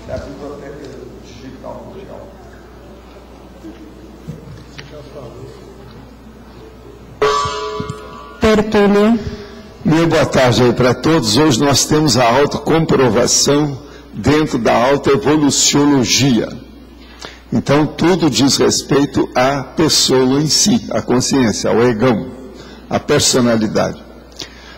da Biblioteca Digital Mundial. Tertúlio. Muito boa tarde aí para todos. Hoje nós temos a autocomprovação dentro da autoevoluciologia. Então, tudo diz respeito à pessoa em si, à consciência, ao egão, à personalidade.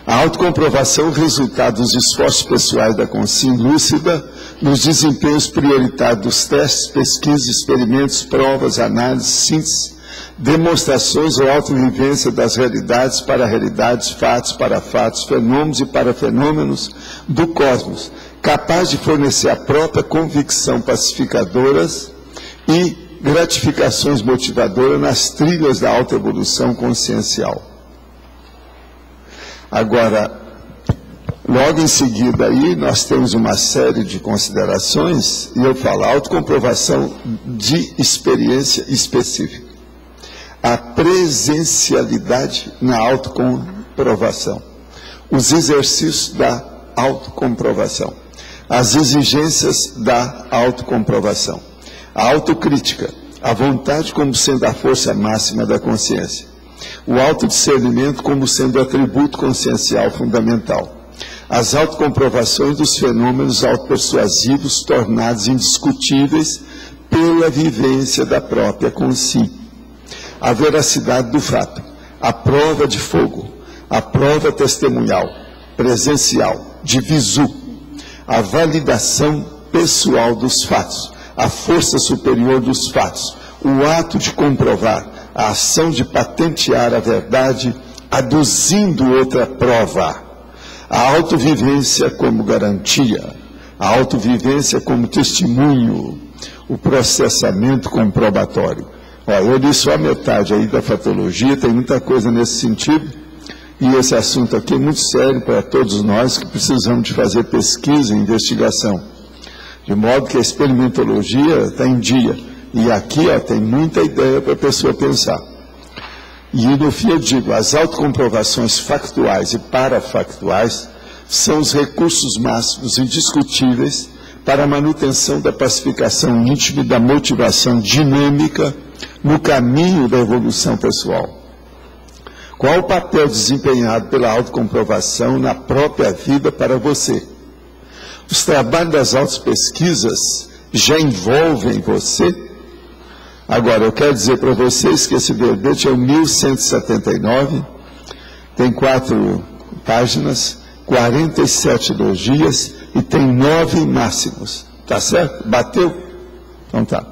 A autocomprovação é o resultado dos esforços pessoais da consciência lúcida nos desempenhos prioritários dos testes, pesquisas, experimentos, provas, análises, síntese, demonstrações ou autovivência das realidades para realidades, fatos para fatos, fenômenos e para fenômenos do cosmos, capaz de fornecer a própria convicção pacificadoras e gratificações motivadoras nas trilhas da autoevolução consciencial. Agora, logo em seguida aí, nós temos uma série de considerações, e eu falo autocomprovação de experiência específica. A presencialidade na autocomprovação. Os exercícios da autocomprovação. As exigências da autocomprovação. A autocrítica. A vontade como sendo a força máxima da consciência. O autodiscernimento como sendo o atributo consciencial fundamental. As autocomprovações dos fenômenos autopersuasivos tornados indiscutíveis pela vivência da própria consciência. A veracidade do fato, a prova de fogo, a prova testemunhal, presencial, de visu, a validação pessoal dos fatos, a força superior dos fatos, o ato de comprovar, a ação de patentear a verdade, aduzindo outra prova, a autovivência como garantia, a autovivência como testemunho, o processamento comprobatório. Eu li só a metade aí da fatologia, tem muita coisa nesse sentido, e esse assunto aqui é muito sério para todos nós que precisamos de fazer pesquisa e investigação, de modo que a experimentologia está em dia, e aqui tem muita ideia para a pessoa pensar. E no fim eu digo, as autocomprovações factuais e parafactuais são os recursos máximos indiscutíveis para a manutenção da pacificação íntima e da motivação dinâmica no caminho da evolução pessoal. Qual o papel desempenhado pela autocomprovação na própria vida para você? Os trabalhos das autopesquisas já envolvem você? Agora, eu quero dizer para vocês que esse verbete é o 1179, tem 4 páginas, 47 elogias e tem 9 máximos. Tá certo? Bateu? Então tá.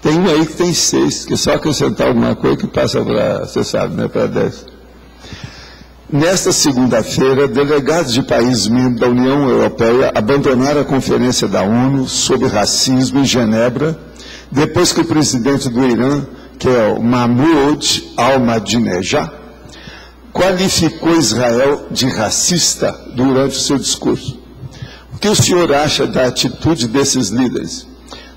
Tem um aí que tem 6, que só acrescentar alguma coisa que passa para, você sabe, né, para 10. Nesta segunda-feira, delegados de países membros da União Europeia abandonaram a Conferência da ONU sobre Racismo em Genebra, depois que o presidente do Irã, que é o Mahmoud Ahmadinejad, qualificou Israel de racista durante o seu discurso. O que o senhor acha da atitude desses líderes?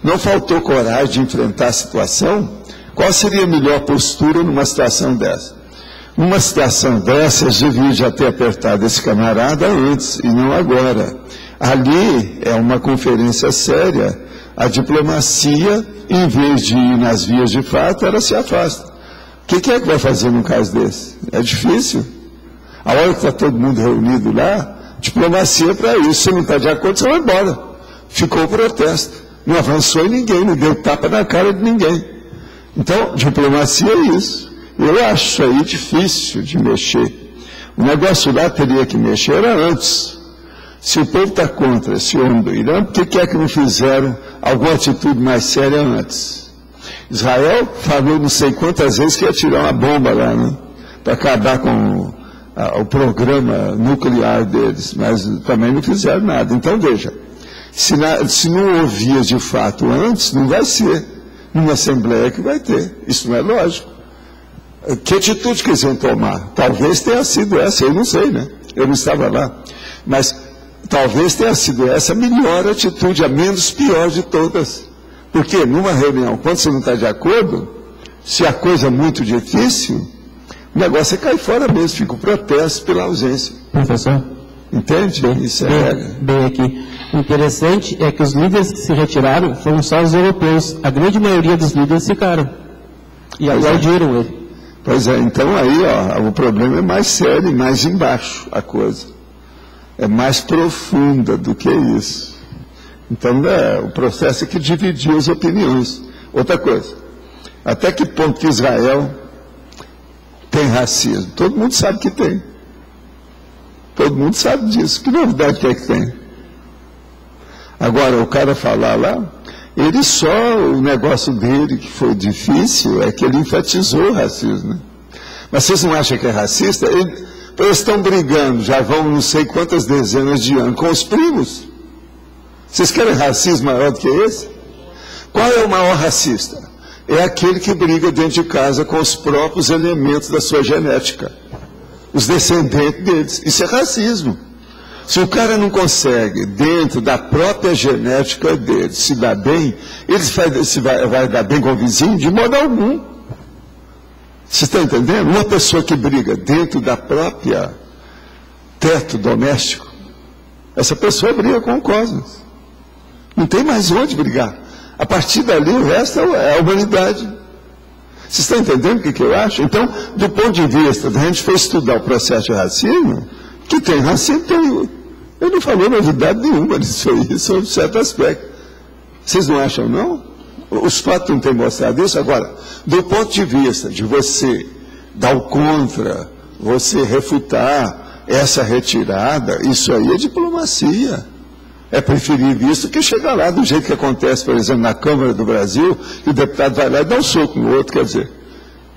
Não faltou coragem de enfrentar a situação? Qual seria a melhor postura numa situação dessa? Numa situação dessa, eles deviam já ter apertado esse camarada antes, e não agora. Ali é uma conferência séria. A diplomacia, em vez de ir nas vias de fato, ela se afasta. O que é que vai fazer num caso desse? É difícil. A hora que está todo mundo reunido lá, diplomacia é para isso. Se não está de acordo, você vai embora. Ficou o protesto. Não avançou em ninguém, não deu tapa na cara de ninguém. Então, diplomacia é isso. Eu acho isso aí difícil de mexer. O negócio lá teria que mexer era antes. Se o povo está contra esse homem do Irã, por que é que não fizeram alguma atitude mais séria antes? Israel falou não sei quantas vezes que ia tirar uma bomba lá, né? Para acabar com o programa nuclear deles, mas também não fizeram nada. Então, veja, se não ouvia de fato antes, não vai ser numa Assembleia que vai ter. Isso não é lógico. Que atitude que eles vão tomar? Talvez tenha sido essa, eu não sei, né? Eu não estava lá. Mas talvez tenha sido essa a melhor atitude, a menos pior de todas. Porque numa reunião, quando você não está de acordo, se a coisa é muito difícil, o negócio é cair fora mesmo, fica o protesto pela ausência. Professor? Entende? Isso é regra. Bem aqui. O interessante é que os líderes que se retiraram foram só os europeus. A grande maioria dos líderes ficaram. E aplaudiram ele. Pois é, então aí o problema é mais sério e mais embaixo a coisa. É mais profunda do que isso. Então o processo é que dividiu as opiniões. Outra coisa, até que ponto que Israel tem racismo? Todo mundo sabe que tem. Todo mundo sabe disso. Que novidade que é que tem? Agora, o cara falar lá, o negócio dele que foi difícil é que ele enfatizou o racismo. Né? Mas vocês não acham que é racista? Eles estão brigando, já vão não sei quantas dezenas de anos, com os primos. Vocês querem racismo maior do que esse? Qual é o maior racista? É aquele que briga dentro de casa com os próprios elementos da sua genética. Os descendentes deles. Isso é racismo. Se o cara não consegue, dentro da própria genética dele, se dar bem, ele vai dar bem com o vizinho? De modo algum. Você está entendendo? Uma pessoa que briga dentro da própria teto doméstico, essa pessoa briga com o cosmos. Não tem mais onde brigar. A partir dali, o resto é a humanidade. Vocês estão entendendo o que eu acho? Então, do ponto de vista, a gente foi estudar o processo de racismo, que tem racismo, eu não falei novidade nenhuma nisso aí, sobre um certo aspecto. Vocês não acham, não? Os fatos não têm mostrado isso. Agora, do ponto de vista de você dar o contra, você refutar essa retirada, isso aí é diplomacia. É preferível isso que chegar lá do jeito que acontece, por exemplo, na Câmara do Brasil, e o deputado vai lá e dá um soco no outro, quer dizer.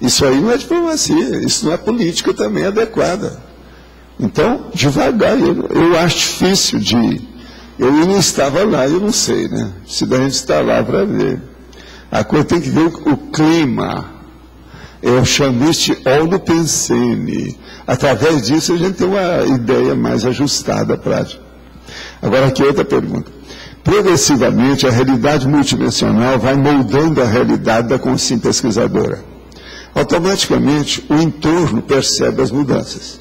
Isso aí não é diplomacia, isso não é política também adequada. Então, devagar, eu acho difícil eu não estava lá, eu não sei, né? Se a gente está lá para ver. A coisa tem que ver o clima. Eu chamo isso de holopensene. Através disso a gente tem uma ideia mais ajustada à prática. Agora aqui outra pergunta. Progressivamente a realidade multidimensional vai moldando a realidade da consciência pesquisadora. Automaticamente o entorno percebe as mudanças.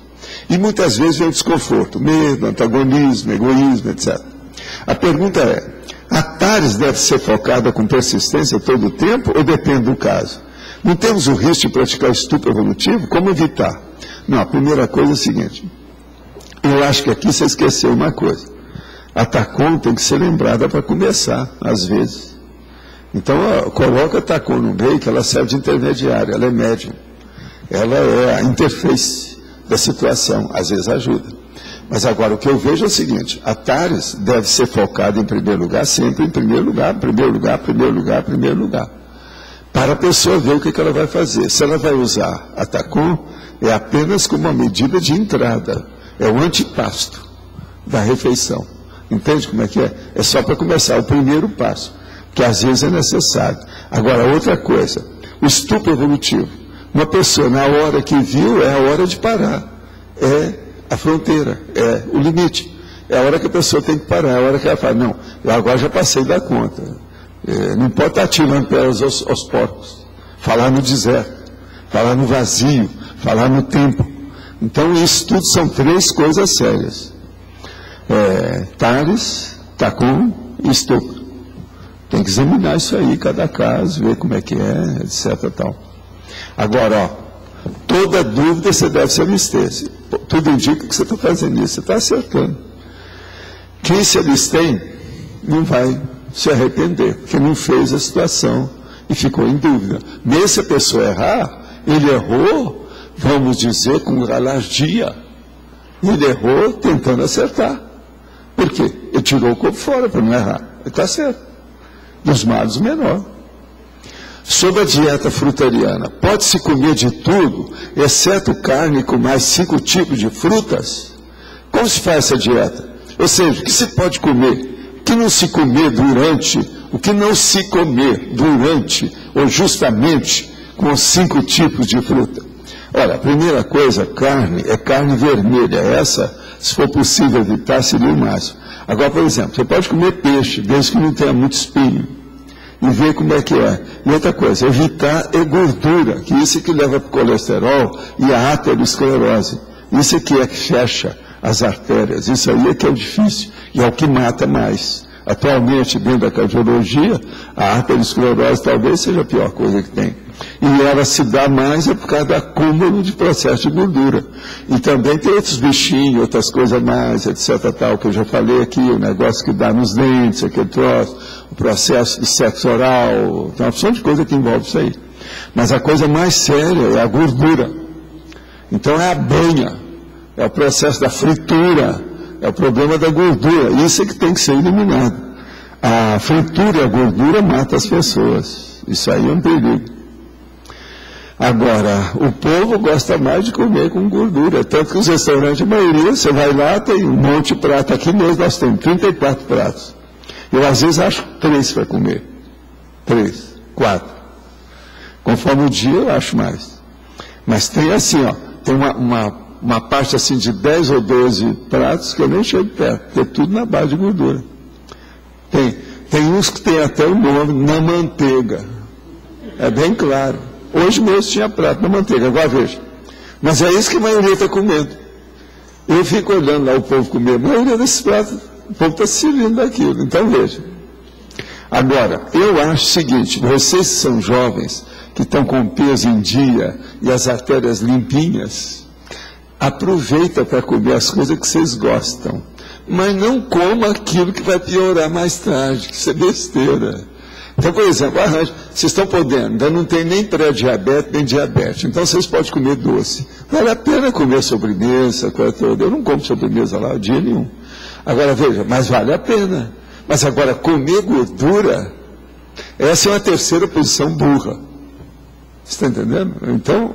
E muitas vezes vem o desconforto, medo, antagonismo, egoísmo, etc. A pergunta é, a TARES deve ser focada com persistência todo o tempo ou depende do caso? Não temos o risco de praticar estupro evolutivo? Como evitar? Não, a primeira coisa é a seguinte. Eu acho que aqui você esqueceu uma coisa. A TACOM tem que ser lembrada para começar, às vezes. Então, coloca a TACOM no meio, que ela serve de intermediária, ela é médium. Ela é a interface da situação, às vezes ajuda. Mas agora o que eu vejo é o seguinte, a TARES deve ser focada em primeiro lugar, sempre em primeiro lugar, primeiro lugar, primeiro lugar, primeiro lugar. Para a pessoa ver o que ela vai fazer. Se ela vai usar a TACOM, é apenas como uma medida de entrada, é o antipasto da refeição. Entende como é que é? É só para começar o primeiro passo, que às vezes é necessário. Agora, outra coisa, o estupro evolutivo. Uma pessoa, na hora que viu, é a hora de parar. É a fronteira, é o limite. É a hora que a pessoa tem que parar, é a hora que ela fala, não, eu agora já passei da conta. Não pode estar atirando pedras aos porcos. Falar no deserto, falar no vazio, falar no tempo. Então, isso tudo são três coisas sérias. TARES, TACOM e estupro. Tem que examinar isso aí, cada caso, ver como é que é, etc. Tal. Agora, toda dúvida você deve se abster. Tudo indica que você está fazendo isso, você está acertando. Quem se abstém não vai se arrepender, porque não fez a situação e ficou em dúvida. Mesmo se a pessoa errar, ele errou, vamos dizer, com galardia. Ele errou tentando acertar. Por quê? Ele tirou o corpo fora para não errar. Ele está certo. Dos males, o menor. Sobre a dieta frutariana, pode-se comer de tudo, exceto carne com mais 5 tipos de frutas? Como se faz essa dieta? Ou seja, o que se pode comer? O que não se comer durante? O que não se comer durante ou justamente com os 5 tipos de fruta? Olha, a primeira coisa, carne, é carne vermelha. Essa, se for possível evitar, seria o máximo. Agora, por exemplo, você pode comer peixe, desde que não tenha muito espinho. E ver como é que é. E outra coisa, evitar gordura, que isso é que leva para o colesterol e a aterosclerose. Isso é que fecha as artérias. Isso aí é que é o difícil e é o que mata mais. Atualmente, dentro da cardiologia, a arteriosclerose talvez seja a pior coisa que tem. E ela se dá mais por causa do acúmulo de processo de gordura. E também tem outros bichinhos, outras coisas mais, etc. Tal, que eu já falei aqui, o negócio que dá nos dentes, aquele troço, o processo de sexo oral, tem uma opção de coisa que envolve isso aí. Mas a coisa mais séria é a gordura. Então é a banha, é o processo da fritura, é o problema da gordura. Isso é que tem que ser eliminado. A fritura e a gordura matam as pessoas. Isso aí é um perigo. Agora, o povo gosta mais de comer com gordura. Tanto que os restaurantes, a maioria, você vai lá, tem um monte de prato. Aqui mesmo nós temos 34 pratos. Eu, às vezes, acho 3 para comer. 3, 4. Conforme o dia, eu acho mais. Mas tem assim, ó, tem uma parte assim de 10 ou 12 pratos que eu nem chego perto, porque é tudo na base de gordura. Tem uns que tem até o nome na manteiga. É bem claro. Hoje mesmo tinha prato na manteiga, agora veja. Mas é isso que a maioria está comendo. Eu fico olhando lá o povo comer, a maioria desses pratos, o povo está se servindo daquilo. Então veja. Agora, eu acho o seguinte, vocês são jovens, que estão com o peso em dia e as artérias limpinhas, aproveita para comer as coisas que vocês gostam. Mas não coma aquilo que vai piorar mais tarde, que isso é besteira. Então, por exemplo, arranjo, vocês estão podendo, ainda não tem nem pré-diabetes, nem diabetes, então vocês podem comer doce. Vale a pena comer sobremesa, coisa toda. Eu não como sobremesa lá dia nenhum. Agora, veja, mas vale a pena. Mas agora, comer gordura, essa é uma terceira posição burra. Você está entendendo? Então,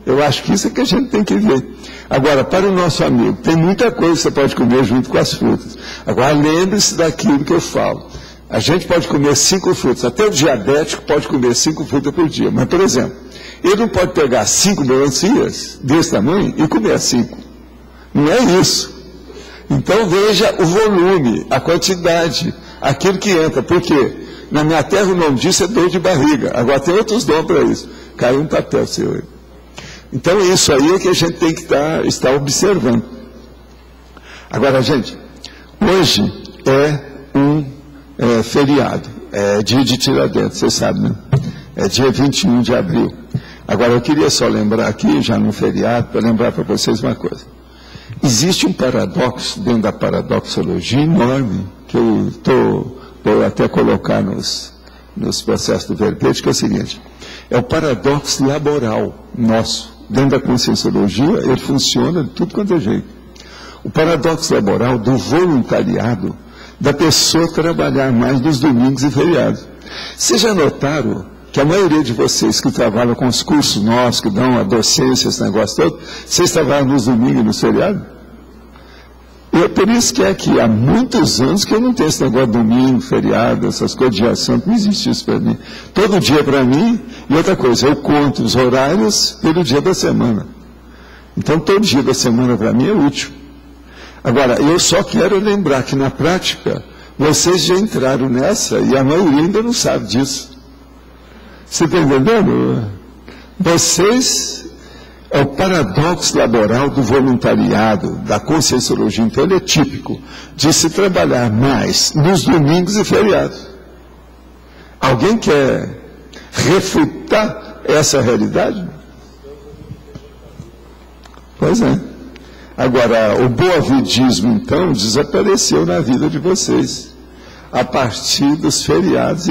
eu acho que isso é que a gente tem que ver. Agora, para o nosso amigo, tem muita coisa que você pode comer junto com as frutas. Agora, lembre-se daquilo que eu falo. A gente pode comer 5 frutas, até o diabético pode comer 5 frutas por dia. Mas, por exemplo, ele não pode pegar 5 melancias desse tamanho e comer 5. Não é isso. Então, veja o volume, a quantidade, aquilo que entra. Por quê? Na minha terra o nome disso é dor de barriga. Agora tem outros nomes para isso. Caiu um papel seu aí. Então, isso aí é que a gente tem que estar observando. Agora, gente, hoje é um feriado, é dia de Tiradentes, vocês sabem, né? É dia 21 de abril. Agora, eu queria só lembrar aqui, já no feriado, para lembrar para vocês uma coisa. Existe um paradoxo dentro da paradoxologia enorme, que eu vou até colocar nos processos do verbete, que é o seguinte, é o paradoxo laboral nosso. Dentro da conscienciologia, ele funciona de tudo quanto é jeito. O paradoxo laboral do voluntariado, da pessoa trabalhar mais nos domingos e feriados. Vocês já notaram que a maioria de vocês que trabalham com os cursos nossos, que dão a docência, esse negócio todo, vocês trabalham nos domingos e nos feriados? E é por isso que aqui há muitos anos que eu não tenho esse negócio de domingo, feriado, essas coisas de dia santo, não existe isso para mim. Todo dia para mim, e outra coisa, eu conto os horários pelo dia da semana. Então todo dia da semana para mim é útil. Agora, eu só quero lembrar que na prática, vocês já entraram nessa e a maioria ainda não sabe disso. Você está entendendo? Vocês, é o paradoxo laboral do voluntariado, da conscienciologia, então ele é típico de se trabalhar mais nos domingos e feriados. Alguém quer refutar essa realidade? Pois é. Agora, o boavidismo, então, desapareceu na vida de vocês, a partir dos feriados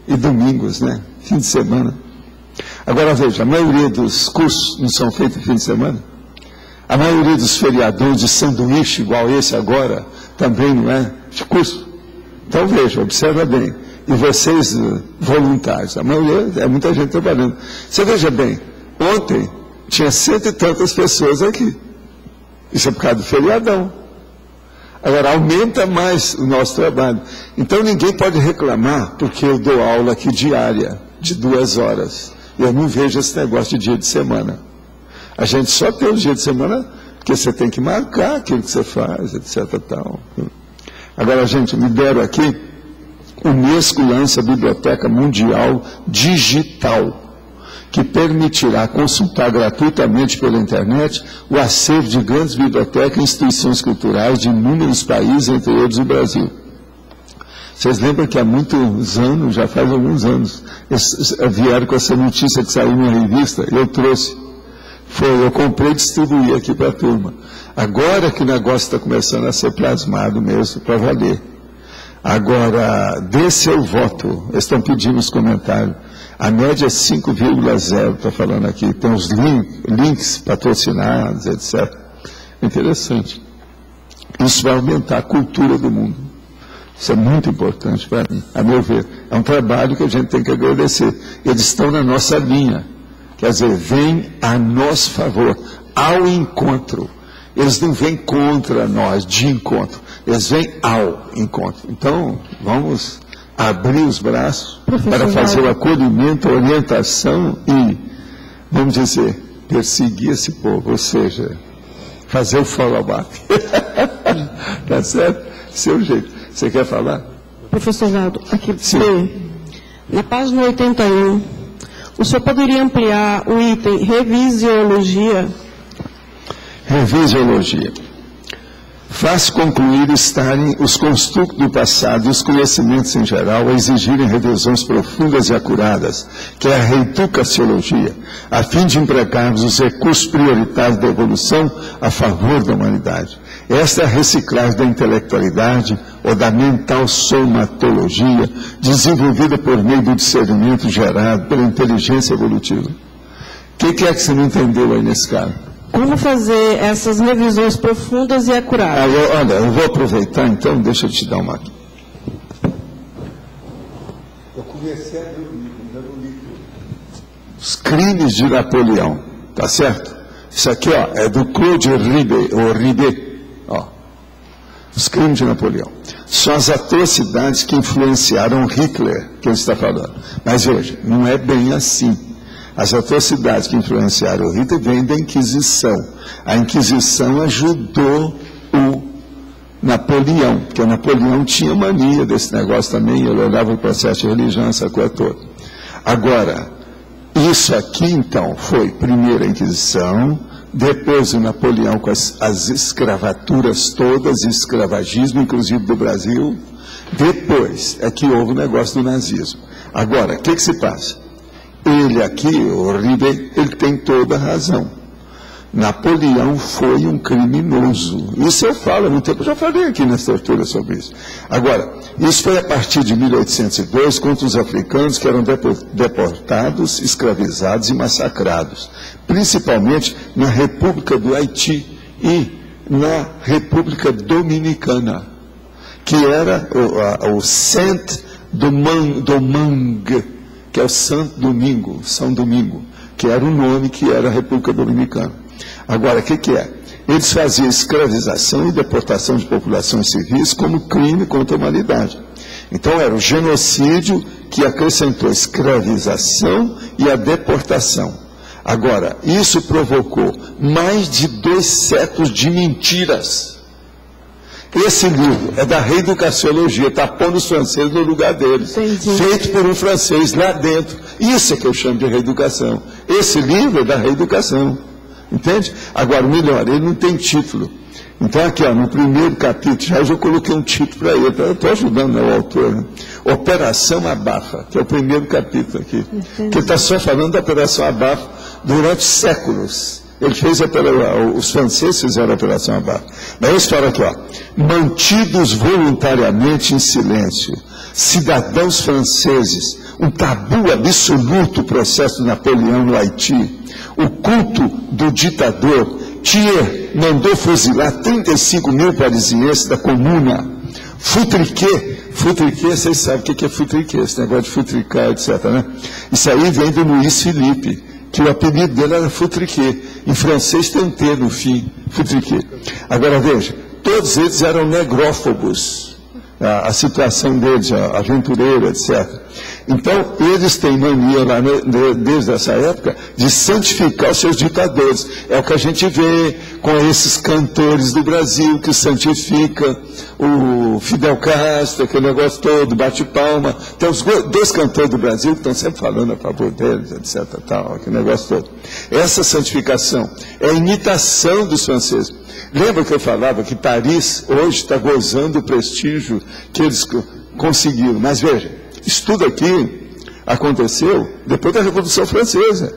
e domingos, né? Fim de semana. Agora, veja, a maioria dos cursos não são feitos em fim de semana. A maioria dos feriadores de sanduíche, igual esse agora, também não é de curso. Então, veja, observa bem. E vocês, voluntários, a maioria, é muita gente trabalhando. Você veja bem, ontem tinha 100 e tantas pessoas aqui. Isso é por causa do feriadão. Agora, aumenta mais o nosso trabalho. Então, ninguém pode reclamar, porque eu dou aula aqui diária, de 2 horas. Eu não vejo esse negócio de dia de semana. A gente só tem o dia de semana, porque você tem que marcar aquilo que você faz, etc. Tal. Agora, gente, me deram aqui, o Unesco lança a Biblioteca Mundial Digital. que permitirá consultar gratuitamente pela internet o acervo de grandes bibliotecas e instituições culturais de inúmeros países, entre eles o Brasil. Vocês lembram que há muitos anos, já faz alguns anos, vieram com essa notícia que saiu numa revista, eu trouxe. Eu comprei e distribuí aqui para a turma. Agora que o negócio está começando a ser plasmado mesmo, para valer. Agora, desse eu voto, eles estão pedindo nos comentários. A média é 5,0, está falando aqui. Tem os links patrocinados, etc. Interessante. Isso vai aumentar a cultura do mundo. Isso é muito importante para mim, a meu ver. É um trabalho que a gente tem que agradecer. Eles estão na nossa linha. Quer dizer, vem a nosso favor, ao encontro. Eles não vêm contra nós, de encontro. Eles vêm ao encontro. Então, vamos abrir os braços para fazer o acolhimento, a orientação e, vamos dizer, perseguir esse povo. Ou seja, fazer o follow-up. Tá certo? Seu jeito. Você quer falar? Professor Valdo, aqui, Sim. na página 81, o senhor poderia ampliar o item revisiologia? Revisiologia. Faz concluir estarem os construtos do passado e os conhecimentos em geral a exigirem revisões profundas e acuradas, que é a reeducaciologia, a fim de empregarmos os recursos prioritários da evolução a favor da humanidade. Esta é a reciclagem da intelectualidade ou da mental somatologia, desenvolvida por meio do discernimento gerado pela inteligência evolutiva. O que é que você não entendeu aí nesse caso? Como fazer essas revisões profundas e acuradas? Olha, eu vou aproveitar então, deixa eu te dar uma... Eu comecei a ler o livro, ainda não li tudo. Os crimes de Napoleão, tá certo? Isso aqui, ó, é do Claude Ribet, ó. Os crimes de Napoleão. São as atrocidades que influenciaram Hitler, que ele está falando. Mas veja, não é bem assim. As atrocidades que influenciaram o Hitler vêm da Inquisição. A Inquisição ajudou o Napoleão, porque o Napoleão tinha mania desse negócio também, ele olhava o processo de religião, essa coisa toda. Agora, isso aqui então foi primeiro a Inquisição, depois o Napoleão com as escravaturas todas, escravagismo, inclusive do Brasil, depois é que houve o negócio do nazismo. Agora, o que se passa? Ele aqui, o Ribet, ele tem toda a razão. Napoleão foi um criminoso. Isso eu falo há muito tempo, eu já falei aqui nessa altura sobre isso. Agora, isso foi a partir de 1802 contra os africanos que eram deportados, escravizados e massacrados, principalmente na República do Haiti e na República Dominicana, que era o Saint-Domingue, que é o Santo Domingo, São Domingo, que era o nome que era a República Dominicana. Agora, o que é? Eles faziam escravização e deportação de populações civis como crime contra a humanidade. Então, era o genocídio que acrescentou a escravização e a deportação. Agora, isso provocou mais de 2 séculos de mentiras. Esse livro é da reeducaciologia, está pondo os franceses no lugar deles. Entendi. Feito por um francês lá dentro. Isso é que eu chamo de reeducação. Esse livro é da reeducação. Entende? Agora, o melhor, ele não tem título. Então, aqui, ó, no primeiro capítulo, já eu coloquei um título para ele. Eu estou ajudando, né, o autor. Né? Operação Abafa, que é o primeiro capítulo aqui. Entendi. Que ele está só falando da Operação Abafa durante séculos. Ele fez os franceses fizeram a Operação Abafa. Mas eles falam aqui, ó, mantidos voluntariamente em silêncio, cidadãos franceses, um tabu absoluto o processo de Napoleão no Haiti, o culto do ditador, Thiers mandou fuzilar 35 mil parisienses da comuna, Futriquet, vocês sabem o que é Futriquet, esse negócio de futricar, etc, né? Isso aí vem do Luiz Felipe, que o apelido dele era Futriquet. Em francês tem um T no fim, Futriquet. Agora veja, todos eles eram negrófobos. a situação deles, a aventureira, etc. Então, eles têm mania lá, desde essa época, de santificar os seus ditadores. É o que a gente vê com esses cantores do Brasil, que santifica o Fidel Castro, aquele negócio todo, bate palma. Tem os dois cantores do Brasil que estão sempre falando a favor deles, etc. Tal, aquele negócio todo. Essa santificação é a imitação dos franceses. Lembra que eu falava que Paris hoje está gozando o prestígio que eles conseguiram? Mas veja, isso tudo aqui aconteceu depois da Revolução Francesa.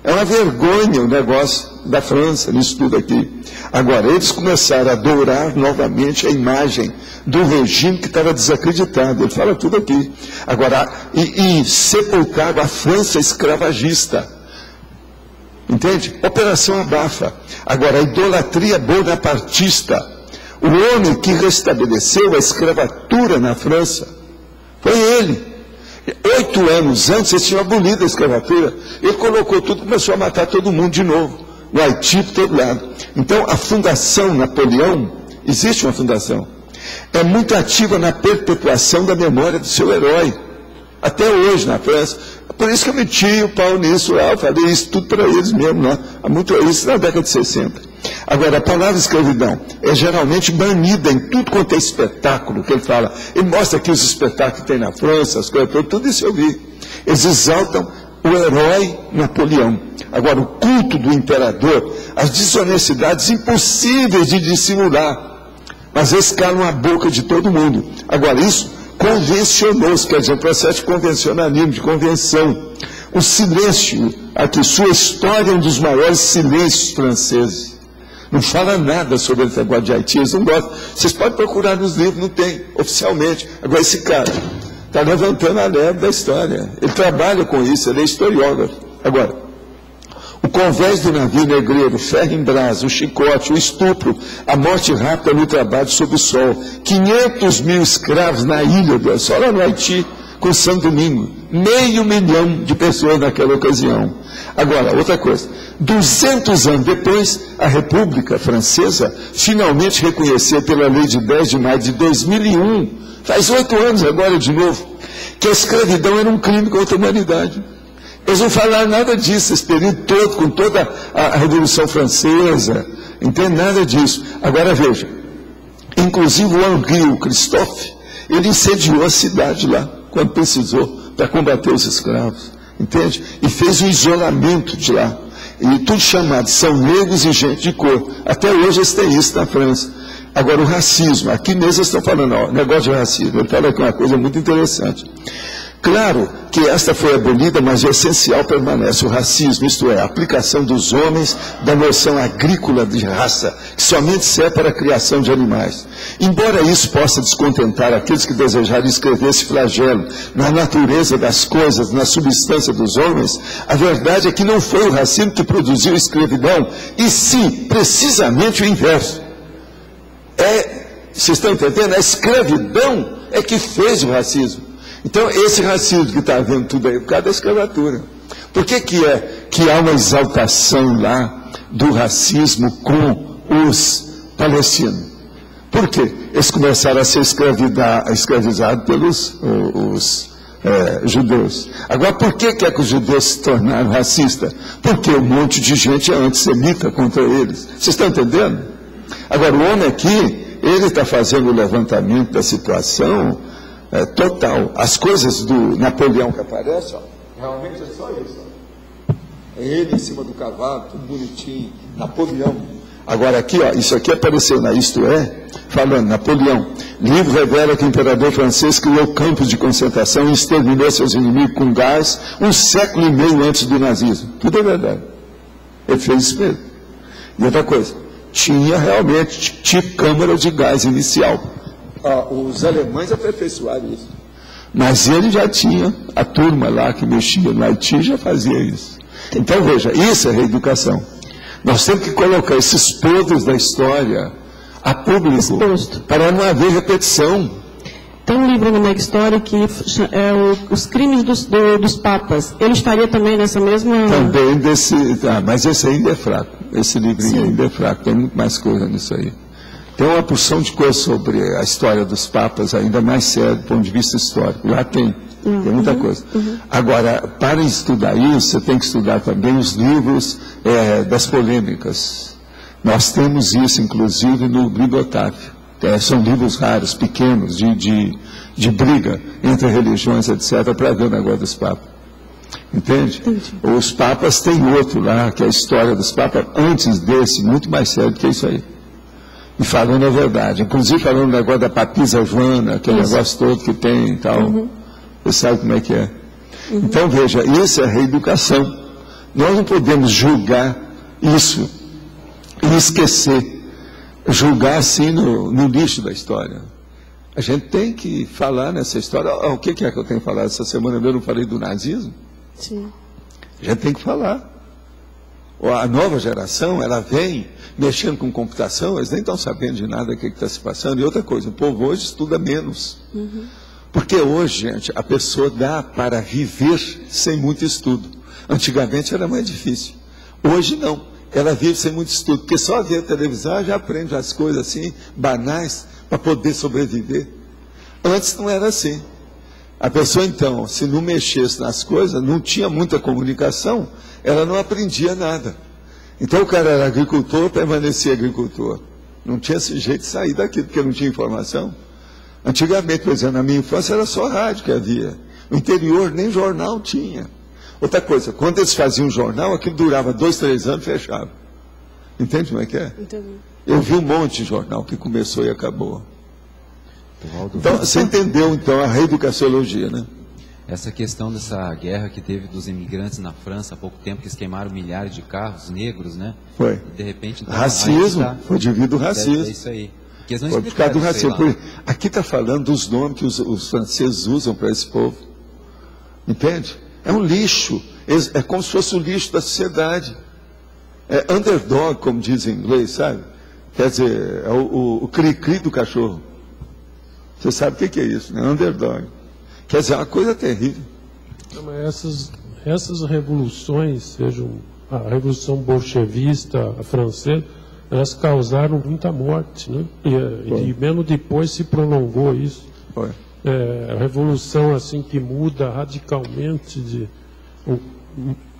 É uma vergonha o negócio da França nisso tudo aqui. Agora, eles começaram a adorar novamente a imagem do regime que estava desacreditado. Ele fala tudo aqui. Agora, e sepultaram a França escravagista. Entende? Operação Abafa. Agora, a idolatria bonapartista. O homem que restabeleceu a escravatura na França foi ele. 8 anos antes, eles tinham abolido a escravatura. Ele colocou tudo, começou a matar todo mundo de novo. No Haiti, por todo lado. Então, a Fundação Napoleão, existe uma fundação, é muito ativa na perpetuação da memória do seu herói. Até hoje, na França. Por isso que eu meti o pau nisso, eu falei isso tudo para eles mesmo, né? Há muito isso na década de 60. Agora, a palavra escravidão é geralmente banida em tudo quanto é espetáculo que ele fala. Ele mostra aqui os espetáculos que tem na França, as coisas, tudo isso eu vi. Eles exaltam o herói Napoleão. Agora, o culto do imperador, as desonestidades impossíveis de dissimular, mas eles calam a boca de todo mundo. Agora, isso convencionou-se, quer dizer, um processo de convencionalismo, de convenção. O silêncio, aqui, sua história é um dos maiores silêncios franceses. Não fala nada sobre esse negócio de Haiti, eles não gostam. Vocês podem procurar nos livros, não tem, oficialmente. Agora, esse cara está levantando a lebre da história. Ele trabalha com isso, ele é historiógrafo. Agora, o convés do navio negreiro, ferro em brasa, o chicote, o estupro, a morte rápida no trabalho sob o sol, 500 mil escravos na ilha, só lá no Haiti, com São Domingo, 500 mil de pessoas naquela ocasião. Agora, outra coisa, 200 anos depois, a República Francesa finalmente reconheceu pela lei de 10 de maio de 2001, faz 8 anos agora de novo, que a escravidão era um crime contra a humanidade. Eles não falaram nada disso, esse período todo, com toda a Revolução Francesa, não tem nada disso. Agora veja, inclusive o Henri, o Christophe, ele incendiou a cidade lá, quando precisou, para combater os escravos, entende? E fez um isolamento de lá. E tudo chamado, são negros e gente de cor. Até hoje eles têm isso na França. Agora o racismo, aqui mesmo eles estão falando, ó, negócio de racismo, ele fala aqui uma coisa muito interessante. Claro que esta foi abolida, mas o essencial permanece, o racismo, isto é, a aplicação dos homens da noção agrícola de raça, que somente serve para a criação de animais. Embora isso possa descontentar aqueles que desejarem escrever esse flagelo na natureza das coisas, na substância dos homens, a verdade é que não foi o racismo que produziu a escravidão, e sim, precisamente o inverso. Vocês estão entendendo? A escravidão é que fez o racismo. Então, esse racismo que está havendo tudo aí, por causa da escravatura. Por que que há uma exaltação lá do racismo com os palestinos? Por quê? Eles começaram a ser escravizados pelos judeus. Agora, por que que os judeus se tornaram racistas? Porque um monte de gente é antissemita contra eles. Vocês estão entendendo? Agora, o homem aqui, ele está fazendo o levantamento da situação total. As coisas do Napoleão que aparecem, ó, realmente é só isso. Ó. É ele em cima do cavalo, tudo bonitinho, Napoleão. Agora aqui, ó, isso aqui apareceu na Isto É, falando, Napoleão. Livro revela que o imperador francês criou campos de concentração e exterminou seus inimigos com gás 1,5 séculos antes do nazismo. Tudo é verdade. Ele fez isso mesmo. E outra coisa, tinha realmente câmara de gás inicial. Os alemães aperfeiçoaram isso. Mas ele já tinha, a turma lá que mexia no Haiti já fazia isso. Então veja, isso é reeducação. Nós temos que colocar esses podres da história a público, exposto, para não haver repetição. Tem um livro no Mega História que é Os Crimes dos Papas. Ele estaria também nessa mesma... Também desse... mas esse ainda é fraco. Esse livrinho ainda é fraco. Tem muito mais coisa nisso aí. Tem uma porção de coisa sobre a história dos papas, ainda mais sério do ponto de vista histórico. Lá tem muita coisa. Agora, para estudar isso, você tem que estudar também os livros das polêmicas. Nós temos isso, inclusive, no Livro Otávio. São livros raros, pequenos, de briga entre religiões, etc., para ver o negócio dos papas. Entende? Os papas têm outro lá, que é a história dos papas, antes desse, muito mais sério do que isso aí. E falando a verdade, inclusive falando o negócio da papisa Joana, aquele negócio todo que tem e tal. Você sabe como é que é. Então, veja, isso é reeducação. Nós não podemos julgar isso e esquecer. Julgar assim no lixo da história. A gente tem que falar nessa história. O que é que eu tenho falado essa semana? Eu não falei do nazismo? Sim. A gente tem que falar. A nova geração, ela vem mexendo com computação, eles nem estão sabendo de nada do que está se passando. E outra coisa, o povo hoje estuda menos. Porque hoje, gente, a pessoa dá para viver sem muito estudo. Antigamente era mais difícil. Hoje não. Ela vive sem muito estudo. Porque só ver a televisão já aprende as coisas assim, banais, para poder sobreviver. Antes não era assim. A pessoa, então, se não mexesse nas coisas, não tinha muita comunicação, ela não aprendia nada. Então o cara era agricultor, permanecia agricultor. Não tinha esse jeito de sair daquilo, porque não tinha informação. Antigamente, por exemplo, na minha infância era só rádio que havia. No interior nem jornal tinha. Outra coisa, quando eles faziam jornal, aquilo durava 2, 3 anos e fechava. Entende como é que é? Entendi. Eu vi um monte de jornal que começou e acabou. Então, você entendeu, então, a reeducaciologia, né? Essa questão dessa guerra que teve dos imigrantes na França há pouco tempo, que eles queimaram milhares de carros negros, né? Foi. E de repente... Então, racismo, foi devido ao racismo. É isso aí. Porque eles não foi por causa do explicaram, racismo. Aqui está falando dos nomes que os franceses usam para esse povo. Entende? É um lixo. É como se fosse o lixo da sociedade. É underdog, como diz em inglês, sabe? Quer dizer, é o cri-cri do cachorro. Você sabe o que é isso, né? Underdog. Quer dizer, é uma coisa terrível. Não, mas essas revoluções, sejam a Revolução Bolchevista, a francesa, elas causaram muita morte, né? E mesmo depois se prolongou isso. Foi. A revolução assim que muda radicalmente,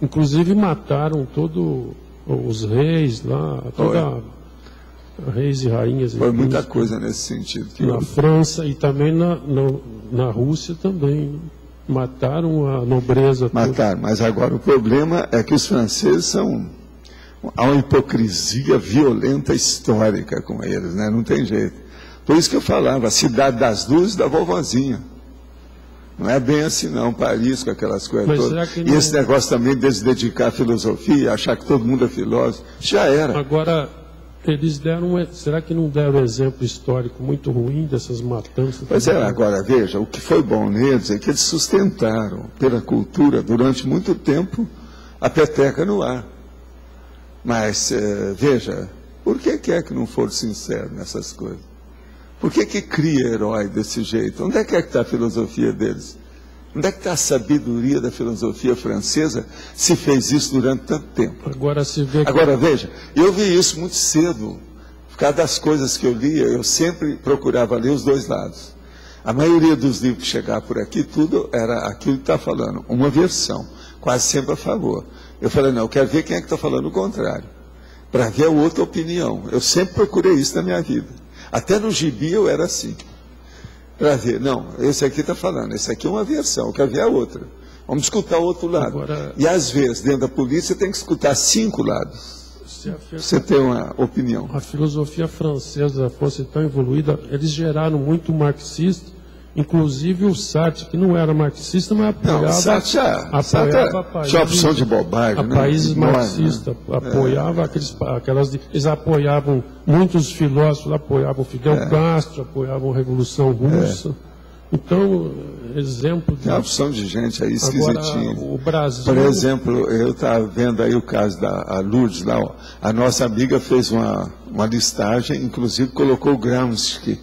inclusive mataram todos os reis lá, reis e rainhas. Foi muita coisa nesse sentido. Na França e também na Rússia também, né? Mataram a nobreza. Mataram, mas agora o problema é que os franceses há uma hipocrisia violenta histórica com eles, né? Não tem jeito. Por isso que eu falava, a cidade das luzes da vovozinha. Não é bem assim não, Paris com aquelas coisas todas. E esse negócio também de se dedicar à filosofia, achar que todo mundo é filósofo, já era. Agora, eles será que não deram exemplo histórico muito ruim dessas matanças? Pois é, agora veja, o que foi bom neles é que eles sustentaram pela cultura durante muito tempo a peteca no ar. Mas, veja, por que é que não foram sinceros nessas coisas? Por que cria herói desse jeito? Onde é que está a filosofia deles? Onde é que está a sabedoria da filosofia francesa se fez isso durante tanto tempo? Agora veja, eu vi isso muito cedo. Por causa das coisas que eu lia, eu sempre procurava ler os dois lados. A maioria dos livros que chegavam por aqui, tudo era aquilo que está falando, uma versão, quase sempre a favor. Eu falei, não, eu quero ver quem é que está falando o contrário, para ver a outra opinião. Eu sempre procurei isso na minha vida. Até no gibi eu era assim. Para ver, não, esse aqui está falando, esse aqui é uma versão, eu quero ver a outra. Vamos escutar o outro lado. Agora, e às vezes, dentro da polícia, você tem que escutar 5 lados. Você tem uma opinião. A filosofia francesa fosse tão evoluída, eles geraram muito marxista, inclusive o Sartre, que não era marxista, mas apoiava, tinha opção de bobagem, a países marxistas, apoiava eles apoiavam, muitos filósofos apoiavam Fidel Castro, apoiavam a Revolução Russa. Então, exemplo de... Tem uma opção de gente aí esquisitinha. Agora, o Brasil... Por exemplo, eu estava vendo aí o caso da Lourdes, lá, ó. A nossa amiga fez uma listagem, inclusive colocou o Gramsci.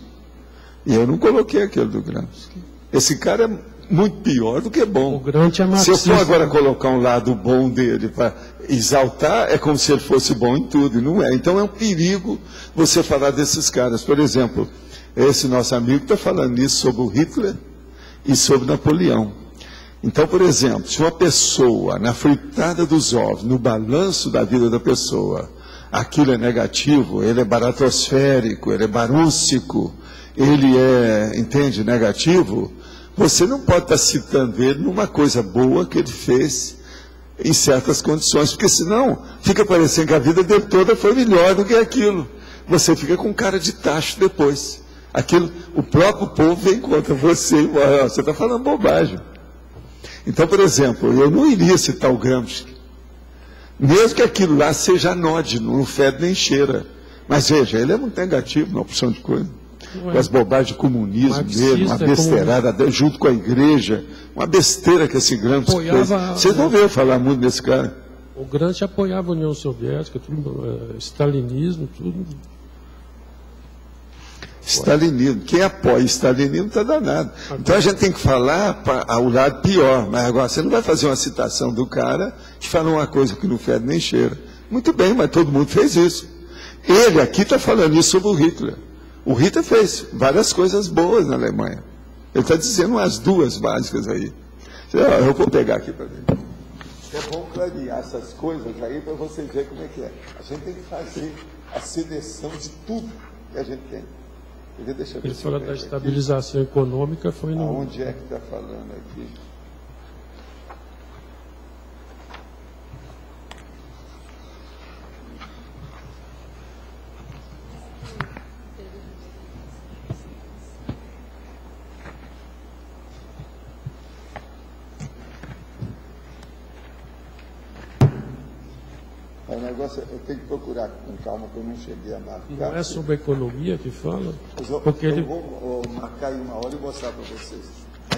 E eu não coloquei aquele do Gramsci. Esse cara é muito pior do que bom. O Grant é Se eu marxista. for agora colocar um lado bom dele para exaltar, é como se ele fosse bom em tudo, e não é. Então é um perigo você falar desses caras. Por exemplo, esse nosso amigo está falando isso sobre o Hitler e sobre Napoleão. Então, por exemplo, se uma pessoa, na fritada dos ovos, no balanço da vida da pessoa, aquilo é negativo, ele é baratosférico, ele é barússico, ele é, entende, negativo, você não pode estar citando ele numa coisa boa que ele fez em certas condições, porque senão fica parecendo que a vida dele toda foi melhor do que aquilo. Você fica com cara de tacho depois. Aquilo, o próprio povo vem contra você e fala, você está falando bobagem. Então, por exemplo, eu não iria citar o Gramsci, mesmo que aquilo lá seja anódino, não fede nem cheira. Mas veja, ele é muito negativo na opção de coisa. Com as bobagens de comunismo dele, uma besteirada junto com a igreja, uma besteira que esse Gramsci fez. Vocês não veem falar muito desse cara. O Gramsci apoiava a União Soviética, tudo, stalinismo, tudo. Stalinismo. Quem apoia stalinismo está danado. Então a gente tem que falar ao lado pior. Mas agora você não vai fazer uma citação do cara que fala uma coisa que não fede nem cheira. Muito bem, mas todo mundo fez isso. Ele aqui está falando isso sobre o Hitler. O Hitler fez várias coisas boas na Alemanha. Ele está dizendo umas duas básicas aí. Eu vou pegar aqui para ver. É bom clarear essas coisas aí para você ver como é que é. A gente tem que fazer a seleção de tudo que a gente tem. Ele fala da estabilização econômica, foi no... Onde é que está falando aqui? O negócio eu tenho que procurar com calma, porque eu não cheguei a marcar. Não é sobre a economia que fala? Porque eu vou marcar em uma hora e mostrar para vocês.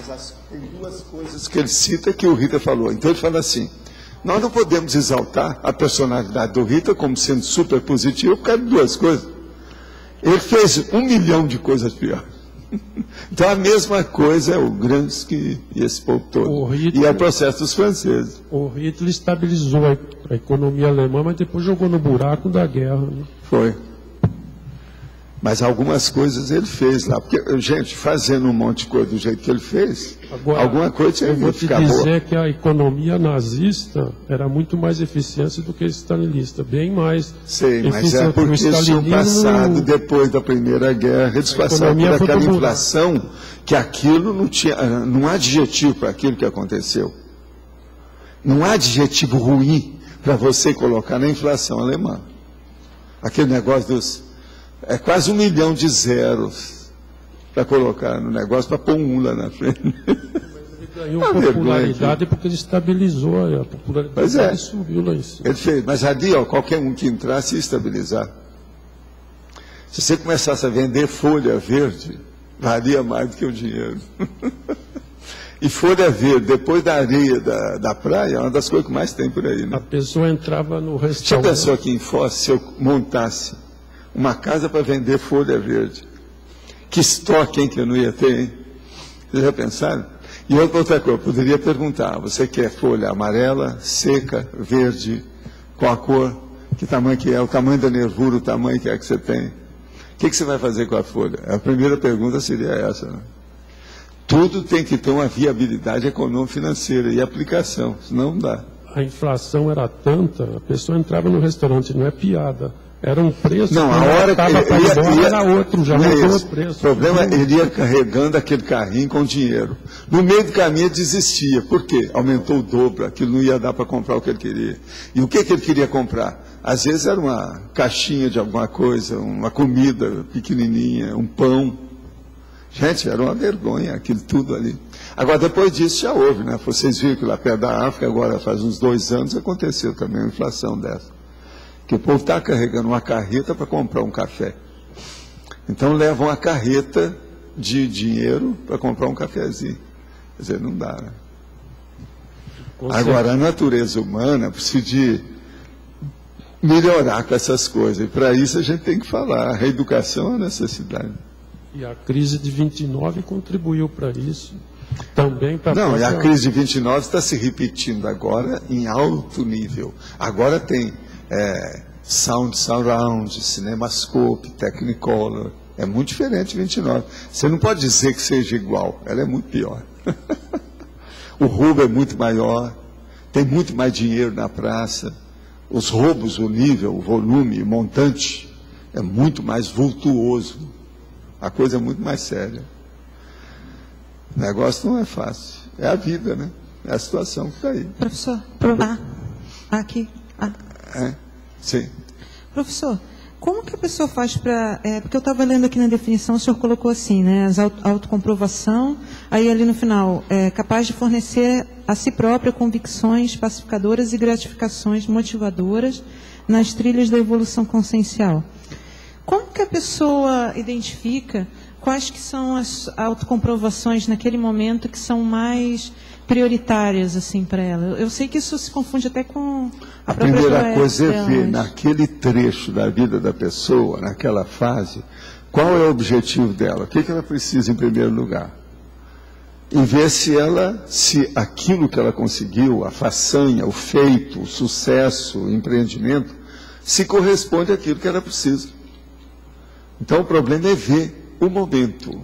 Mas tem duas coisas que ele cita que o Hitler falou. Então ele fala assim, nós não podemos exaltar a personalidade do Hitler como sendo super positiva por causa de duas coisas. Ele fez 1 milhão de coisas piores. Então a mesma coisa é o Gramsci e esse povo todo. E é o processo dos franceses. O Hitler estabilizou a economia alemã, mas depois jogou no buraco da guerra. Né? Foi. Mas algumas coisas ele fez lá. Porque, gente, fazendo um monte de coisa do jeito que ele fez, agora, alguma coisa eu vou te ficar boa. dizer que a economia nazista era muito mais eficiente do que a stalinista, bem mais. Sei, mas é porque eles tinham passado, depois da Primeira Guerra, eles passaram por aquela inflação, que aquilo não tinha, não há adjetivo para aquilo que aconteceu. Não há adjetivo ruim para você colocar na inflação alemã. Aquele negócio dos... É quase 1 milhão de zeros para colocar no negócio, para pôr um lá na frente. Mas ele ganhou popularidade porque ele estabilizou, a popularidade subiu lá em cima. Ele fez, mas ali, ó, qualquer um que entrasse ia estabilizar. Se você começasse a vender folha verde, valia mais do que o dinheiro. E folha verde, depois da areia da praia, é uma das coisas que mais tem por aí. Né? A pessoa entrava no restaurante. Já pensou aqui em Foz, se eu montasse uma casa para vender folha verde? Que estoque, hein, que eu não ia ter, hein? Vocês já pensaram? E outra coisa, eu poderia perguntar, você quer folha amarela, seca, verde, qual a cor, que tamanho que é, o tamanho da nervura, o tamanho que é que você tem? O que você vai fazer com a folha? A primeira pergunta seria essa, né? Tudo tem que ter uma viabilidade econômico-financeira e aplicação, senão não dá. A inflação era tanta, a pessoa entrava no restaurante, não é piada. Era um preço, não, a hora que ele era outro, já mudou o preço. O problema é que ele ia carregando aquele carrinho com dinheiro. No meio do caminho ele desistia. Por quê? Aumentou o dobro, aquilo não ia dar para comprar o que ele queria. E o que ele queria comprar? Às vezes era uma caixinha de alguma coisa, uma comida pequenininha, um pão. Gente, era uma vergonha aquilo tudo ali. Agora, depois disso já houve, né? Vocês viram que lá perto da África, agora faz uns 2 anos, aconteceu também uma inflação dessa. Que o povo está carregando uma carreta para comprar um café. Então levam uma carreta de dinheiro para comprar um cafezinho. Quer dizer, não dá, né? Agora, a natureza humana precisa de melhorar com essas coisas. E para isso a gente tem que falar. A reeducação é uma necessidade. E a crise de 29 contribuiu para isso. também está... Não, e a crise de 29 está se repetindo agora em alto nível. Agora tem sound surround, cinemascope, technicolor. É muito diferente de 29. Você não pode dizer que seja igual, ela é muito pior. O roubo é muito maior, tem muito mais dinheiro na praça, os roubos, o nível, o volume, o montante é muito mais vultuoso, a coisa é muito mais séria. O negócio não é fácil, é a vida, né? É a situação que está aí. Professor, aqui. Sim. Professor, como que a pessoa faz para... porque eu estava lendo aqui na definição, o senhor colocou assim, né? Autocomprovação, aí ali no final, capaz de fornecer a si própria convicções pacificadoras e gratificações motivadoras nas trilhas da evolução consciencial. Como que a pessoa identifica quais que são as autocomprovações naquele momento que são mais prioritárias assim para ela? Eu sei que isso se confunde até com a primeira coisa é ver naquele trecho da vida da pessoa, naquela fase, qual é o objetivo dela, o que ela precisa em primeiro lugar. E ver se aquilo que ela conseguiu, a façanha, o feito, o sucesso, o empreendimento, se corresponde àquilo que ela precisa. Então o problema é ver o momento.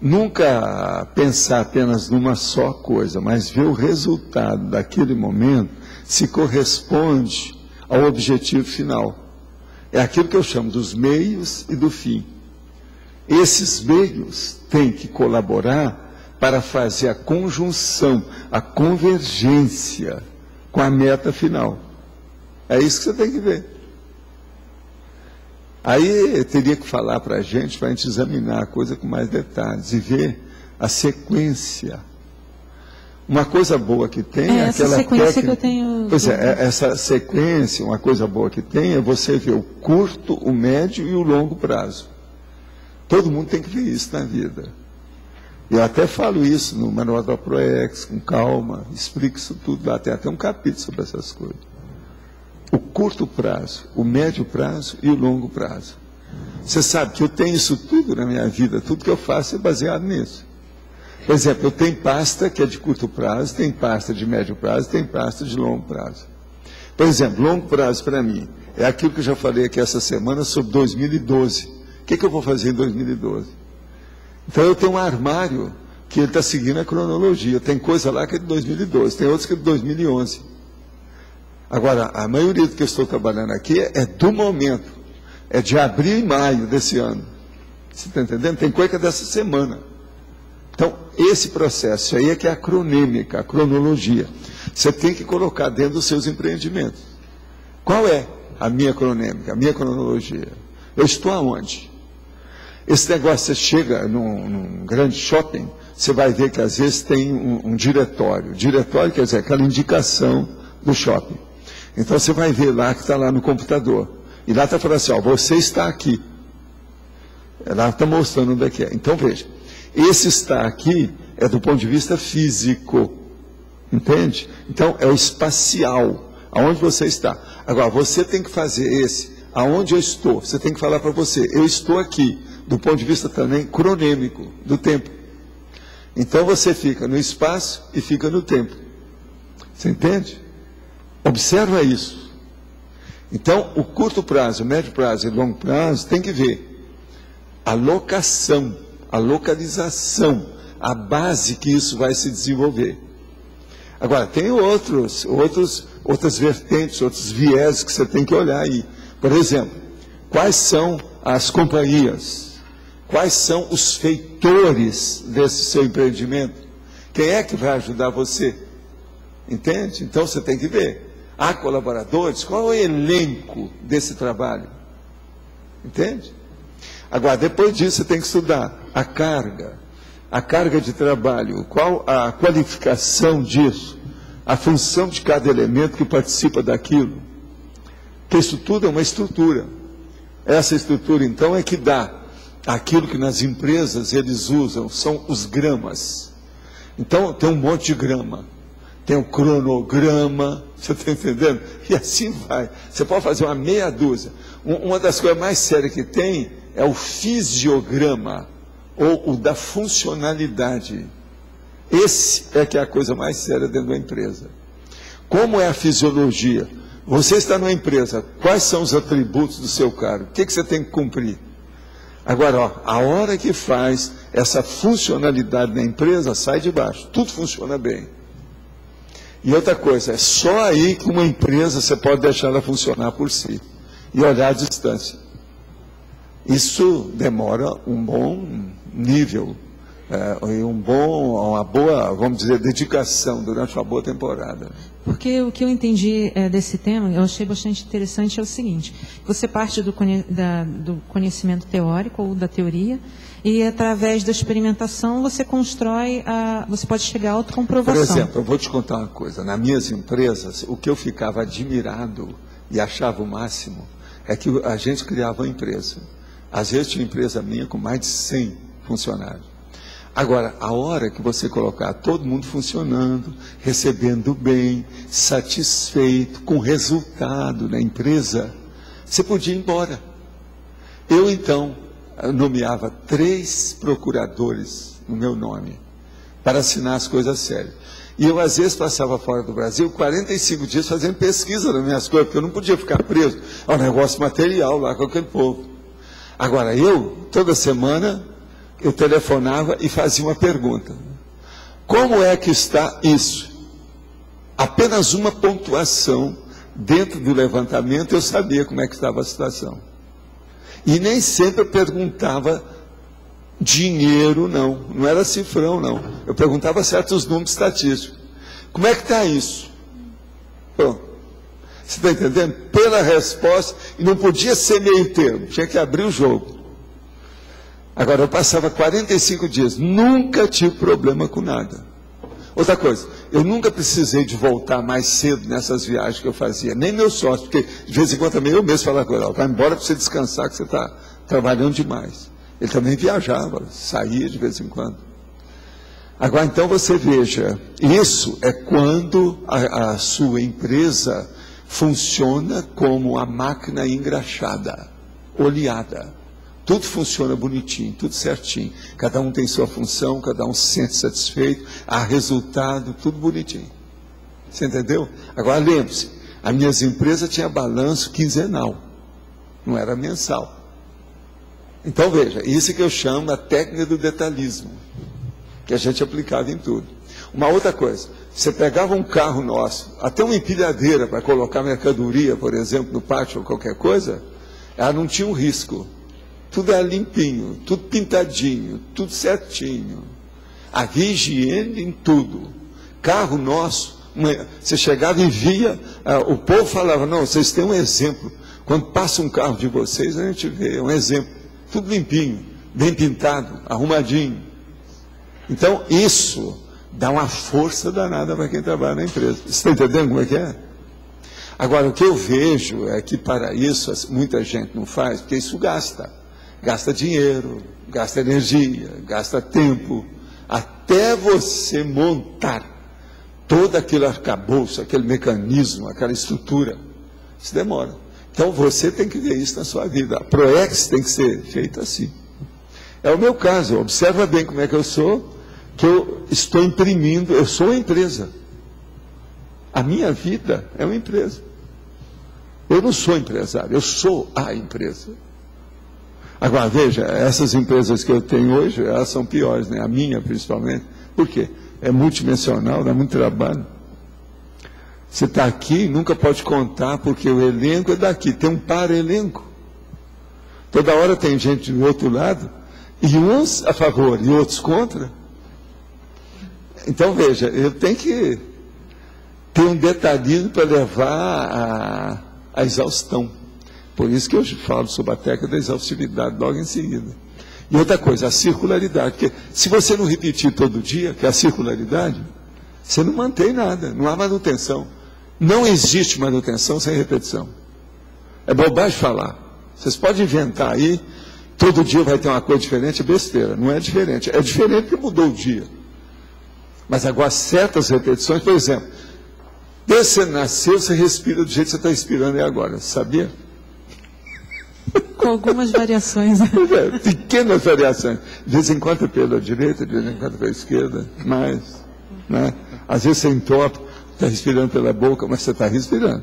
Nunca pensar apenas numa só coisa, mas ver o resultado daquele momento se corresponde ao objetivo final. É aquilo que eu chamo dos meios e do fim. Esses meios têm que colaborar para fazer a conjunção, a convergência com a meta final. É isso que você tem que ver. Aí teria que falar para a gente examinar a coisa com mais detalhes e ver a sequência. Uma coisa boa que tem é aquela sequência técnica, que eu tenho... Pois essa sequência, uma coisa boa que tem é você ver o curto, o médio e o longo prazo. Todo mundo tem que ver isso na vida. Eu até falo isso no Manual da ProEx, com calma, explico isso tudo lá, tem até um capítulo sobre essas coisas. O curto prazo, o médio prazo e o longo prazo. Você sabe que eu tenho isso tudo na minha vida, tudo que eu faço é baseado nisso. Por exemplo, eu tenho pasta que é de curto prazo, tem pasta de médio prazo, tem pasta de longo prazo. Por exemplo, longo prazo para mim é aquilo que eu já falei aqui essa semana sobre 2012. O que eu vou fazer em 2012? Então eu tenho um armário que ele está seguindo a cronologia. Tem coisa lá que é de 2012, tem outros que é de 2011. Agora, a maioria do que eu estou trabalhando aqui é do momento. É de abril e maio desse ano. Você está entendendo? Tem coisa que é dessa semana. Então, esse processo aí é que é a cronêmica, a cronologia. Você tem que colocar dentro dos seus empreendimentos. Qual é a minha cronêmica, a minha cronologia? Eu estou aonde? Esse negócio, você chega num grande shopping, você vai ver que às vezes tem um diretório. Diretório quer dizer aquela indicação do shopping. Então você vai ver lá que está lá no computador. E lá está falando assim, ó, você está aqui. Lá está mostrando onde é que é. Então veja, esse está aqui é do ponto de vista físico. Entende? Então é o espacial, aonde você está. Agora, você tem que fazer esse, aonde eu estou. Você tem que falar para você, eu estou aqui, do ponto de vista também cronêmico, do tempo. Então você fica no espaço e fica no tempo. Você entende? Observa isso. Então, o curto prazo, o médio prazo e o longo prazo tem que ver a locação, a localização, a base que isso vai se desenvolver. Agora, tem outras vertentes, outros viés que você tem que olhar aí. Por exemplo, quais são as companhias? Quais são os feitores desse seu empreendimento? Quem é que vai ajudar você? Entende? Então, você tem que ver. Há colaboradores? Qual é o elenco desse trabalho? Entende? Agora, depois disso, você tem que estudar a carga de trabalho, qual a qualificação disso, a função de cada elemento que participa daquilo. Porque isso tudo é uma estrutura. Essa estrutura, então, é que dá aquilo que nas empresas eles usam, são os gramas. Então, tem um monte de grama. Tem o cronograma, você está entendendo? E assim vai. Você pode fazer uma meia dúzia. Uma das coisas mais sérias que tem é o fisiograma, ou o da funcionalidade. Esse é que é a coisa mais séria dentro da empresa. Como é a fisiologia? Você está numa empresa, quais são os atributos do seu cargo? O que você tem que cumprir? Agora, ó, a hora que faz essa funcionalidade na empresa, sai de baixo, tudo funciona bem. E outra coisa, é só aí que uma empresa você pode deixar ela funcionar por si e olhar a distância. Isso demora um bom nível, uma boa, vamos dizer, dedicação durante uma boa temporada. Porque o que eu entendi desse tema, eu achei bastante interessante, é o seguinte: você parte do conhecimento teórico ou da teoria, e através da experimentação você constrói, você pode chegar à autocomprovação. Por exemplo, eu vou te contar uma coisa. Nas minhas empresas, o que eu ficava admirado e achava o máximo é que a gente criava uma empresa. Às vezes tinha uma empresa minha com mais de 100 funcionários. Agora, a hora que você colocar todo mundo funcionando, recebendo bem, satisfeito, com resultado na empresa, você podia ir embora. Eu, então, nomeava 3 procuradores no meu nome, para assinar as coisas sérias. E eu, às vezes, passava fora do Brasil 45 dias fazendo pesquisa das minhas coisas, porque eu não podia ficar preso ao negócio material lá com aquele povo. Agora, toda semana, eu telefonava e fazia uma pergunta: como é que está isso? Apenas uma pontuação dentro do levantamento eu sabia como é que estava a situação. E nem sempre eu perguntava dinheiro, não era cifrão, não. Eu perguntava certos números estatísticos. Como é que está isso? Pronto. Você está entendendo? Pela resposta, e não podia ser meio termo, tinha que abrir o jogo. Agora, eu passava 45 dias, nunca tive problema com nada. Outra coisa, eu nunca precisei de voltar mais cedo nessas viagens que eu fazia, nem meu sócio, porque de vez em quando também eu mesmo falava com ele: vai embora para você descansar, que você está trabalhando demais. Ele também viajava, saía de vez em quando. Agora, então, você veja, isso é quando a sua empresa funciona como a máquina engraxada, oleada. Tudo funciona bonitinho, tudo certinho. Cada um tem sua função, cada um se sente satisfeito, há resultado, tudo bonitinho. Você entendeu? Agora, lembre-se, as minhas empresas tinham balanço quinzenal, não era mensal. Então, veja, isso que eu chamo a técnica do detalhismo, que a gente aplicava em tudo. Uma outra coisa, você pegava um carro nosso, até uma empilhadeira para colocar mercadoria, por exemplo, no pátio ou qualquer coisa, ela não tinha um risco. Tudo era limpinho, tudo pintadinho, tudo certinho. Havia higiene em tudo. Carro nosso, você chegava e via, o povo falava: não, vocês têm um exemplo. Quando passa um carro de vocês, a gente vê um exemplo. Tudo limpinho, bem pintado, arrumadinho. Então, isso dá uma força danada para quem trabalha na empresa. Você está entendendo como é que é? Agora, o que eu vejo é que para isso muita gente não faz, porque isso gasta. Gasta dinheiro, gasta energia, gasta tempo, até você montar todo aquele arcabouço, aquele mecanismo, aquela estrutura. Isso demora. Então você tem que ver isso na sua vida. A ProEx tem que ser feita assim. É o meu caso, observa bem como é que eu estou imprimindo, eu sou uma empresa. A minha vida é uma empresa. Eu não sou empresário, eu sou a empresa. Agora, veja, essas empresas que eu tenho hoje, elas são piores, né? A minha, principalmente. Por quê? É multidimensional, dá muito trabalho. Você está aqui, nunca pode contar, porque o elenco é daqui, tem um para-elenco. Toda hora tem gente do outro lado, e uns a favor e outros contra. Então, veja, eu tenho que ter um detalhismo para levar a exaustão. Por isso que eu falo sobre a técnica da exaustividade logo em seguida. E outra coisa, a circularidade. Porque se você não repetir todo dia, que é a circularidade, você não mantém nada, não há manutenção. Não existe manutenção sem repetição. É bobagem falar. Vocês podem inventar aí, todo dia vai ter uma coisa diferente, é besteira. Não é diferente. É diferente porque mudou o dia. Mas agora, certas repetições, por exemplo, desde que você nasceu, você respira do jeito que você está respirando aí agora. Sabia? Com algumas variações. Pequenas variações. De vez em quando pela direita, de vez em quando pela esquerda, mais. Né? Às vezes você entope, está respirando pela boca, mas você está respirando.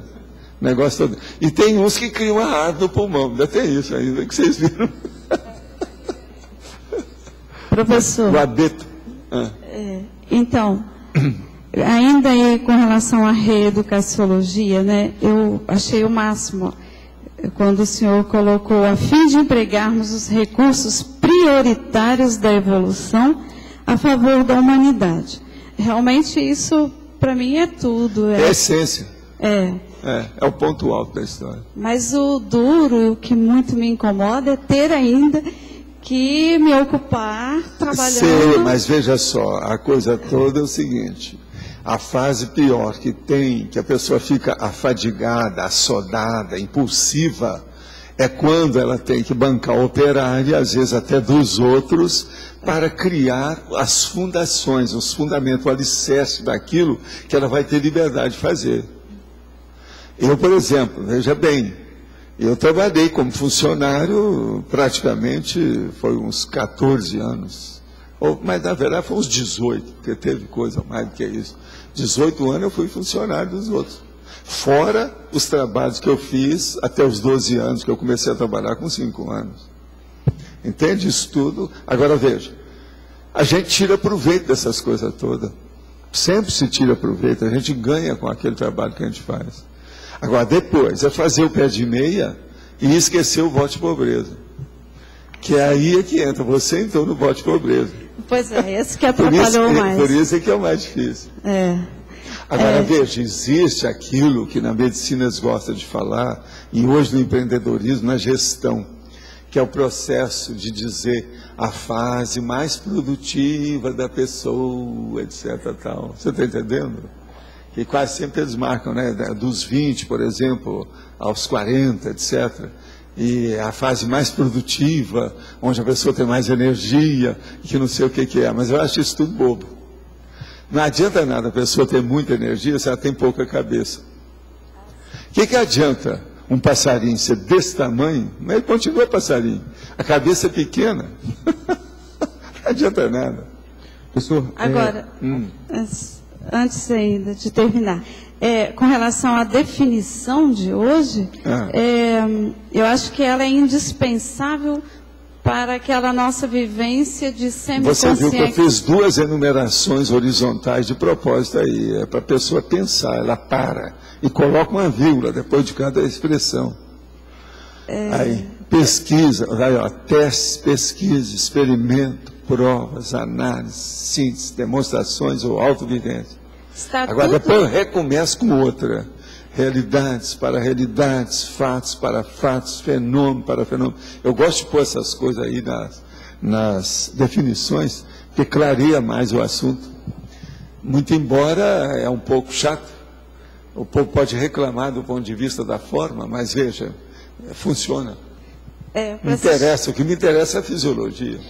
O negócio todo. E tem uns que criam uma árvore no pulmão, ainda tem isso ainda, que vocês viram. Professor. O abeto. Então, ainda aí com relação à reeducaciologia, né, eu achei o máximo quando o senhor colocou, a fim de empregarmos os recursos prioritários da evolução a favor da humanidade. Realmente isso, para mim, é tudo. É a essência. É o ponto alto da história. Mas o duro, o que muito me incomoda, é ter ainda que me ocupar trabalhando. Sei, mas veja só, a coisa toda é o seguinte: a fase pior que tem, que a pessoa fica afadigada, assodada, impulsiva, é quando ela tem que bancar o operário, às vezes até dos outros, para criar as fundações, os fundamentos, o alicerce daquilo que ela vai ter liberdade de fazer. Eu, por exemplo, veja bem, eu trabalhei como funcionário praticamente, foi uns 14 anos, mas na verdade foi uns 18, porque teve coisa mais do que isso. 18 anos eu fui funcionário dos outros. Fora os trabalhos que eu fiz até os 12 anos, que eu comecei a trabalhar com 5 anos. Entende isso tudo? Agora veja, a gente tira proveito dessas coisas todas. Sempre se tira proveito, a gente ganha com aquele trabalho que a gente faz. Agora depois é fazer o pé de meia e esquecer o voto de pobreza. Que é aí que entra, você entrou no voto de pobreza. Pois é, esse que atrapalhou mais. Por isso é que é o mais difícil. Agora, veja, existe aquilo que na medicina eles gostam de falar, e hoje no empreendedorismo, na gestão, que é o processo de dizer a fase mais produtiva da pessoa, etc. Tal. Você está entendendo? Que quase sempre eles marcam, né, dos 20, por exemplo, aos 40, etc., e a fase mais produtiva, onde a pessoa tem mais energia, que não sei o que é, mas eu acho isso tudo bobo. Não adianta nada a pessoa ter muita energia se ela tem pouca cabeça. O que adianta um passarinho ser desse tamanho, mas ele continua passarinho? A cabeça é pequena. Não adianta nada. Professor, agora, antes ainda de terminar, com relação à definição de hoje, eu acho que ela é indispensável para aquela nossa vivência de semiconsciência. Você viu que eu fiz 2 enumerações horizontais de propósito aí, é para a pessoa pensar, ela para e coloca uma vírgula depois de cada expressão. Aí, pesquisa, aí, ó, testes, pesquisa, experimento, provas, análise, síntese, demonstrações ou autovivência. Agora depois eu recomeço com outra. Realidades para realidades, fatos para fatos, fenômeno para fenômeno. Eu gosto de pôr essas coisas aí nas definições, porque clareia mais o assunto. Muito embora é um pouco chato, o povo pode reclamar do ponto de vista da forma, mas veja, funciona. O que me interessa é a fisiologia.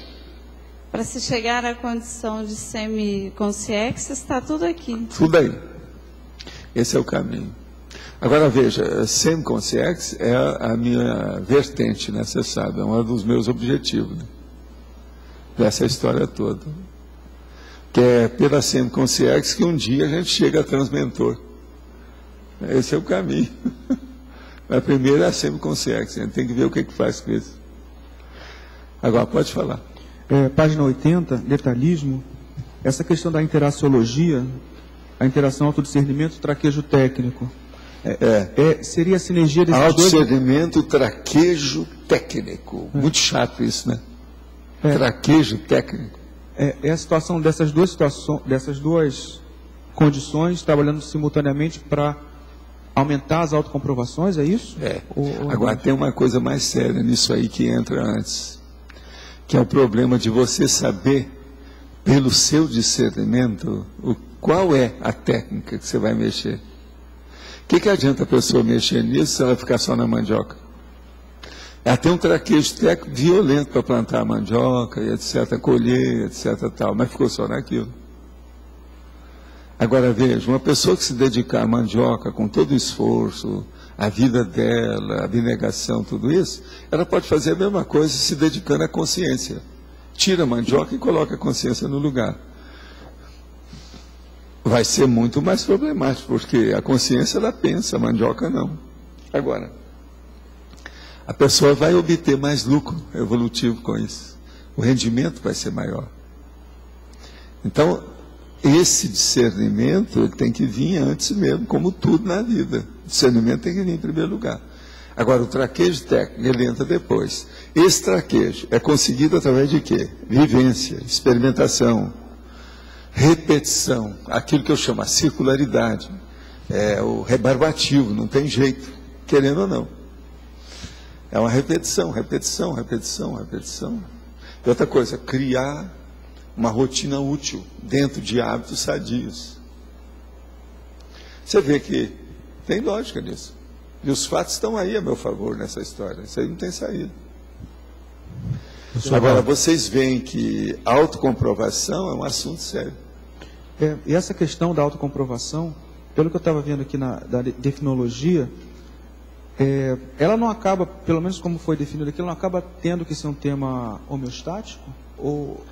Para se chegar à condição de semiconsciência, está tudo aqui. Tudo aí. Esse é o caminho. Agora veja, semiconsciência é a minha vertente, né? Você sabe, é um dos meus objetivos, né? Dessa história toda. Que é pela semiconsciência que um dia a gente chega a transmentor. Esse é o caminho. Mas primeiro é a semiconsciência, a gente tem que ver o que faz com isso. Agora, pode falar. Página 80, detalhismo, essa questão da interaciologia, a interação autodiscernimento, traquejo técnico. Seria a sinergia desses dois? Autodiscernimento, traquejo técnico. Muito chato isso, né? Traquejo técnico. É a situação dessas duas condições, trabalhando simultaneamente para aumentar as autocomprovações, é isso? Agora, tem uma coisa mais séria nisso aí que entra antes, que é o problema de você saber, pelo seu discernimento, qual é a técnica que você vai mexer. O que adianta a pessoa mexer nisso se ela ficar só na mandioca? Ela tem um traquejo técnico violento para plantar a mandioca, e etc., colher, etc., tal, mas ficou só naquilo. Agora veja, uma pessoa que se dedicar à mandioca com todo o esforço, a vida dela, a abnegação, tudo isso, ela pode fazer a mesma coisa se dedicando à consciência. Tira a mandioca e coloca a consciência no lugar. Vai ser muito mais problemático, porque a consciência ela pensa, a mandioca não. Agora, a pessoa vai obter mais lucro evolutivo com isso. O rendimento vai ser maior. Então, esse discernimento ele tem que vir antes mesmo, como tudo na vida. O discernimento tem que vir em primeiro lugar. Agora, o traquejo técnico, ele entra depois. Esse traquejo é conseguido através de quê? Vivência, experimentação, repetição, aquilo que eu chamo a circularidade, o rebarbativo, não tem jeito, querendo ou não. É uma repetição, repetição, repetição, repetição. E outra coisa, criar uma rotina útil dentro de hábitos sadios. Você vê que tem lógica nisso. E os fatos estão aí a meu favor nessa história. Isso aí não tem saída. Agora, vocês veem que a autocomprovação é um assunto sério. E essa questão da autocomprovação, pelo que eu estava vendo aqui da definologia, ela não acaba, pelo menos como foi definido aqui, ela não acaba tendo que ser um tema homeostático? Ou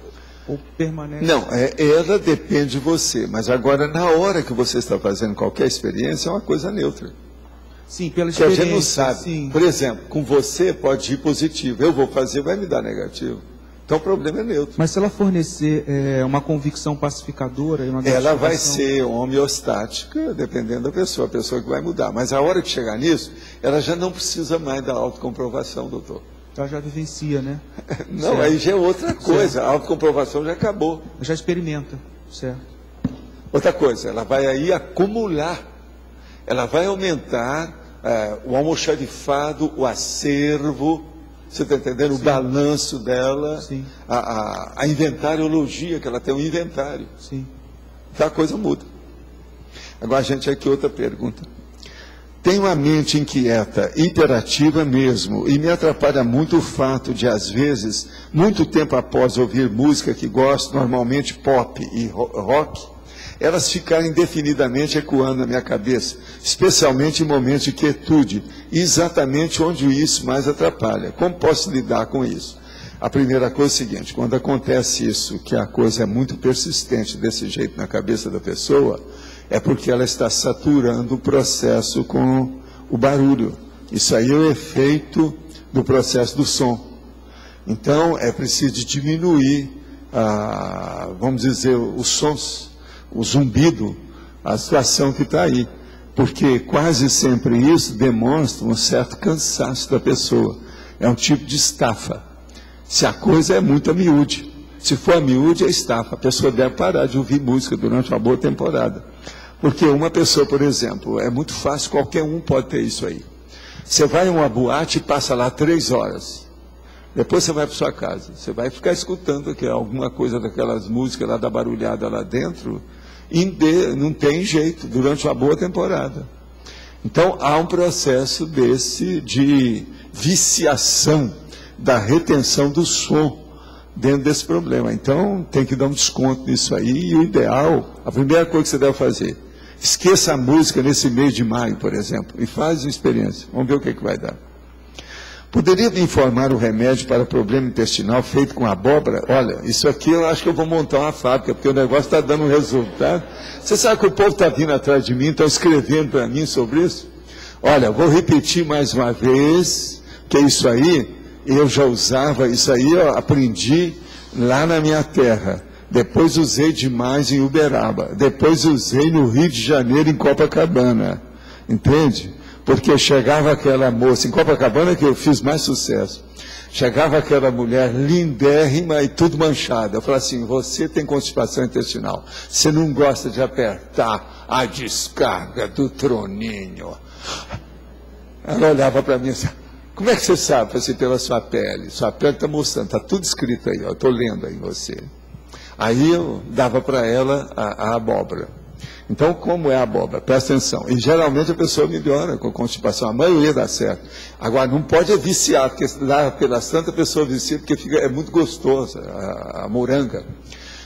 permanece? Não, ela depende de você. Mas agora, na hora que você está fazendo qualquer experiência, é uma coisa neutra. Sim, pela que a experiência. gente não sabe. Sim. Por exemplo, com você pode ir positivo. Eu vou fazer, vai me dar negativo. Então o problema é neutro. Mas se ela fornecer uma convicção pacificadora e uma ela vai gratificação- ser homeostática, dependendo da pessoa, a pessoa que vai mudar. Mas a hora que chegar nisso, ela já não precisa mais da autocomprovação, doutor. Ela já vivencia, né? Não, Certo. aí já é outra coisa. A autocomprovação já acabou. Já experimenta, certo? Outra coisa, ela vai aí acumular. Ela vai aumentar o almoxarifado, o acervo, você está entendendo? Sim. O balanço dela, Sim. a inventariologia, que ela tem um inventário. Sim. Então a coisa muda. Agora, gente, aqui outra pergunta. Tenho a mente inquieta, hiperativa mesmo, e me atrapalha muito o fato de, às vezes, muito tempo após ouvir música que gosto, normalmente pop e rock, elas ficarem indefinidamente ecoando na minha cabeça, especialmente em momentos de quietude, exatamente onde isso mais atrapalha. Como posso lidar com isso? A primeira coisa é o seguinte, quando acontece isso, que a coisa é muito persistente desse jeito na cabeça da pessoa, é porque ela está saturando o processo com o barulho. Isso aí é o efeito do processo do som. Então, é preciso diminuir, vamos dizer, os sons, o zumbido, a situação que está aí. Porque quase sempre isso demonstra um certo cansaço da pessoa. É um tipo de estafa. Se a coisa é muito a miúde. Se for a miúde, é estafa. A pessoa deve parar de ouvir música durante uma boa temporada. Porque uma pessoa, por exemplo, é muito fácil, qualquer um pode ter isso aí. Você vai a uma boate e passa lá 3 horas. Depois você vai para sua casa. Você vai ficar escutando aqui, alguma coisa daquelas músicas lá da barulhada lá dentro. E não tem jeito, durante uma boa temporada. Então, há um processo desse de viciação da retenção do som dentro desse problema. Então, tem que dar um desconto nisso aí. E o ideal, a primeira coisa que você deve fazer, esqueça a música nesse mês de maio, por exemplo, e faz uma experiência. Vamos ver o que vai dar. Poderia me informar o remédio para problema intestinal feito com abóbora? Olha, isso aqui eu acho que eu vou montar uma fábrica, porque o negócio está dando um resultado. Você sabe que o povo está vindo atrás de mim, estão escrevendo para mim sobre isso? Olha, vou repetir mais uma vez, que isso aí, eu já usava, isso aí eu aprendi lá na minha terra. Depois usei demais em Uberaba. Depois usei no Rio de Janeiro, em Copacabana. Entende? Porque chegava aquela moça, em Copacabana que eu fiz mais sucesso, chegava aquela mulher lindérrima e tudo manchada. Eu falava assim, você tem constipação intestinal, você não gosta de apertar a descarga do troninho. Ela olhava para mim assim, como é que você sabe? Eu falei assim, pela sua pele está mostrando, está tudo escrito aí, eu estou lendo aí você. Aí eu dava para ela a abóbora. Então, como é a abóbora? Presta atenção. E geralmente a pessoa melhora com constipação. A maioria dá certo. Agora, não pode viciar, porque lá pelas tantas a pessoa vicia, porque é muito gostosa a moranga.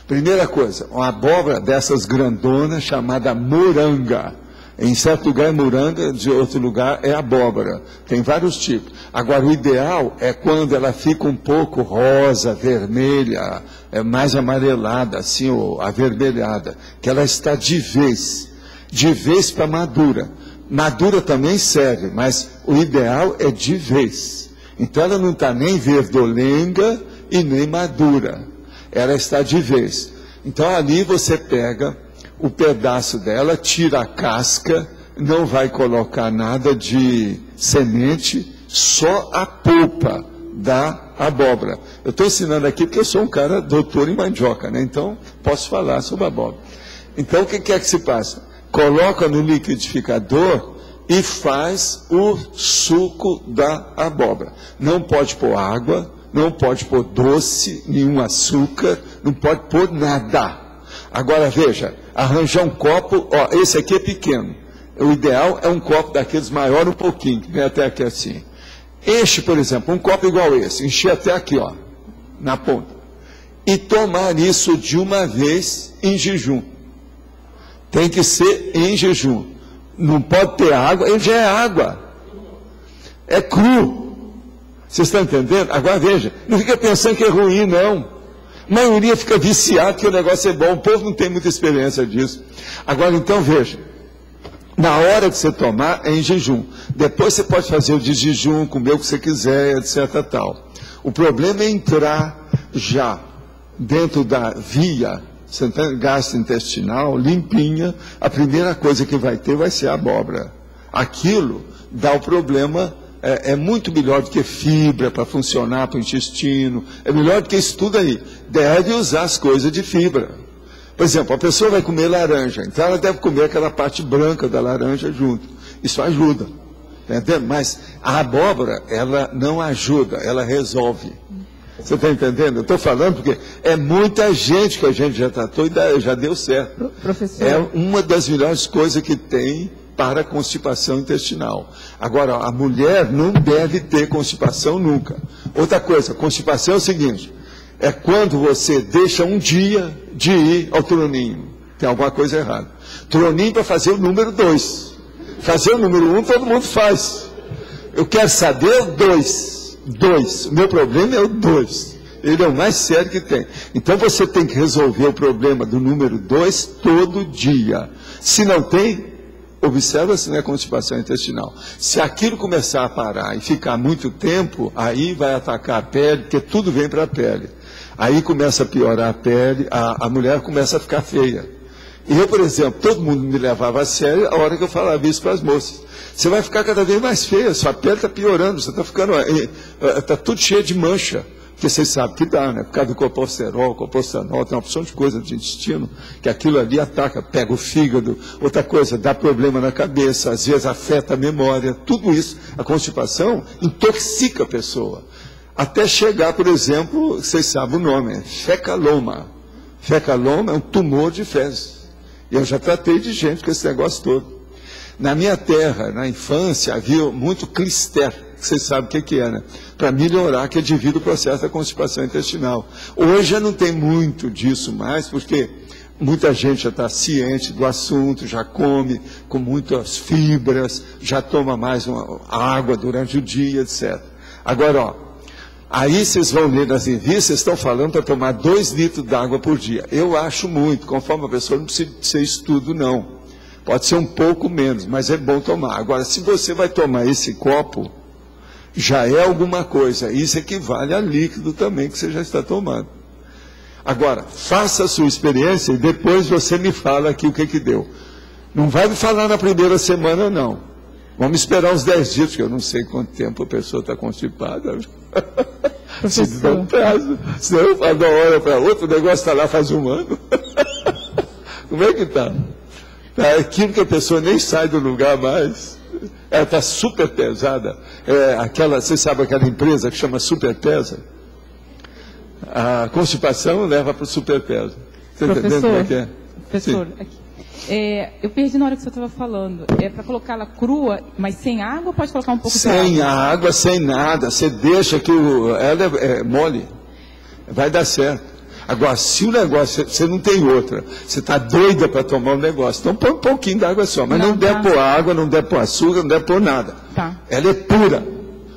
Primeira coisa, uma abóbora dessas grandonas chamada moranga. Em certo lugar é moranga, de outro lugar é abóbora. Tem vários tipos. Agora, o ideal é quando ela fica um pouco rosa, vermelha, mais amarelada, assim, ou avermelhada, que ela está de vez para madura. Madura também serve, mas o ideal é de vez. Então, ela não está nem verdolenga e nem madura. Ela está de vez. Então, ali você pega o pedaço dela, tira a casca, não vai colocar nada de semente, só a polpa da abóbora. Eu estou ensinando aqui porque eu sou um cara doutor em mandioca, né? Então posso falar sobre abóbora. Então o que é que se passa? Coloca no liquidificador e faz o suco da abóbora. Não pode pôr água, não pode pôr doce, nenhum açúcar, não pode pôr nada. Agora veja, arranjar um copo, ó, esse aqui é pequeno. O ideal é um copo daqueles maior um pouquinho, que vem até aqui assim. Enche, por exemplo, um copo igual esse, encher até aqui, ó, na ponta. E tomar isso de uma vez em jejum. Tem que ser em jejum. Não pode ter água, ele já é água. É cru. Vocês estão entendendo? Agora veja, não fica pensando que é ruim, não. A maioria fica viciada que o negócio é bom, o povo não tem muita experiência disso. Agora, então, veja, na hora que você tomar, é em jejum. Depois você pode fazer o de jejum, comer o que você quiser, etc. Tal. O problema é entrar já dentro da via gastrointestinal, limpinha, a primeira coisa que vai ter vai ser a abóbora. Aquilo dá o problema. É muito melhor do que fibra para funcionar para o intestino, é melhor do que isso tudo aí. Deve usar as coisas de fibra. Por exemplo, a pessoa vai comer laranja, então ela deve comer aquela parte branca da laranja junto. Isso ajuda, entendeu? Mas a abóbora, ela não ajuda, ela resolve. Você está entendendo? Eu estou falando porque é muita gente que a gente já tratou e já deu certo. Professor. É uma das melhores coisas que tem para a constipação intestinal. Agora, a mulher não deve ter constipação nunca. Outra coisa, constipação é o seguinte, é quando você deixa um dia de ir ao troninho. Tem alguma coisa errada. Troninho para fazer o número 2. Fazer o número 1 todo mundo faz. Eu quero saber o 2. 2. O meu problema é o 2. Ele é o mais sério que tem. Então você tem que resolver o problema do número 2 todo dia. Se não tem, observa se não é constipação intestinal. Se aquilo começar a parar e ficar muito tempo, aí vai atacar a pele, porque tudo vem para a pele. Aí começa a piorar a pele, a mulher começa a ficar feia. E eu, por exemplo, todo mundo me levava a sério a hora que eu falava isso para as moças. Você vai ficar cada vez mais feia, sua pele está piorando, você está ficando, está tudo cheio de mancha. Porque vocês sabem que dá, né? Por causa do coposterol, copostanol, tem uma opção de coisa de intestino, que aquilo ali ataca, pega o fígado, outra coisa, dá problema na cabeça, às vezes afeta a memória, tudo isso, a constipação intoxica a pessoa. Até chegar, por exemplo, vocês sabem o nome, fecaloma. Fecaloma é um tumor de fezes. E eu já tratei de gente com esse negócio todo. Na minha terra, na infância, havia muito clister, que vocês sabem o que é, né? Para melhorar, que é devido ao processo da constipação intestinal. Hoje já não tem muito disso mais, porque muita gente já está ciente do assunto, já come com muitas fibras, já toma mais água durante o dia, etc. Agora, ó, aí vocês vão ler nas revistas, estão falando para tomar 2 litros d'água por dia. Eu acho muito, conforme a pessoa, não precisa ser estudo, não. Pode ser um pouco menos, mas é bom tomar. Agora, se você vai tomar esse copo, já é alguma coisa. Isso equivale a líquido também que você já está tomando. Agora, faça a sua experiência e depois você me fala aqui o que deu. Não vai me falar na primeira semana, não. Vamos esperar uns 10 dias, porque eu não sei quanto tempo a pessoa está constipada. Se dá um prazo. Senão eu falo de uma hora para outra, o negócio está lá faz um ano. Como é que está? É aquilo que a pessoa nem sai do lugar mais. Ela está super pesada. Você sabe aquela empresa que chama Superpesa? A constipação leva para o Superpesa. Você entendeu como é que é? Professor, aqui. Eu perdi na hora que você estava falando. É para colocá-la crua, mas sem água, ou pode colocar um pouco de água? Sem água, sem nada. Você deixa que ela é mole. Vai dar certo. Agora, se o negócio, você não tem outra, você está doida para tomar um negócio, então põe um pouquinho d'água só, mas não deve pôr água, não deve pôr açúcar, não deve pôr nada. Tá. Ela é pura.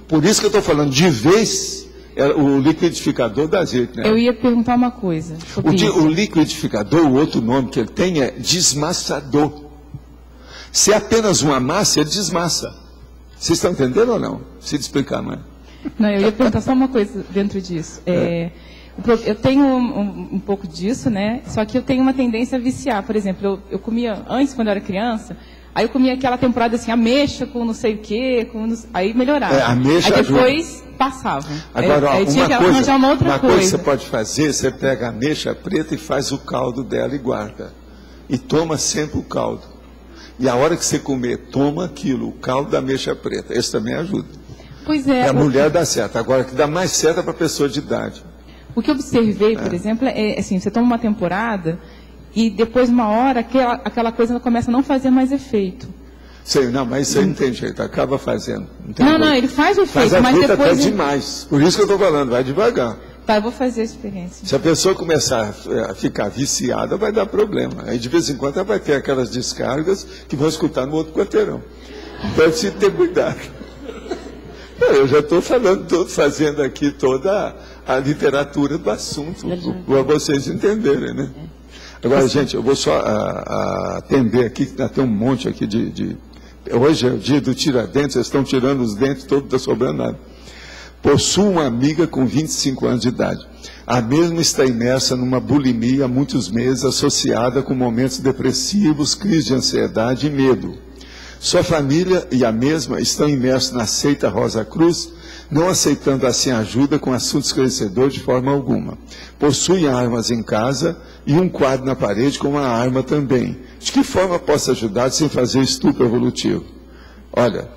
Por isso que eu estou falando, de vez, o liquidificador dá jeito, né? Eu ia perguntar uma coisa. O liquidificador, o outro nome que ele tem é desmassador. Se é apenas uma massa, ele desmassa. Vocês estão entendendo ou não? Se explicar mais. Não, eu ia perguntar só uma coisa dentro disso. Eu tenho um pouco disso, né? Só que eu tenho uma tendência a viciar. Por exemplo, eu comia, antes, quando eu era criança, aí eu comia aquela temporada assim, ameixa com não sei o quê, aí melhorava. Ameixa aí depois passava. Agora, aí tinha que arranjar uma outra coisa. Uma coisa que você pode fazer, você pega a ameixa preta e faz o caldo dela e guarda. E toma sempre o caldo. E a hora que você comer, toma aquilo, o caldo da ameixa preta. Esse também ajuda. Pois é. A mulher dá certo. Agora, o que dá mais certo é para a pessoa de idade. O que eu observei, por exemplo, é assim, você toma uma temporada e depois, uma hora, aquela coisa começa a não fazer mais efeito. Sei, não, mas isso aí não tem jeito, acaba fazendo. Não, ele faz o efeito, mas depois... até demais. Por isso que eu estou falando, vai devagar. Tá, eu vou fazer a experiência. Se a pessoa começar a ficar viciada, vai dar problema. Aí, de vez em quando, ela vai ter aquelas descargas que vão escutar no outro quarteirão. Então, é preciso ter cuidado. Eu já estou fazendo aqui toda a literatura do assunto, para vocês entenderem, né? Agora, gente, eu vou só atender aqui, que tem um monte aqui Hoje é o dia do tiradentes, vocês estão tirando os dentes todos, não está sobrando nada. Possuo uma amiga com 25 anos de idade. A mesma está imersa numa bulimia há muitos meses, associada com momentos depressivos, crise de ansiedade e medo. Sua família e a mesma estão imersos na seita Rosa Cruz, não aceitando assim ajuda com assuntos esclarecedores de forma alguma. Possuem armas em casa e um quadro na parede com uma arma também. De que forma posso ajudar sem fazer estupro evolutivo? Olha,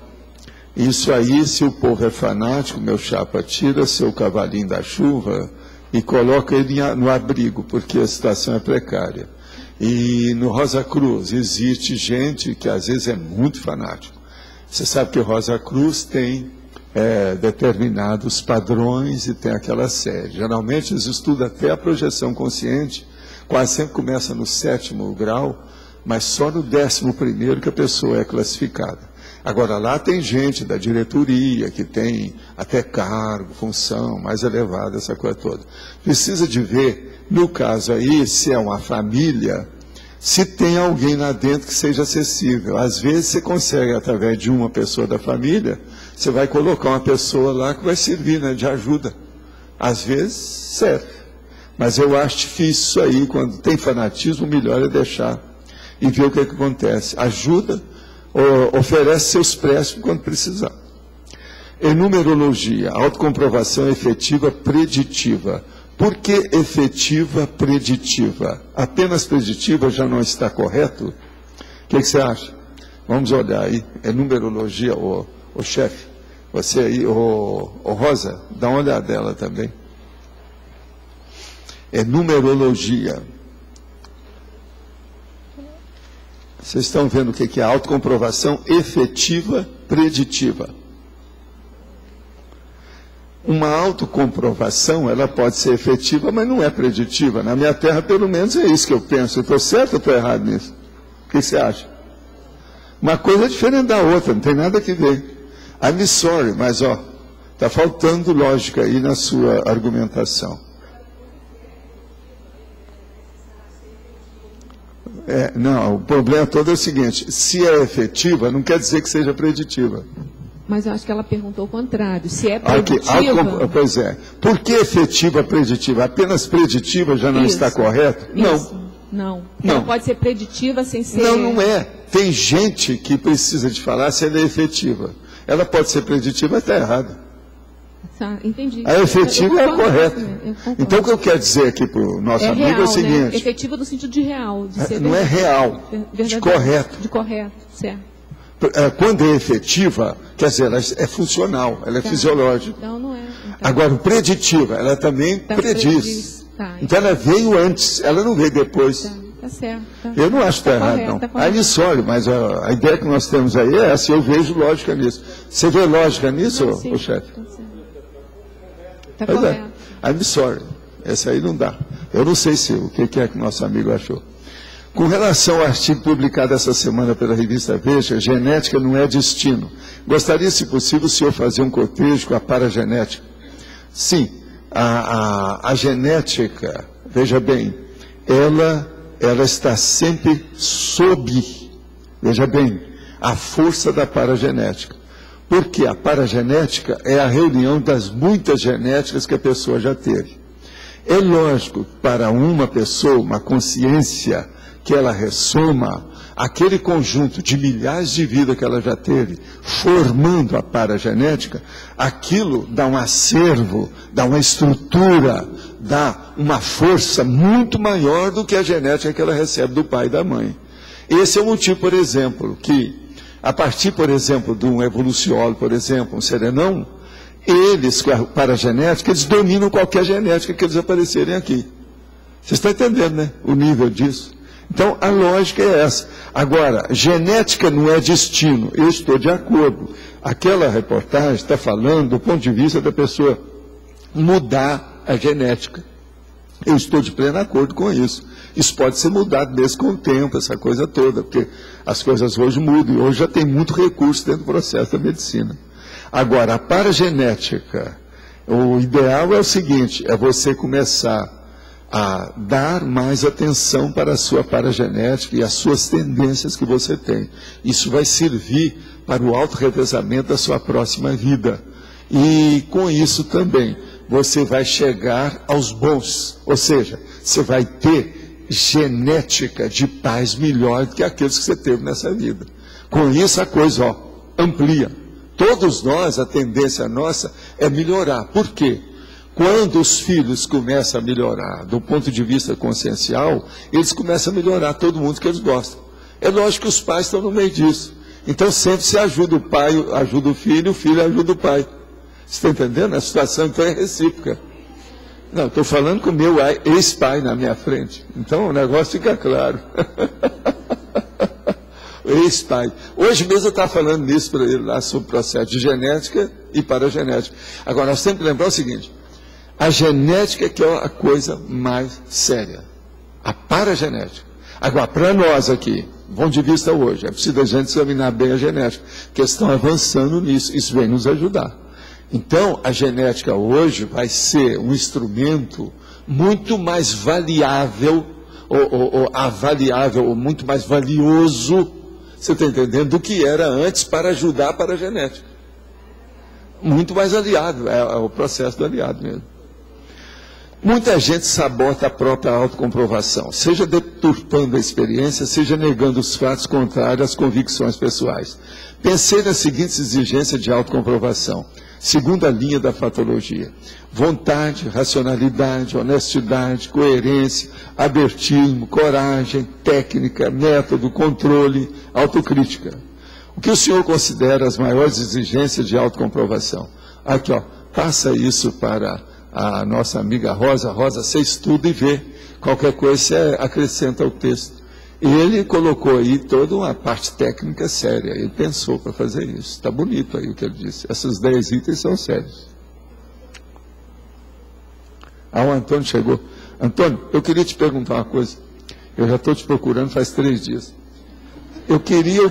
isso aí, se o povo é fanático, meu chapa, tira seu cavalinho da chuva e coloca ele no abrigo, porque a situação é precária. E no Rosa Cruz existe gente que às vezes é muito fanático. Você sabe que o Rosa Cruz tem determinados padrões e tem aquela série. Geralmente eles estudam até a projeção consciente, quase sempre começa no 7º grau, mas só no 11º que a pessoa é classificada. Agora, lá tem gente da diretoria que tem até cargo, função mais elevada, essa coisa toda. Precisa de ver, no caso aí, se é uma família, se tem alguém lá dentro que seja acessível. Às vezes você consegue, através de uma pessoa da família, você vai colocar uma pessoa lá que vai servir, né, de ajuda. Às vezes, serve. Mas eu acho difícil isso aí, quando tem fanatismo, o melhor é deixar e ver o que acontece. Ajuda, oferece seus préstimos quando precisar. Em numerologia, autocomprovação efetiva preditiva. Por que efetiva preditiva? Apenas preditiva já não está correto? O que você acha? Vamos olhar aí. É numerologia, o chefe. Você aí, o Rosa, dá uma olhada dela também. É numerologia. Vocês estão vendo o que é autocomprovação efetiva preditiva. Uma autocomprovação, ela pode ser efetiva, mas não é preditiva. Na minha terra, pelo menos, é isso que eu penso. Eu estou certo ou estou errado nisso? O que você acha? Uma coisa é diferente da outra, não tem nada a ver. I'm sorry, mas está faltando lógica aí na sua argumentação. Não, o problema todo é o seguinte, se é efetiva, não quer dizer que seja preditiva. Mas eu acho que ela perguntou o contrário, se é preditiva... Pois é. Por que efetiva preditiva? Apenas preditiva já não está correto? Não. Ela pode ser preditiva sem ser... Não é. Tem gente que precisa de falar se ela é efetiva. Ela pode ser preditiva até errada. Tá, entendi. A efetiva é a correta. Então o que eu quero dizer aqui para o nosso amigo real, é o seguinte... Né? Efetiva no sentido de real. De ser não é real, de correto. De correto, certo. Quando é efetiva, quer dizer, ela é funcional, ela é fisiológica. Então não é. Então... Agora, o preditiva, ela também prediz. Tá, então ela veio antes, ela não veio depois. Tá certo. Tá. Eu não acho que está errado, não. Aí nisso, olha, mas a ideia que nós temos aí é essa, eu vejo lógica nisso. Você vê lógica nisso, ô chefe? Tá correto. I'm sorry. Esse aí não dá. Eu não sei o que é que nosso amigo achou. Com relação ao artigo publicado essa semana pela revista Veja, genética não é destino. Gostaria, se possível, o senhor fazer um cotejo com a paragenética. Sim, a genética, veja bem, ela está sempre sob, veja bem, a força da paragenética. Porque a paragenética é a reunião das muitas genéticas que a pessoa já teve. É lógico, para uma pessoa, uma consciência que ela ressoma aquele conjunto de milhares de vidas que ela já teve, formando a paragenética, aquilo dá um acervo, dá uma estrutura, dá uma força muito maior do que a genética que ela recebe do pai e da mãe. Esse é o motivo, por exemplo, que a partir, por exemplo, de um evoluciólogo, por exemplo, um serenão, eles, com a paragenética, eles dominam qualquer genética que eles aparecerem aqui. Vocês estão entendendo, né? O nível disso. Então, a lógica é essa. Agora, genética não é destino. Eu estou de acordo. Aquela reportagem está falando do ponto de vista da pessoa mudar a genética. Eu estou de pleno acordo com isso. Isso pode ser mudado mesmo com o tempo, essa coisa toda, porque as coisas hoje mudam, e hoje já tem muito recurso dentro do processo da medicina. Agora, a paragenética, o ideal é o seguinte, é você começar a dar mais atenção para a sua paragenética e as suas tendências que você tem. Isso vai servir para o autorrevezamento da sua próxima vida. E com isso também, você vai chegar aos bons, ou seja, você vai ter genética de pais melhor do que aqueles que você teve nessa vida. Com isso a coisa amplia. Todos nós, a tendência nossa é melhorar. Por quê? Quando os filhos começam a melhorar do ponto de vista consciencial, eles começam a melhorar todo mundo que eles gostam. É lógico que os pais estão no meio disso. Então sempre se ajuda o pai, ajuda o filho ajuda o pai. Você está entendendo? A situação então é recíproca. Não, estou falando com o meu ex-pai na minha frente. Então o negócio fica claro. Ex-pai. Hoje mesmo eu estava falando nisso para ele lá sobre o processo de genética e paragenética. Agora, nós temos que lembrar o seguinte. A genética que é a coisa mais séria. A paragenética. Agora, para nós aqui, do ponto de vista hoje, é preciso a gente examinar bem a genética, porque estão avançando nisso, isso vem nos ajudar. Então, a genética hoje vai ser um instrumento muito mais variável, ou muito mais valioso, você está entendendo, do que era antes para ajudar a paragenética. Muito mais aliado, é o processo do aliado mesmo. Muita gente sabota a própria autocomprovação, seja deturpando a experiência, seja negando os fatos contrários às convicções pessoais. Pensei nas seguintes exigências de autocomprovação. Segunda linha da fatologia: vontade, racionalidade, honestidade, coerência, abertismo, coragem, técnica, método, controle, autocrítica. O que o senhor considera as maiores exigências de autocomprovação? Aqui, passa isso para a nossa amiga Rosa. Rosa, você estuda e vê. Qualquer coisa você acrescenta ao texto. Ele colocou aí toda uma parte técnica séria. Ele pensou para fazer isso. Está bonito aí o que ele disse. Esses 10 itens são sérios. O Antônio chegou. Antônio, eu queria te perguntar uma coisa. Eu já estou te procurando faz 3 dias. Eu queria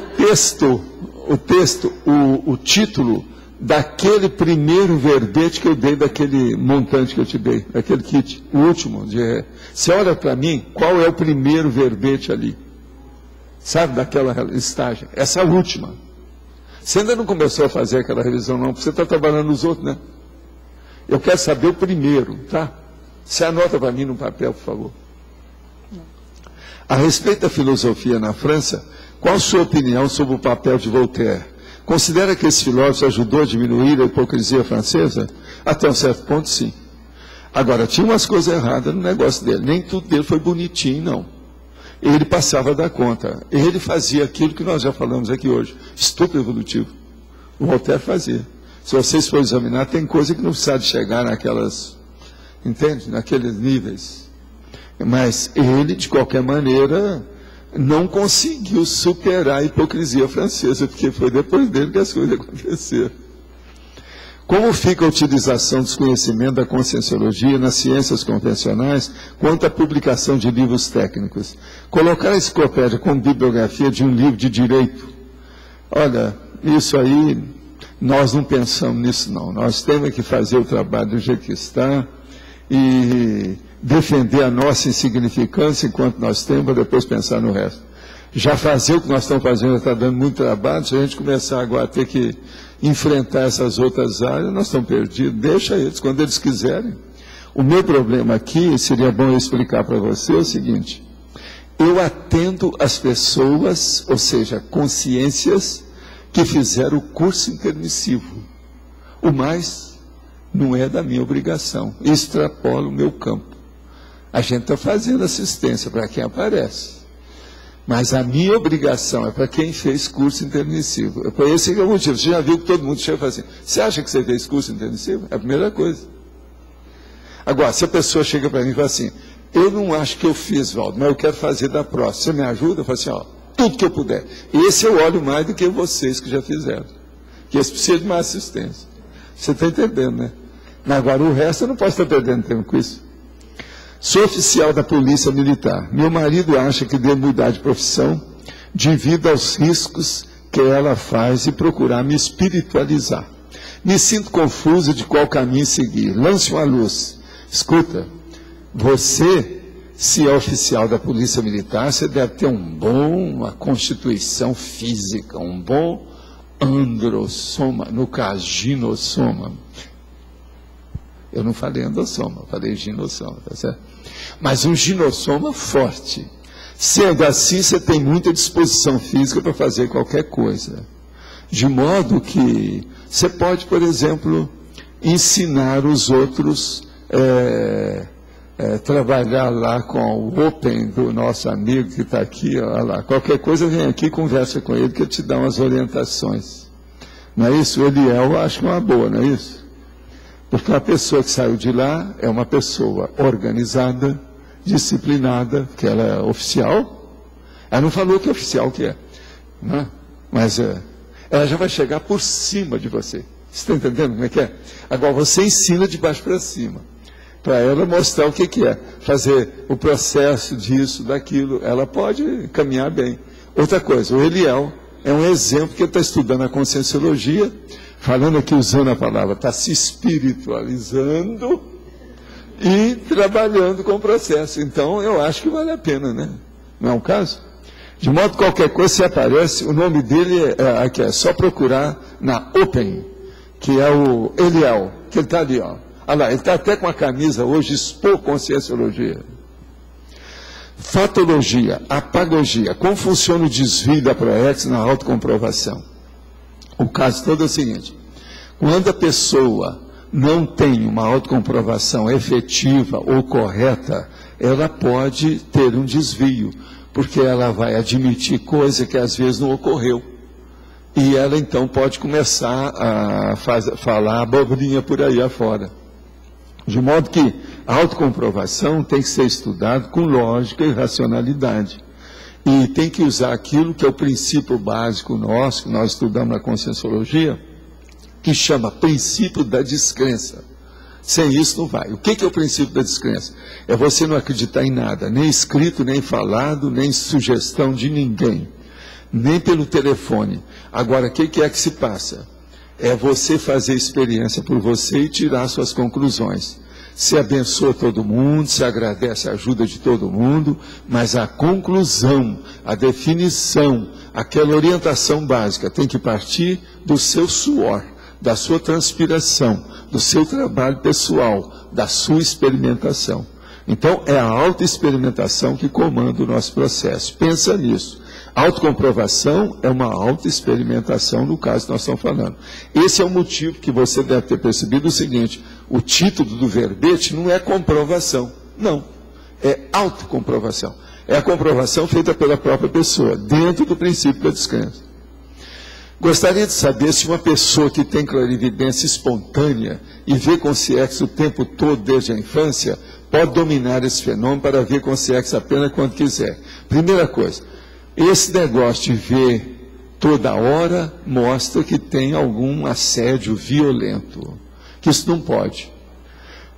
o título daquele primeiro verbete que eu dei, daquele montante que eu te dei, daquele kit, o último. Você olha para mim, qual é o primeiro verbete ali? Sabe, daquela listagem? Essa última. Você ainda não começou a fazer aquela revisão não, porque você está trabalhando nos outros, né? Eu quero saber o primeiro, tá? Você anota para mim no papel, por favor. A respeito da filosofia na França, qual a sua opinião sobre o papel de Voltaire? Considera que esse filósofo ajudou a diminuir a hipocrisia francesa? Até um certo ponto, sim. Agora, tinha umas coisas erradas no negócio dele. Nem tudo dele foi bonitinho, não. Ele passava da conta. Ele fazia aquilo que nós já falamos aqui hoje. Estupro evolutivo. O Voltaire fazia. Se vocês forem examinar, tem coisa que não precisa de chegar naquelas, entende? Naqueles níveis. Mas ele, de qualquer maneira, não conseguiu superar a hipocrisia francesa, porque foi depois dele que as coisas aconteceram. Como fica a utilização dos conhecimentos da conscienciologia nas ciências convencionais quanto à publicação de livros técnicos? Colocar a enciclopédia como bibliografia de um livro de direito. Olha, isso aí, nós não pensamos nisso não. Nós temos que fazer o trabalho do jeito que está e defender a nossa insignificância enquanto nós temos, para depois pensar no resto. Já fazer o que nós estamos fazendo está dando muito trabalho. Se a gente começar agora a ter que enfrentar essas outras áreas, nós estamos perdidos. Deixa eles, quando eles quiserem. O meu problema aqui, seria bom eu explicar para você, é o seguinte: eu atendo as pessoas, ou seja, consciências, que fizeram o curso intermissivo. O mais não é da minha obrigação, extrapola o meu campo. A gente está fazendo assistência para quem aparece. Mas a minha obrigação é para quem fez curso intermissivo. Esse é o motivo. Você já viu que todo mundo chega e fala assim: você acha que você fez curso intermissivo? É a primeira coisa. Agora, se a pessoa chega para mim e fala assim: eu não acho que eu fiz, Valdo, mas eu quero fazer da próxima. Você me ajuda? Eu falo assim: ó, tudo que eu puder. Esse eu olho mais do que vocês que já fizeram. Que eles precisam de mais assistência. Você está entendendo, né? Agora, o resto eu não posso estar perdendo tempo com isso. Sou oficial da Polícia Militar. Meu marido acha que devo mudar de profissão devido aos riscos que ela faz e procurar me espiritualizar. Me sinto confuso de qual caminho seguir. Lance uma luz. Escuta, você, se é oficial da Polícia Militar, você deve ter uma constituição física, um bom androssoma, no caso, ginossoma. Eu não falei endossoma, falei ginossoma, tá certo? Mas um ginossoma forte. Sendo assim, você tem muita disposição física para fazer qualquer coisa. De modo que você pode, por exemplo, ensinar os outros, trabalhar lá com o Open do nosso amigo que está aqui, olha lá. Qualquer coisa, vem aqui, conversa com ele, que ele te dá umas orientações. Não é isso? O Eliel, eu acho que é uma boa, não é isso? Porque uma pessoa que saiu de lá é uma pessoa organizada, disciplinada, que ela é oficial. Ela não falou que é oficial que é, não é? Mas ela já vai chegar por cima de você. Você está entendendo como é que é? Agora você ensina de baixo para cima, para ela mostrar o que é, fazer o processo disso, daquilo. Ela pode caminhar bem. Outra coisa, o Eliel é um exemplo que ele está estudando a conscienciologia, falando aqui, usando a palavra, está se espiritualizando e trabalhando com o processo. Então, eu acho que vale a pena, né? Não é um caso? De modo que qualquer coisa, se aparece, o nome dele aqui, é só procurar na Open, que é o Eliel, que ele está ali, ó. Olha lá, ele está até com a camisa hoje, Expor Conscienciologia. Fatologia, apagogia. Como funciona o desvio da ProEx na autocomprovação? O caso todo é o seguinte: quando a pessoa não tem uma autocomprovação efetiva ou correta, ela pode ter um desvio, porque ela vai admitir coisa que às vezes não ocorreu. E ela então pode começar a falar abobrinha por aí afora. De modo que a autocomprovação tem que ser estudada com lógica e racionalidade. E tem que usar aquilo que é o princípio básico nosso, que nós estudamos na conscienciologia, que chama princípio da descrença. Sem isso não vai. O que é o princípio da descrença? É você não acreditar em nada, nem escrito, nem falado, nem sugestão de ninguém, nem pelo telefone. Agora, o que é que se passa? É você fazer experiência por você e tirar suas conclusões. Se abençoa todo mundo, se agradece a ajuda de todo mundo, mas a conclusão, a definição, aquela orientação básica tem que partir do seu suor, da sua transpiração, do seu trabalho pessoal, da sua experimentação. Então, é a autoexperimentação que comanda o nosso processo. Pensa nisso. Autocomprovação é uma autoexperimentação, no caso que nós estamos falando. Esse é o motivo que você deve ter percebido o seguinte: o título do verbete não é comprovação, não, é autocomprovação. É a comprovação feita pela própria pessoa, dentro do princípio da descrença. Gostaria de saber se uma pessoa que tem clarividência espontânea e vê consciência o tempo todo desde a infância, pode dominar esse fenômeno para ver consciência apenas quando quiser. Primeira coisa, esse negócio de ver toda hora mostra que tem algum assédio violento, que isso não pode.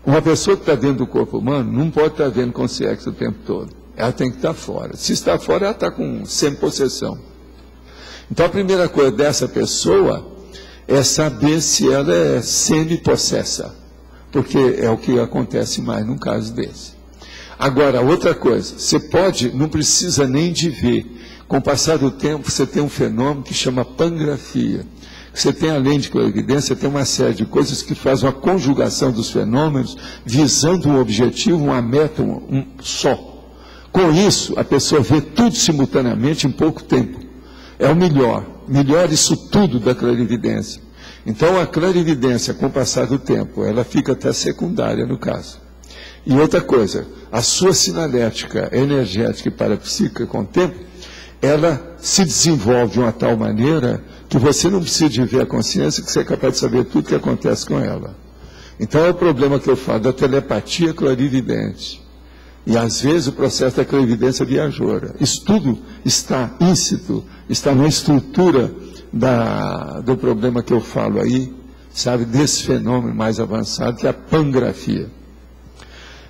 Uma pessoa que está dentro do corpo humano não pode estar vendo com sexo o tempo todo. Ela tem que estar fora. Se está fora, ela está com semi-possessão. Então, a primeira coisa dessa pessoa é saber se ela é semi-possessa, porque é o que acontece mais num caso desse. Agora, outra coisa, você pode, não precisa nem de ver. Com o passar do tempo, você tem um fenômeno que chama pangrafia. Você tem, além de clarividência, tem uma série de coisas que fazem uma conjugação dos fenômenos, visando um objetivo, uma meta, um só. Com isso, a pessoa vê tudo simultaneamente em pouco tempo. É o melhor isso tudo da clarividência. Então, a clarividência, com o passar do tempo, ela fica até secundária no caso. E outra coisa, a sua sinalética energética e parapsíquica, com o tempo, ela se desenvolve de uma tal maneira que você não precisa de ver a consciência, que você é capaz de saber tudo que acontece com ela. Então, é o problema que eu falo da telepatia clarividente. E, às vezes, o processo da clarividência viajoura. Isso tudo está íncito, está na estrutura do problema que eu falo aí, sabe, desse fenômeno mais avançado, que é a pangrafia.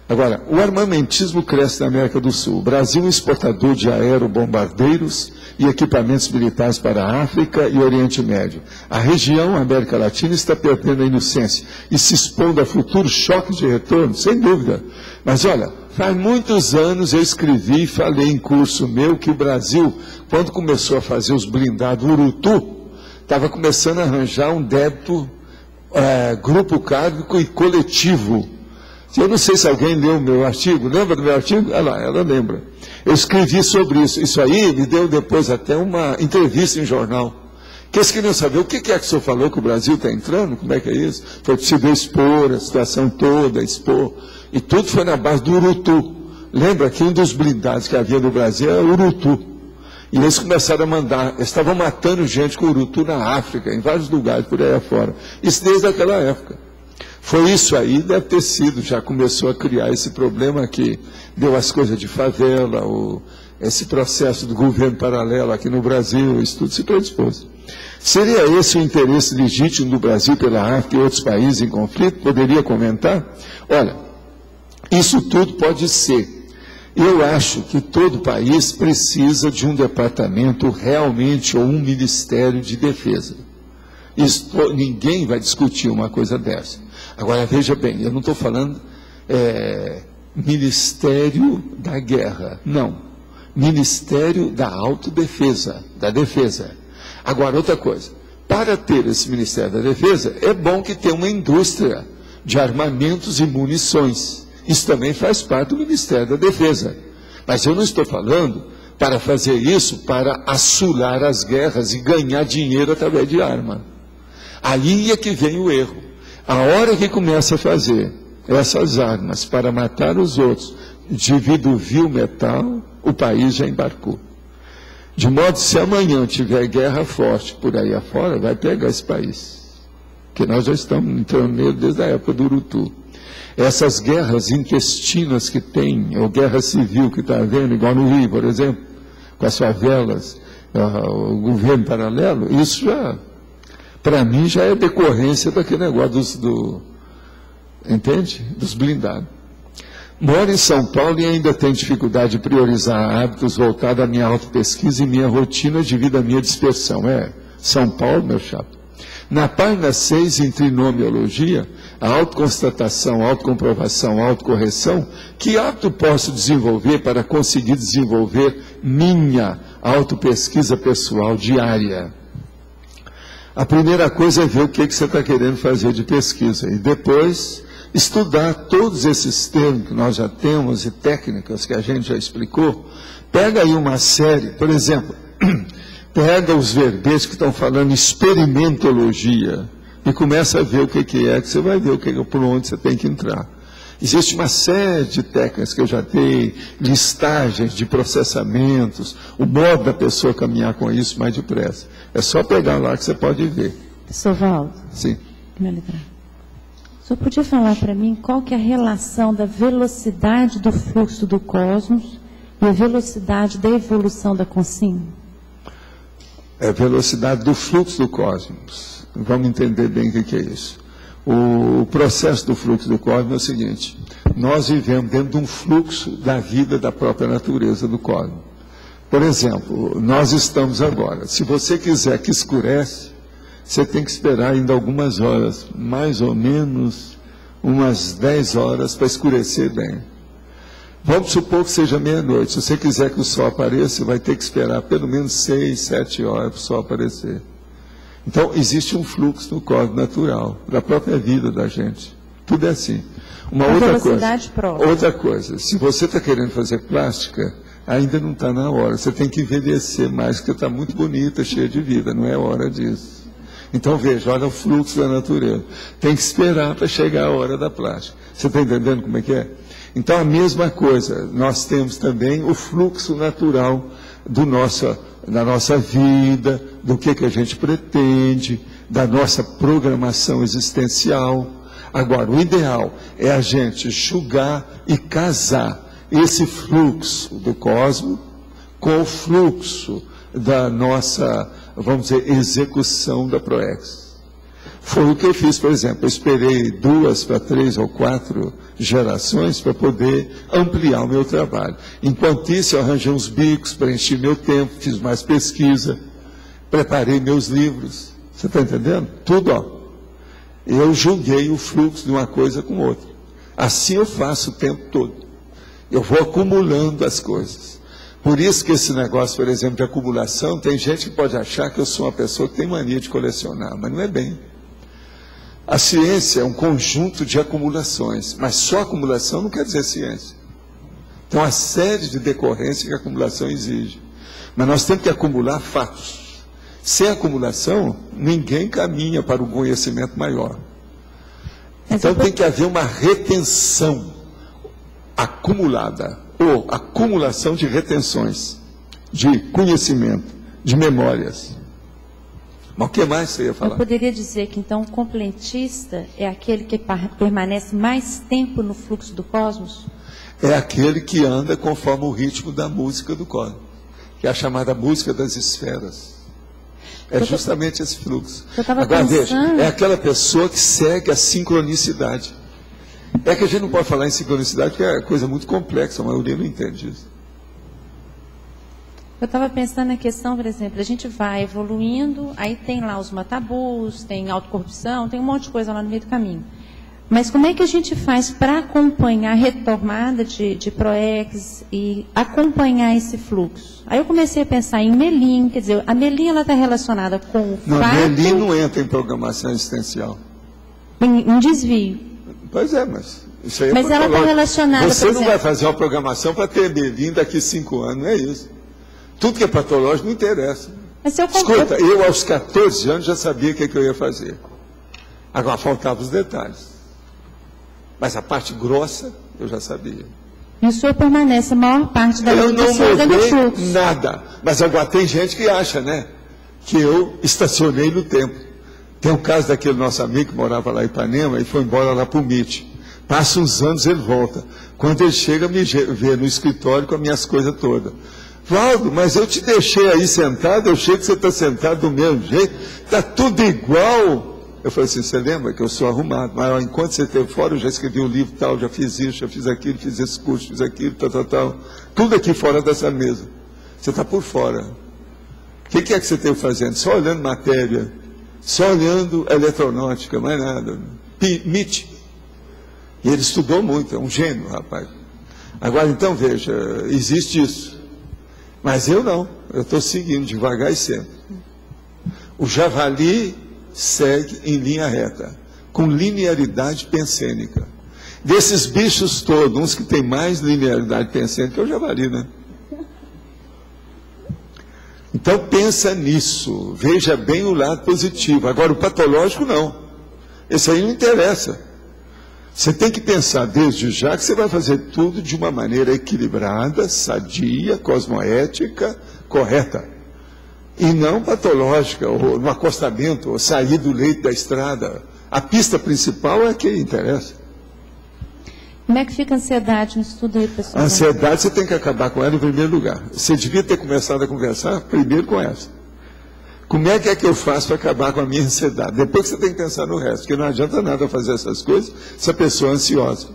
Agora, o armamentismo cresce na América do Sul. O Brasil é um exportador de aerobombardeiros e equipamentos militares para a África e Oriente Médio. A região, a América Latina, está perdendo a inocência e se expondo a futuros choques de retorno, sem dúvida. Mas olha, faz muitos anos eu escrevi e falei em curso meu que o Brasil, quando começou a fazer os blindados Urutu, estava começando a arranjar um débito grupo kármico e coletivo. Eu não sei se alguém leu o meu artigo, lembra do meu artigo? Ela lembra. Eu escrevi sobre isso. Isso aí me deu depois até uma entrevista em jornal. Que eles queriam saber o que é que o senhor falou que o Brasil está entrando, como é que é isso? Foi possível expor a situação toda, expor. E tudo foi na base do Urutu. Lembra que um dos blindados que havia no Brasil era o Urutu. E eles começaram a mandar, eles estavam matando gente com Urutu na África, em vários lugares por aí afora. Isso desde aquela época. Foi isso aí, deve ter sido, já começou a criar esse problema que deu as coisas de favela, esse processo do governo paralelo aqui no Brasil, isso tudo se predispôs. Seria esse o interesse legítimo do Brasil pela África e outros países em conflito? Poderia comentar? Olha, isso tudo pode ser. Eu acho que todo país precisa de um departamento realmente ou um ministério de defesa. Ninguém vai discutir uma coisa dessa. Agora, veja bem, eu não estou falando Ministério da Guerra, não. Ministério da Autodefesa, da Defesa. Agora, outra coisa, para ter esse Ministério da Defesa, é bom que tenha uma indústria de armamentos e munições. Isso também faz parte do Ministério da Defesa. Mas eu não estou falando para fazer isso para assolar as guerras e ganhar dinheiro através de arma. Aí é que vem o erro. A hora que começa a fazer essas armas para matar os outros, devido ao vil metal, o país já embarcou. De modo que se amanhã tiver guerra forte por aí afora, vai pegar esse país. Porque nós já estamos entrando nele desde a época do Urutu. Essas guerras intestinas que tem, ou guerra civil que está havendo, igual no Rio, por exemplo, com as favelas, o governo paralelo, isso já... Para mim já é decorrência daquele negócio entende? Dos blindados. Moro em São Paulo e ainda tenho dificuldade de priorizar hábitos voltados à minha autopesquisa e minha rotina devido à minha dispersão. São Paulo, meu chapa. Na página 6, em trinomiologia, a autoconstatação, autocomprovação, autocorreção, que hábito posso desenvolver para conseguir desenvolver minha autopesquisa pessoal diária? A primeira coisa é ver o que você está querendo fazer de pesquisa e depois estudar todos esses termos que nós já temos e técnicas que a gente já explicou. Pega aí uma série, por exemplo, pega os verbetes que estão falando experimentologia e começa a ver o que é, que você vai ver por onde você tem que entrar. Existe uma série de técnicas que eu já dei, listagens de processamentos, o modo da pessoa caminhar com isso mais depressa. É só pegar lá que você pode ver. Professor Valdo. Sim. O senhor podia falar para mim qual que é a relação da velocidade do fluxo do cosmos e a velocidade da evolução da consciência? É a velocidade do fluxo do cosmos. Vamos entender bem o que é isso. O processo do fluxo do cosmos é o seguinte: nós vivemos dentro de um fluxo da vida da própria natureza do cosmos. Por exemplo, nós estamos agora. Se você quiser que escurece, você tem que esperar ainda algumas horas, mais ou menos umas 10 horas para escurecer bem. Vamos supor que seja meia-noite. Se você quiser que o sol apareça, você vai ter que esperar pelo menos 6, 7 horas para o sol aparecer. Então, existe um fluxo no cosmos natural, da própria vida da gente. Tudo é assim. Uma outra coisa, se você está querendo fazer plástica, ainda não está na hora. Você tem que envelhecer mais, porque está muito bonita, cheia de vida. Não é hora disso. Então, veja, olha o fluxo da natureza. Tem que esperar para chegar a hora da plástica. Você está entendendo como é que é? Então, a mesma coisa, nós temos também o fluxo natural da nossa vida, do que a gente pretende, da nossa programação existencial. Agora, o ideal é a gente julgar e casar esse fluxo do cosmos com o fluxo da nossa, vamos dizer, execução da ProEx. Foi o que eu fiz, por exemplo. Eu esperei 2 para 3 ou 4 gerações para poder ampliar o meu trabalho. Enquanto isso, eu arranjei uns bicos, preenchi meu tempo, fiz mais pesquisa, preparei meus livros. Você está entendendo? Tudo, ó. Eu julguei o fluxo de uma coisa com outra. Assim eu faço o tempo todo. Eu vou acumulando as coisas. Por isso que esse negócio, por exemplo, de acumulação, tem gente que pode achar que eu sou uma pessoa que tem mania de colecionar, mas não é bem. A ciência é um conjunto de acumulações, mas só acumulação não quer dizer ciência. Então, há série de decorrências que a acumulação exige. Mas nós temos que acumular fatos. Sem acumulação, ninguém caminha para um conhecimento maior. Então, tem que haver uma retenção acumulada, ou acumulação de retenções, de conhecimento, de memórias. Mas o que mais você ia falar? Eu poderia dizer que, então, o completista é aquele que permanece mais tempo no fluxo do cosmos? É aquele que anda conforme o ritmo da música do cosmos, que é a chamada música das esferas. É justamente esse fluxo. Agora, veja, é aquela pessoa que segue a sincronicidade. É que a gente não pode falar em sincronicidade, porque é coisa muito complexa, a maioria não entende isso. Eu estava pensando na questão, por exemplo, a gente vai evoluindo, aí tem lá os matabus, tem autocorrupção, tem um monte de coisa lá no meio do caminho. Mas como é que a gente faz para acompanhar a retomada de ProEx e acompanhar esse fluxo? Aí eu comecei a pensar em Melim, quer dizer, a Melim está relacionada com o fato... Melim não entra em programação existencial. Em desvio. Pois é, mas isso aí é mas ela está relacionada... Você não vai fazer uma programação para ter Melim daqui a 5 anos, não é isso. Tudo que é patológico não interessa. Mas se eu Escuta, eu aos 14 anos já sabia o que eu ia fazer. Agora faltavam os detalhes. Mas a parte grossa eu já sabia. E o senhor permanece a maior parte da vida do senhor dentro do fluxo. Nada. Mas agora tem gente que acha, né? Que eu estacionei no tempo. Tem um caso daquele nosso amigo que morava lá em Ipanema e foi embora lá para o MIT. Passa uns anos, ele volta. Quando ele chega, me vê no escritório com as minhas coisas todas. Valdo, mas eu te deixei aí sentado, eu achei que você está sentado do mesmo jeito, está tudo igual. Eu falei assim, você lembra que eu sou arrumado, mas ó, enquanto você esteve fora, eu já escrevi um livro tal, já fiz isso, já fiz aquilo, fiz esse curso, fiz aquilo, tal. Tudo aqui fora dessa mesa. Você está por fora. O que é que você esteve fazendo? Só olhando matéria, só olhando eletronáutica, mais nada. MIT. E ele estudou muito, é um gênio, rapaz. Agora, então, veja, existe isso. Mas eu não, eu estou seguindo devagar e sempre. O javali segue em linha reta, com linearidade pensênica. Desses bichos todos, uns que têm mais linearidade pensênica é o javali, né? Então pensa nisso, veja bem o lado positivo. Agora o patológico não, esse aí não interessa. Você tem que pensar desde já que você vai fazer tudo de uma maneira equilibrada, sadia, cosmoética, correta. E não patológica, ou no acostamento, ou sair do leito da estrada. A pista principal é a que interessa. Como é que fica a ansiedade no estudo aí, pessoal? A ansiedade você tem que acabar com ela em primeiro lugar. Você devia ter começado a conversar primeiro com essa. Como é que eu faço para acabar com a minha ansiedade? Depois que você tem que pensar no resto, porque não adianta nada fazer essas coisas se a pessoa é ansiosa.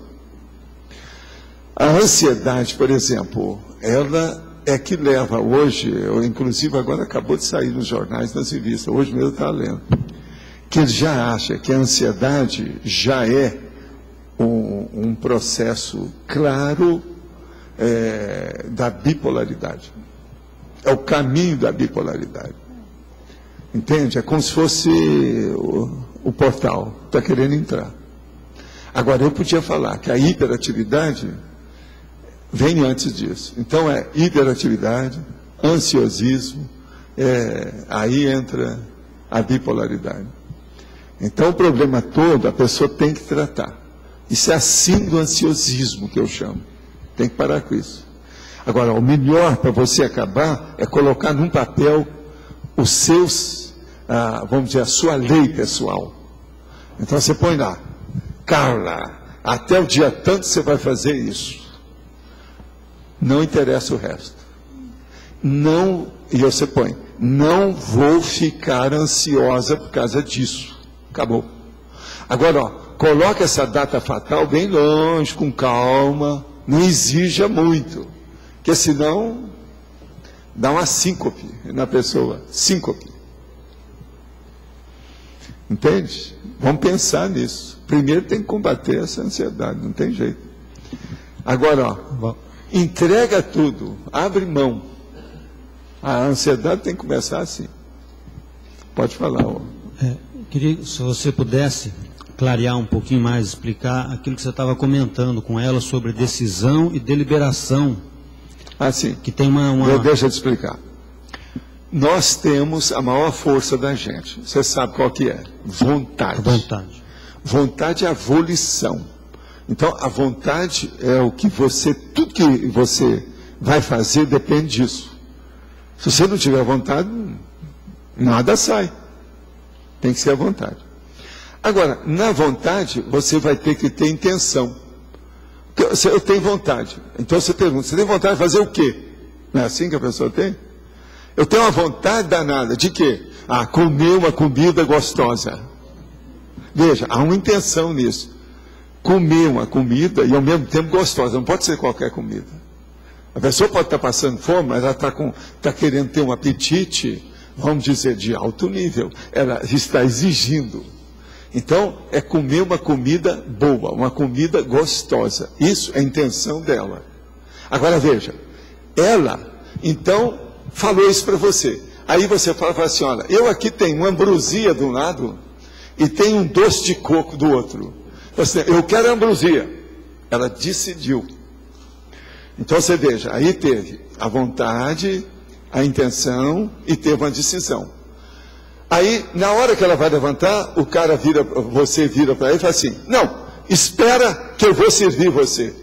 A ansiedade, por exemplo, ela é que leva hoje, inclusive agora acabou de sair nos jornais, nas revistas, hoje mesmo está lendo, que ele já acha que a ansiedade já é um processo claro da bipolaridade. É o caminho da bipolaridade. Entende? É como se fosse o portal, está querendo entrar. Agora, eu podia falar que a hiperatividade vem antes disso. Então, é hiperatividade, ansiosismo, aí entra a bipolaridade. Então, o problema todo, a pessoa tem que tratar. Isso é a síndrome do ansiosismo, que eu chamo. Tem que parar com isso. Agora, o melhor para você acabar é colocar num papel os seus, vamos dizer, a sua lei pessoal. Então, você põe lá, Carla, até o dia tanto você vai fazer isso. Não interessa o resto. Não, e você põe, não vou ficar ansiosa por causa disso. Acabou. Agora, coloca essa data fatal bem longe, com calma, não exija muito, porque senão dá uma síncope na pessoa, síncope. Entende? Vamos pensar nisso. Primeiro tem que combater essa ansiedade, não tem jeito. Agora, entrega tudo, abre mão. A ansiedade tem que começar assim. Pode falar. Queria, se você pudesse clarear um pouquinho mais, explicar aquilo que você estava comentando com ela sobre decisão e deliberação. Sim. Que tem Deixa eu te explicar. Nós temos a maior força da gente. Você sabe qual que é? Vontade. Vontade. Vontade é a volição. Então, a vontade é o que tudo que você vai fazer depende disso. Se você não tiver vontade, nada sai. Tem que ser a vontade. Agora, na vontade, você vai ter que ter intenção. Eu tenho vontade. Então você pergunta, você tem vontade de fazer o quê? Não é assim que a pessoa tem? Eu tenho uma vontade danada. De quê? Comer uma comida gostosa. Veja, há uma intenção nisso. Comer uma comida e ao mesmo tempo gostosa. Não pode ser qualquer comida. A pessoa pode estar passando fome, mas ela está querendo ter um apetite, vamos dizer, de alto nível. Ela está exigindo. Então, é comer uma comida boa, uma comida gostosa. Isso é a intenção dela. Agora veja, ela, então, falou isso para você. Aí você fala assim, olha, eu aqui tenho uma ambrosia de um lado e tenho um doce de coco do outro. Você, eu quero ambrosia. Ela decidiu. Então você veja, aí teve a vontade, a intenção e teve uma decisão. Aí, na hora que ela vai levantar, você vira para ele e fala assim, não, espera que eu vou servir você.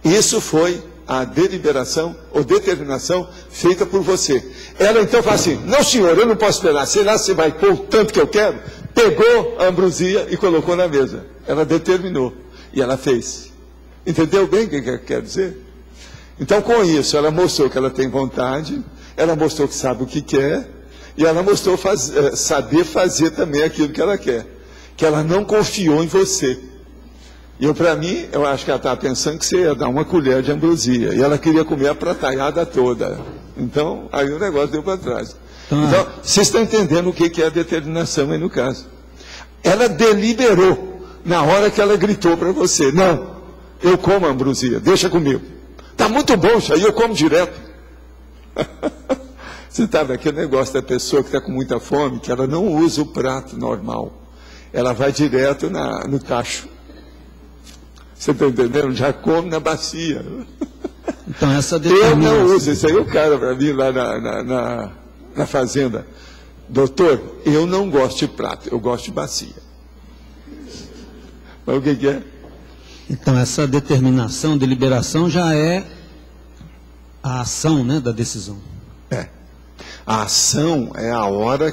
Isso foi a deliberação ou determinação feita por você. Ela então fala assim, não senhor, eu não posso esperar, sei lá se vai pôr o tanto que eu quero. Pegou a ambrosia e colocou na mesa. Ela determinou e ela fez. Entendeu bem o que quer dizer? Então, com isso, ela mostrou que ela tem vontade, ela mostrou que sabe o que quer, e ela mostrou saber fazer também aquilo que ela quer. Que ela não confiou em você. E para mim, eu acho que ela estava pensando que você ia dar uma colher de ambrosia. E ela queria comer a prataiada toda. Então, aí o negócio deu para trás. Então, vocês estão entendendo o que é a determinação aí no caso. Ela deliberou na hora que ela gritou para você. Não, eu como a ambrosia, deixa comigo. Está muito bom, aí eu como direto. Você sabe aquele negócio da pessoa que está com muita fome, que ela não usa o prato normal. Ela vai direto no tacho. Você está entendendo? Já come na bacia. Então, essa determinação... Eu não uso. Isso aí o cara para mim lá na fazenda. Doutor, eu não gosto de prato, eu gosto de bacia. Mas o que é? Então, essa determinação, deliberação, já é a ação, né, da decisão. A ação é a hora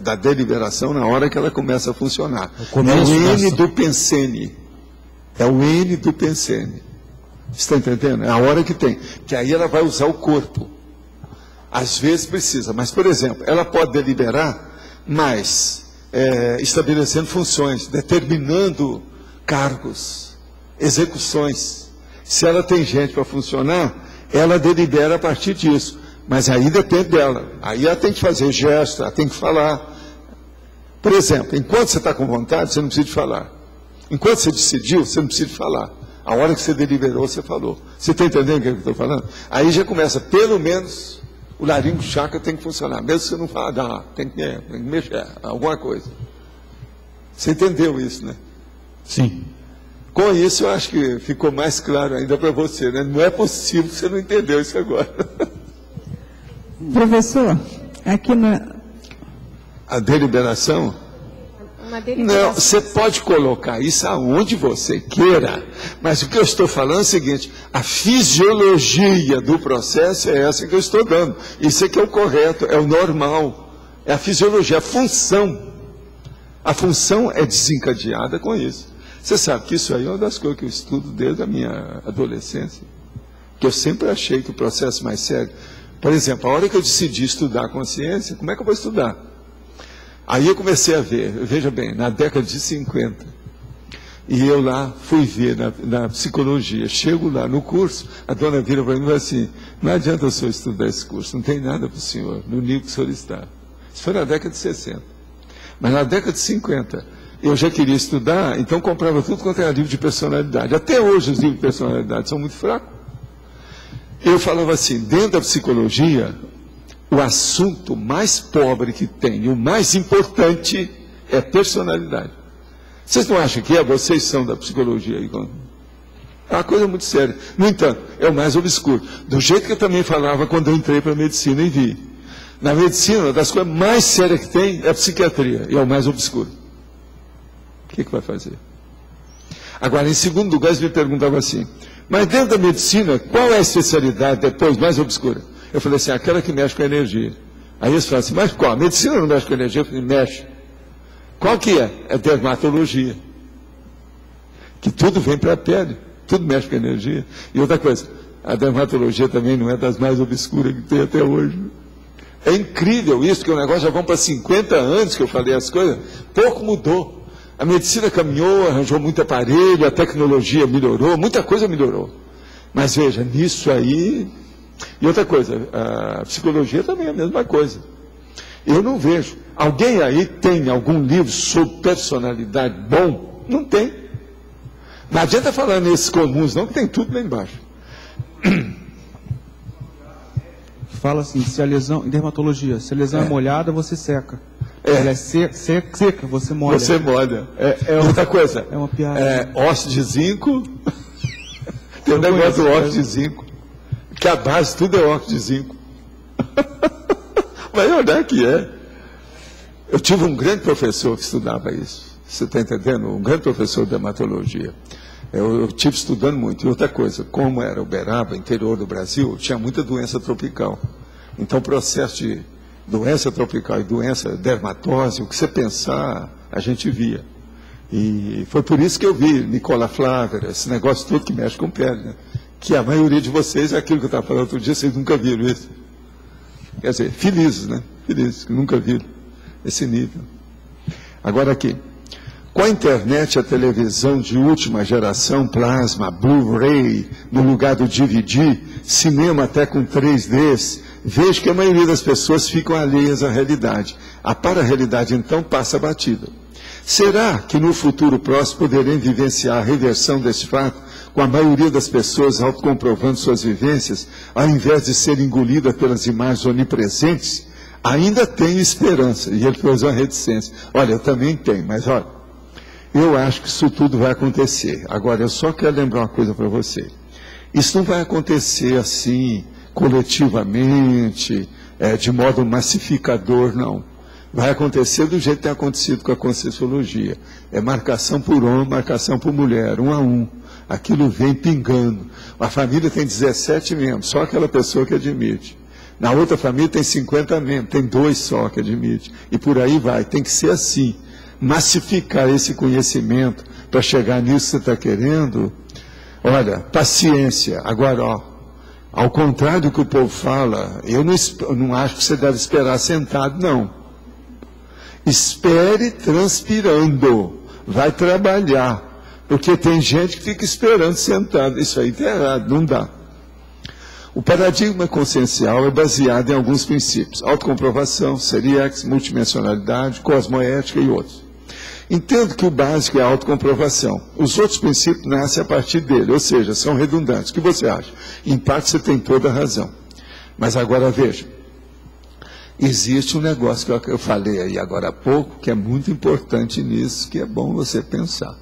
da deliberação, na hora que ela começa a funcionar. É o N do pensene. É o N do pensene. Você está entendendo? É a hora que tem. Que aí ela vai usar o corpo. Às vezes precisa, mas, por exemplo, ela pode deliberar, mas estabelecendo funções, determinando cargos, execuções. Se ela tem gente para funcionar, ela delibera a partir disso. Mas aí depende dela. Aí ela tem que fazer gesto, ela tem que falar. Por exemplo, enquanto você está com vontade, você não precisa de falar. Enquanto você decidiu, você não precisa de falar. A hora que você deliberou, você falou. Você está entendendo o que eu estou falando? Aí já começa, pelo menos, o laringo chakra tem que funcionar. Mesmo que você não fala, tem que mexer, alguma coisa. Você entendeu isso, né? Sim. Com isso, eu acho que ficou mais claro ainda para você, né? Não é possível que você não entendeu isso agora. Professor, aqui na... A deliberação? Não, você pode colocar isso aonde você queira, mas o que eu estou falando é o seguinte, a fisiologia do processo é essa que eu estou dando. Isso é que é o correto, é o normal, é a fisiologia, a função. A função é desencadeada com isso. Você sabe que isso aí é uma das coisas que eu estudo desde a minha adolescência, que eu sempre achei que o processo mais sério... Por exemplo, a hora que eu decidi estudar a consciência, como é que eu vou estudar? Aí eu comecei a ver, veja bem, na década de 50, e eu lá fui ver na psicologia, chego lá no curso, a dona vira para mim e fala assim, não adianta o senhor estudar esse curso, não tem nada para o senhor, no nível que o senhor está. Isso foi na década de 60. Mas na década de 50, eu já queria estudar, então comprava tudo quanto era livro de personalidade. Até hoje os livros de personalidade são muito fracos. Eu falava assim, dentro da psicologia, o assunto mais pobre que tem, e o mais importante, é personalidade. Vocês não acham que é? Vocês são da psicologia aí. É uma coisa muito séria. No entanto, é o mais obscuro. Do jeito que eu também falava quando eu entrei para a medicina e vi. Na medicina, uma das coisas mais sérias que tem é a psiquiatria, e é o mais obscuro. O que vai fazer? Agora, em segundo lugar, eles me perguntavam assim, mas dentro da medicina, qual é a especialidade depois mais obscura? Eu falei assim, aquela que mexe com a energia. Aí eles falaram assim, mas qual? A medicina não mexe com a energia? Eu falei, mexe. Qual que é? É dermatologia. Que tudo vem para a pele, tudo mexe com a energia. E outra coisa, a dermatologia também não é das mais obscuras que tem até hoje. É incrível isso, que o negócio já vão para 50 anos que eu falei as coisas, pouco mudou. A medicina caminhou, arranjou muito aparelho, a tecnologia melhorou, muita coisa melhorou. Mas veja, nisso aí... E outra coisa, a psicologia também é a mesma coisa. Eu não vejo. Alguém aí tem algum livro sobre personalidade bom? Não tem. Não adianta falar nesses comuns, não, que tem tudo lá embaixo. Fala assim, se a lesão, em dermatologia, se a lesão é molhada, você seca. Ela é seca, você molha. Você molha. Outra coisa. É uma piada. Óxido de zinco. Tem um negócio do óxido de zinco. Que a base tudo é óxido de zinco. Vai olhar que é. Eu tive um grande professor que estudava isso. Você está entendendo? Um grande professor de dermatologia. Eu tive estudando muito. E outra coisa, como era Uberaba, interior do Brasil, tinha muita doença tropical. Então, o processo de doença tropical e doença dermatose, o que você pensar, a gente via. E foi por isso que eu vi Nicola Flaver, esse negócio todo que mexe com pele, né? Que a maioria de vocês, é aquilo que eu estava falando outro dia, vocês nunca viram isso. Quer dizer, felizes, né? Felizes, que nunca viram esse nível. Agora aqui, com a internet e a televisão de última geração, plasma, Blu-ray, no lugar do DVD, cinema até com 3Ds, vejo que a maioria das pessoas ficam alheias à realidade. A para-realidade, então, passa batida. Será que no futuro próximo poderemos vivenciar a reversão desse fato, com a maioria das pessoas autocomprovando suas vivências, ao invés de ser engolida pelas imagens onipresentes? Ainda tenho esperança. E ele fez uma reticência. Olha, eu também tenho, mas olha, eu acho que isso tudo vai acontecer. Agora, eu só quero lembrar uma coisa para você. Isso não vai acontecer assim, coletivamente, de modo massificador, não. Vai acontecer do jeito que tem acontecido com a Conscienciologia. É marcação por homem, marcação por mulher, um a um. Aquilo vem pingando. A família tem 17 membros, só aquela pessoa que admite. Na outra família tem 50 membros, tem 2 só que admite. E por aí vai. Tem que ser assim. Massificar esse conhecimento para chegar nisso que você está querendo. Olha, paciência. Agora, ó, Ao contrário do que o povo fala, eu não acho que você deve esperar sentado, não. Espere transpirando, vai trabalhar, porque tem gente que fica esperando sentado. Isso aí está errado, não dá. O paradigma consciencial é baseado em alguns princípios: autocomprovação, seriex, multidimensionalidade, cosmoética e outros. Entendo que o básico é a autocomprovação. Os outros princípios nascem a partir dele, ou seja, são redundantes. O que você acha? Em parte você tem toda a razão. Mas agora veja, existe um negócio que eu falei aí agora há pouco, que é muito importante nisso, que é bom você pensar.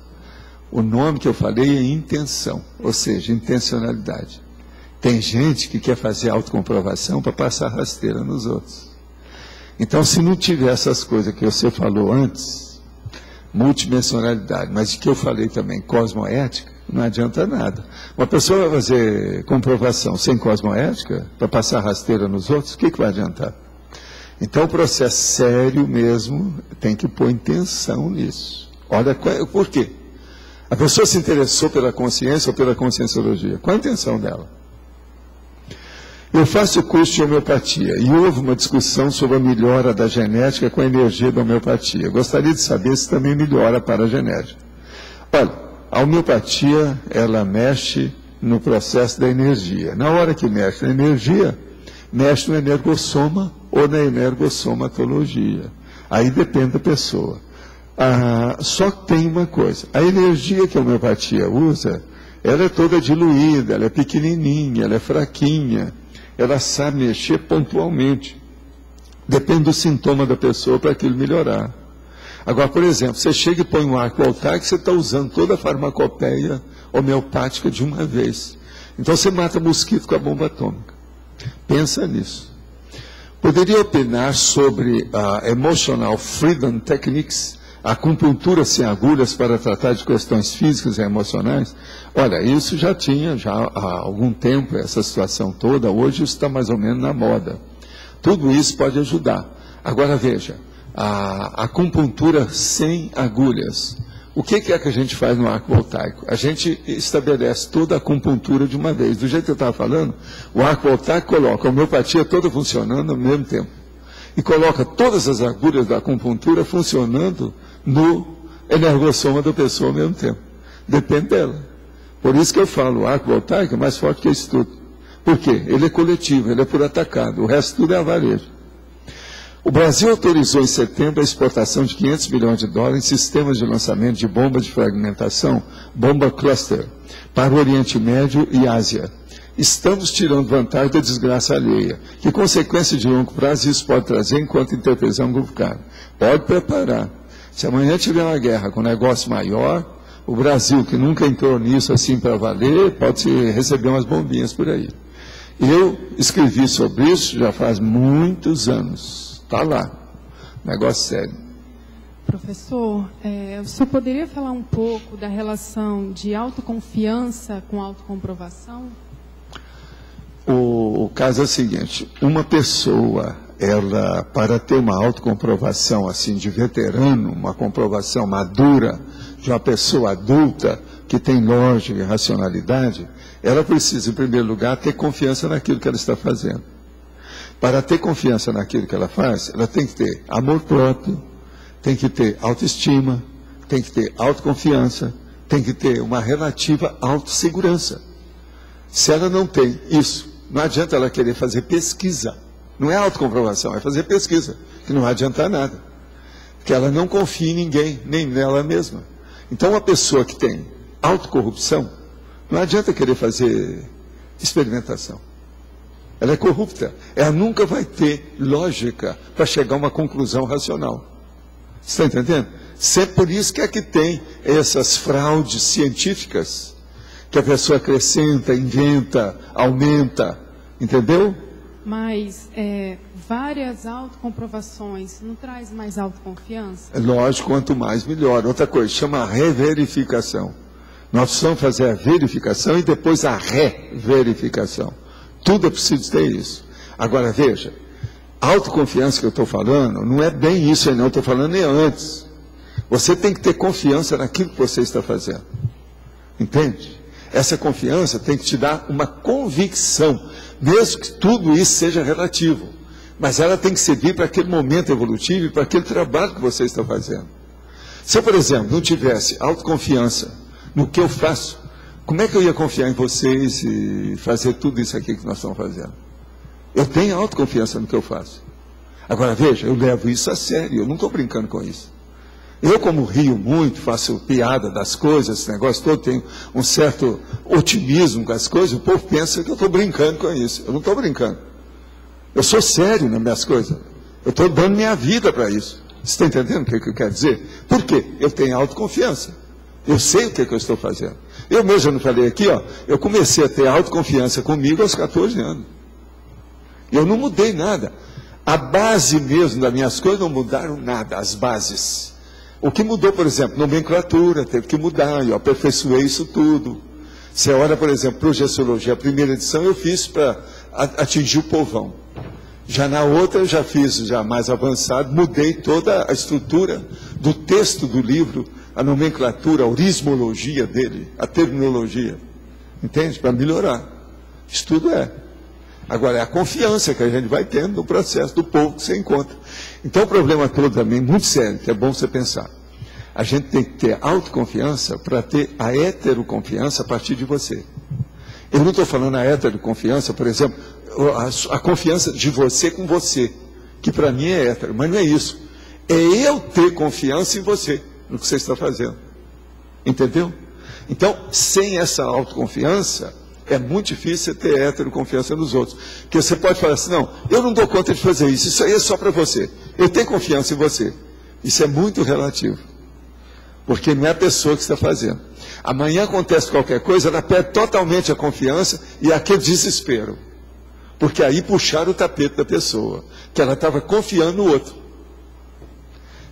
O nome que eu falei é intenção, ou seja, intencionalidade. Tem gente que quer fazer autocomprovação para passar rasteira nos outros. Então, se não tiver essas coisas que você falou antes, multidimensionalidade, mas que eu falei também, cosmoética, não adianta nada. Uma pessoa vai fazer comprovação sem cosmoética, para passar rasteira nos outros, o que vai adiantar? Então, o processo sério mesmo tem que pôr intenção nisso. Olha, por quê? A pessoa se interessou pela consciência ou pela conscienciologia. Qual a intenção dela? Eu faço o curso de homeopatia e houve uma discussão sobre a melhora da genética com a energia da homeopatia. Gostaria de saber se também melhora para a genética. Olha, a homeopatia, ela mexe no processo da energia. Na hora que mexe na energia, mexe no energossoma ou na energossomatologia. Aí depende da pessoa. Só que tem uma coisa: a energia que a homeopatia usa, ela é toda diluída, ela é pequenininha, ela é fraquinha. Ela sabe mexer pontualmente. Depende do sintoma da pessoa para aquilo melhorar. Agora, por exemplo, você chega e põe um arco voltaico, você está usando toda a farmacopeia homeopática de uma vez. Então você mata mosquito com a bomba atômica. Pensa nisso. Poderia opinar sobre a Emotional Freedom Techniques, a acupuntura sem agulhas para tratar de questões físicas e emocionais? Olha, isso já tinha há algum tempo, essa situação toda. Hoje isso está mais ou menos na moda. Tudo isso pode ajudar. Agora veja, a acupuntura sem agulhas. O que é que a gente faz no arco voltaico? A gente estabelece toda a acupuntura de uma vez. Do jeito que eu estava falando, o arco voltaico coloca a homeopatia toda funcionando ao mesmo tempo. E coloca todas as agulhas da acupuntura funcionando no energossoma da pessoa ao mesmo tempo. Depende dela. Por isso que eu falo, o arco voltaico é mais forte que isso tudo. Por quê? Ele é coletivo, ele é por atacado. O resto tudo é a varejo. O Brasil autorizou em setembro a exportação de 500 milhões de dólares em sistemas de lançamento de bombas de fragmentação, bomba cluster, para o Oriente Médio e Ásia. Estamos tirando vantagem da desgraça alheia. Que consequência de longo prazo isso pode trazer enquanto intervenção grupal? Pode preparar. Se amanhã tiver uma guerra com um negócio maior, o Brasil, que nunca entrou nisso assim para valer, pode receber umas bombinhas por aí. Eu escrevi sobre isso já faz muitos anos. Está lá. Negócio sério. Professor, o senhor poderia falar um pouco da relação de autoconfiança com autocomprovação? O caso é o seguinte: uma pessoa, ela, para ter uma autocomprovação assim de veterano, uma comprovação madura de uma pessoa adulta que tem lógica e racionalidade, ela precisa, em primeiro lugar, ter confiança naquilo que ela está fazendo. Para ter confiança naquilo que ela faz, ela tem que ter amor próprio, tem que ter autoestima, tem que ter autoconfiança, tem que ter uma relativa autossegurança. Se ela não tem isso, não adianta ela querer fazer pesquisa. Não é autocomprovação, é fazer pesquisa, que não vai adiantar nada. Porque ela não confia em ninguém, nem nela mesma. Então, uma pessoa que tem autocorrupção, não adianta querer fazer experimentação. Ela é corrupta. Ela nunca vai ter lógica para chegar a uma conclusão racional. Você está entendendo? Sempre por isso que é que tem essas fraudes científicas, que a pessoa acrescenta, inventa, aumenta. Entendeu? Mas várias autocomprovações não traz mais autoconfiança? Lógico, quanto mais melhor. Outra coisa, chama reverificação. Nós precisamos fazer a verificação e depois a reverificação. Tudo é preciso ter isso. Agora, veja, a autoconfiança que eu estou falando, não é bem isso aí não, eu estou falando antes. Você tem que ter confiança naquilo que você está fazendo. Entende? Essa confiança tem que te dar uma convicção, mesmo que tudo isso seja relativo. Mas ela tem que servir para aquele momento evolutivo e para aquele trabalho que você está fazendo. Se eu, por exemplo, não tivesse autoconfiança no que eu faço, como é que eu ia confiar em vocês e fazer tudo isso aqui que nós estamos fazendo? Eu tenho autoconfiança no que eu faço. Agora, veja, eu levo isso a sério, eu não estou brincando com isso. Eu, como rio muito, faço piada das coisas, esse negócio todo, tenho um certo otimismo com as coisas, o povo pensa que eu estou brincando com isso. Eu não estou brincando. Eu sou sério nas minhas coisas. Eu estou dando minha vida para isso. Você está entendendo o que eu quero dizer? Por quê? Eu tenho autoconfiança. Eu sei o que eu estou fazendo. Eu mesmo não falei aqui, ó, eu comecei a ter autoconfiança comigo aos 14 anos. Eu não mudei nada. A base mesmo das minhas coisas não mudaram nada, as bases. O que mudou, por exemplo, nomenclatura, teve que mudar, eu aperfeiçoei isso tudo. Você olha, por exemplo, projeciologia, a primeira edição eu fiz para atingir o povão. Já na outra eu já fiz, já mais avançado, mudei toda a estrutura do texto do livro, a nomenclatura, a orismologia dele, a terminologia. Entende? Para melhorar. Isso tudo é. Agora, é a confiança que a gente vai tendo no processo do povo que você encontra. Então, o problema todo também, muito sério, que é bom você pensar. A gente tem que ter autoconfiança para ter a heteroconfiança a partir de você. Eu não estou falando a heteroconfiança, por exemplo, a confiança de você com você, que para mim é hétero, mas não é isso. É eu ter confiança em você, no que você está fazendo. Entendeu? Então, sem essa autoconfiança, é muito difícil você ter heteroconfiança nos outros. Porque você pode falar assim, não, eu não dou conta de fazer isso, isso aí é só para você. Eu tenho confiança em você. Isso é muito relativo. Porque não é a pessoa que está fazendo. Amanhã acontece qualquer coisa, ela perde totalmente a confiança e aquele desespero. Porque aí puxaram o tapete da pessoa, que ela estava confiando no outro.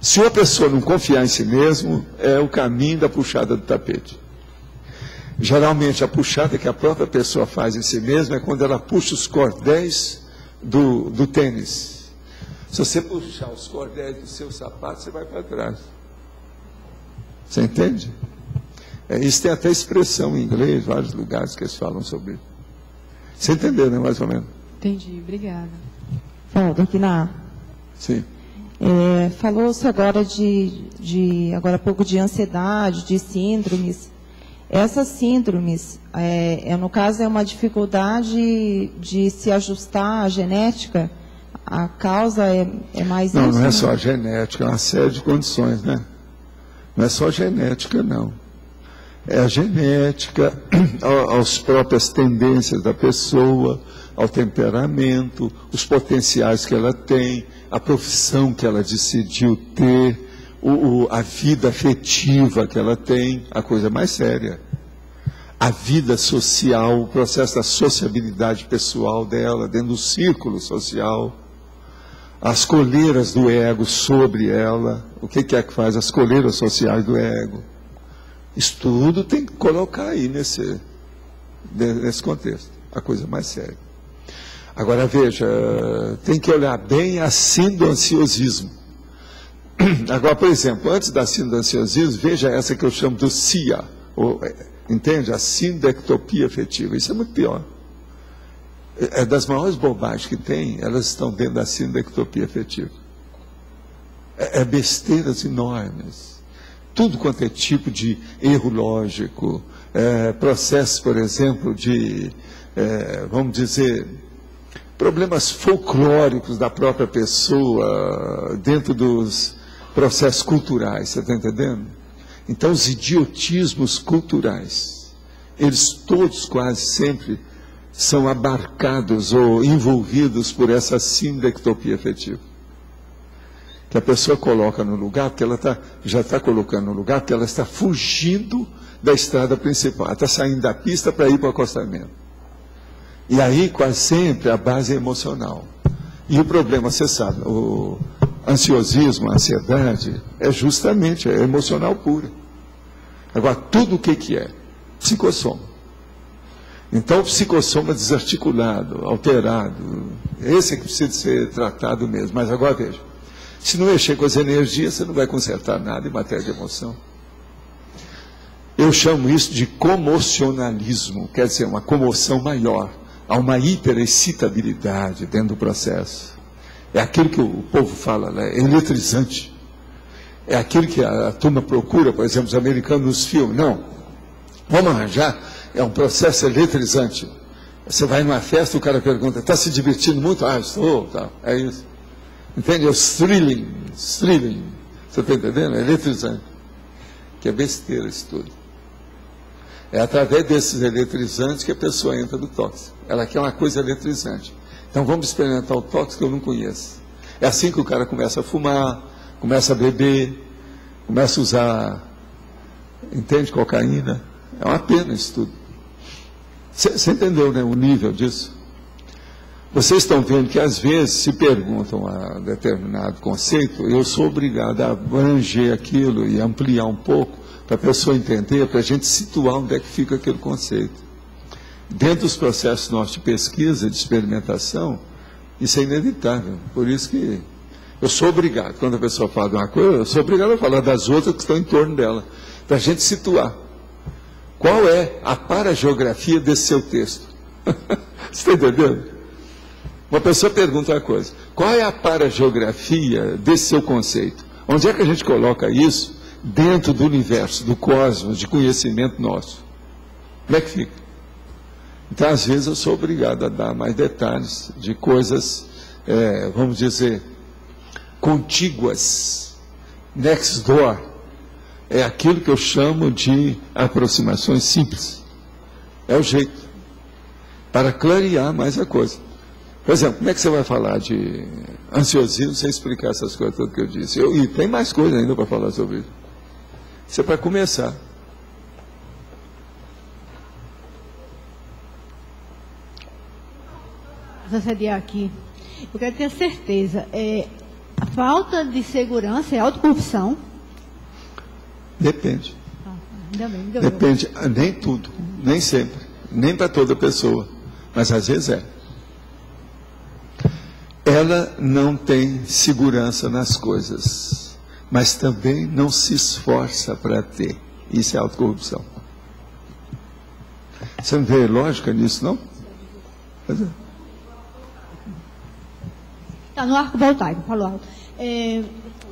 Se uma pessoa não confiar em si mesmo, é o caminho da puxada do tapete. Geralmente a puxada que a própria pessoa faz em si mesma é quando ela puxa os cordéis do tênis. Se você puxar os cordéis do seu sapato, você vai para trás. Você entende? Isso tem até expressão em inglês, vários lugares que eles falam sobre isso. Você entendeu, né, mais ou menos? Entendi, obrigada. Valdo, aqui na... Sim. Falou-se agora agora há pouco de ansiedade, de síndromes. Essas síndromes, no caso, é uma dificuldade de se ajustar à genética? A causa é mais não, isso? Não é só a genética, é uma série de condições, né? Não é só genética, não. É a genética, às próprias tendências da pessoa, ao temperamento, os potenciais que ela tem, a profissão que ela decidiu ter, a vida afetiva que ela tem, a coisa mais séria. A vida social, o processo da sociabilidade pessoal dela, dentro do círculo social. As coleiras do ego sobre ela. O que é que faz as coleiras sociais do ego? Isso tudo tem que colocar aí nesse contexto. A coisa mais séria. Agora, veja, tem que olhar bem a síndrome do ansiosismo. Agora, por exemplo, antes da síndrome do ansiosismo, veja essa que eu chamo do SIA, entende? A sindectopia afetiva. Isso é muito pior. É das maiores bobagens que tem, elas estão dentro da sindectopia afetiva. É besteiras enormes. Tudo quanto é tipo de erro lógico, processos, por exemplo, de, vamos dizer, problemas folclóricos da própria pessoa, dentro dos processos culturais, você está entendendo? Então, os idiotismos culturais, eles todos quase sempre são abarcados ou envolvidos por essa sindectopia afetiva. Que a pessoa coloca no lugar, porque ela já está colocando no lugar, porque ela está fugindo da estrada principal, ela está saindo da pista para ir para o acostamento. E aí, quase sempre, a base é emocional. E o problema, você sabe, o ansiosismo, a ansiedade, é justamente emocional pura. Agora, tudo o que é? Psicossoma. Então, o psicossoma desarticulado, alterado, esse é que precisa ser tratado mesmo. Mas agora, veja, se não mexer com as energias, você não vai consertar nada em matéria de emoção. Eu chamo isso de comocionalismo, quer dizer, uma comoção maior. Há uma hiperexcitabilidade dentro do processo. É aquilo que o povo fala, né? É eletrizante. É aquilo que a turma procura, por exemplo, os americanos nos filmes. Não, vamos arranjar, é um processo eletrizante. Você vai numa festa, o cara pergunta, está se divertindo muito? Ah, estou, tá. É isso. Entende? É o thrilling. Você está entendendo? É eletrizante. Que é besteira isso tudo. É através desses eletrizantes que a pessoa entra no tóxico. Ela quer uma coisa eletrizante. Então vamos experimentar o tóxico que eu não conheço. É assim que o cara começa a fumar, começa a beber, começa a usar, entende, cocaína. É uma pena isso tudo. Você entendeu, né, o nível disso? Vocês estão vendo que às vezes se perguntam a determinado conceito, eu sou obrigado a abranger aquilo e ampliar um pouco para a pessoa entender, para a gente situar onde é que fica aquele conceito. Dentro dos processos nossos de pesquisa, de experimentação, isso é inevitável. Por isso que eu sou obrigado, quando a pessoa fala de uma coisa, eu sou obrigado a falar das outras que estão em torno dela, para a gente situar. Qual é a parageografia desse seu texto? Você está entendendo? Uma pessoa pergunta uma coisa, qual é a parageografia desse seu conceito? Onde é que a gente coloca isso dentro do universo, do cosmos, de conhecimento nosso? Como é que fica? Então, às vezes, eu sou obrigado a dar mais detalhes de coisas, vamos dizer, contíguas, next door. É aquilo que eu chamo de aproximações simples. É o jeito. Para clarear mais a coisa. Por exemplo, como é que você vai falar de ansiosismo sem explicar essas coisas todas que eu disse? E tem mais coisa ainda para falar sobre isso. Isso é para começar. Assediar aqui. Eu quero ter certeza. A falta de segurança é autocorrupção? Depende. Ainda bem, depende. Nem tudo, nem sempre, nem para toda pessoa, mas às vezes é. Ela não tem segurança nas coisas, mas também não se esforça para ter. Isso é autocorrupção. Você não vê lógica nisso, não? Está no arco voltaico, falou alto.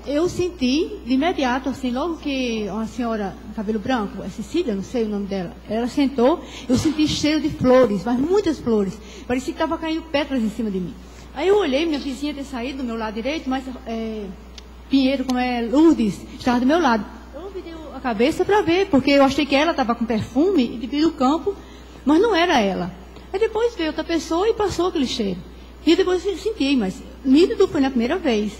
Eu senti de imediato, assim, logo que uma senhora, cabelo branco, a Cecília, não sei o nome dela, ela sentou, eu senti cheiro de flores, mas muitas flores. Parecia que estava caindo pétalas em cima de mim. Aí eu olhei, minha vizinha ter saído do meu lado direito, mas Pinheiro, como é Lourdes, estava do meu lado. Eu virei a cabeça para ver, porque eu achei que ela estava com perfume do campo, mas não era ela. Aí depois veio outra pessoa e passou aquele cheiro. E depois eu senti, mas nítido foi na primeira vez.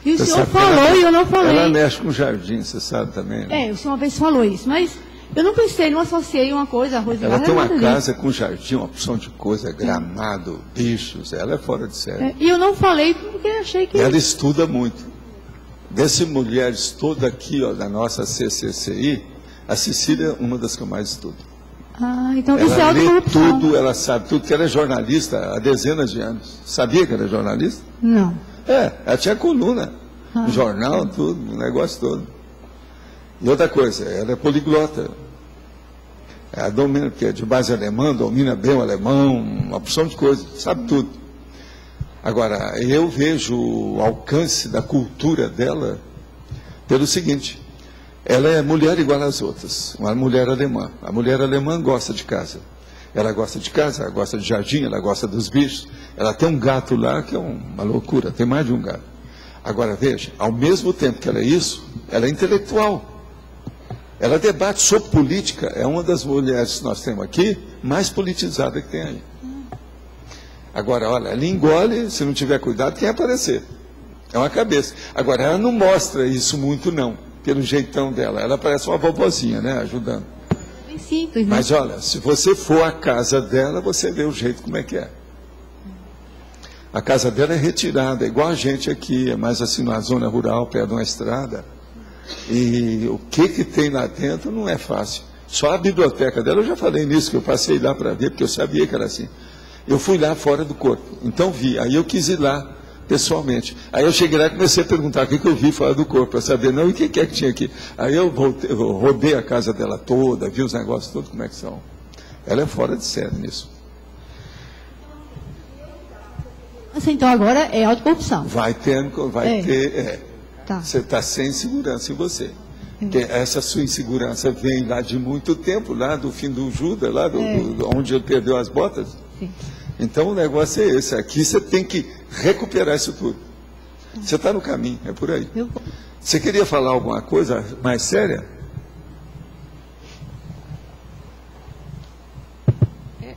E o senhor falou e eu não falei. Ela mexe com o jardim, você sabe também, né? O senhor uma vez falou isso, mas eu não pensei, não associei uma coisa, arroz e ela tem uma casa com jardim, uma opção de coisa, gramado, bichos, ela é fora de série. E eu não falei porque achei que... Ela estuda muito. Dessas mulheres todas aqui, ó, da nossa CCCI, a Cecília é uma das que eu mais estudo. Então ela isso é autocorrupção. lê tudo, ela sabe tudo, que ela é jornalista há dezenas de anos. Sabia que ela é jornalista? Não. Ela tinha coluna, jornal, tudo, o negócio todo. E outra coisa, ela é poliglota. Ela domina, porque é de base alemã, domina bem o alemão, uma opção de coisas, sabe tudo. Agora, eu vejo o alcance da cultura dela pelo seguinte, ela é mulher igual às outras, uma mulher alemã. A mulher alemã gosta de casa. Ela gosta de casa, ela gosta de jardim, ela gosta dos bichos. Ela tem um gato lá que é uma loucura, tem mais de um gato. Agora, veja, ao mesmo tempo que ela é isso, ela é intelectual. Ela debate sobre política, é uma das mulheres que nós temos aqui, mais politizada que tem aí. Agora, olha, ela engole, se não tiver cuidado, quem aparecer. É uma cabeça. Agora, ela não mostra isso muito, não, pelo jeitão dela. Ela parece uma vovozinha, né, ajudando. Bem simples, né? Mas, olha, se você for à casa dela, você vê o jeito como é que é. A casa dela é retirada, é igual a gente aqui, é mais assim numa zona rural, perto de uma estrada. E o que tem lá dentro não é fácil. Só a biblioteca dela, eu já falei nisso, que eu passei lá para ver, porque eu sabia que era assim. Eu fui lá fora do corpo, então vi, aí eu quis ir lá pessoalmente. Aí eu cheguei lá e comecei a perguntar o que eu vi fora do corpo, para saber, não, e o que é que tinha aqui? Aí eu rodei a casa dela toda, vi os negócios todos, como é que são. Ela é fora de série nisso. Assim, então agora é autocorrupção. Vai ter. Tá. Você está sem segurança em você. Porque essa sua insegurança vem lá de muito tempo, lá do fim do Judas, lá onde ele perdeu as botas. Sim. Então o negócio é esse. Aqui você tem que recuperar isso tudo. Você está no caminho, é por aí. Você queria falar alguma coisa mais séria?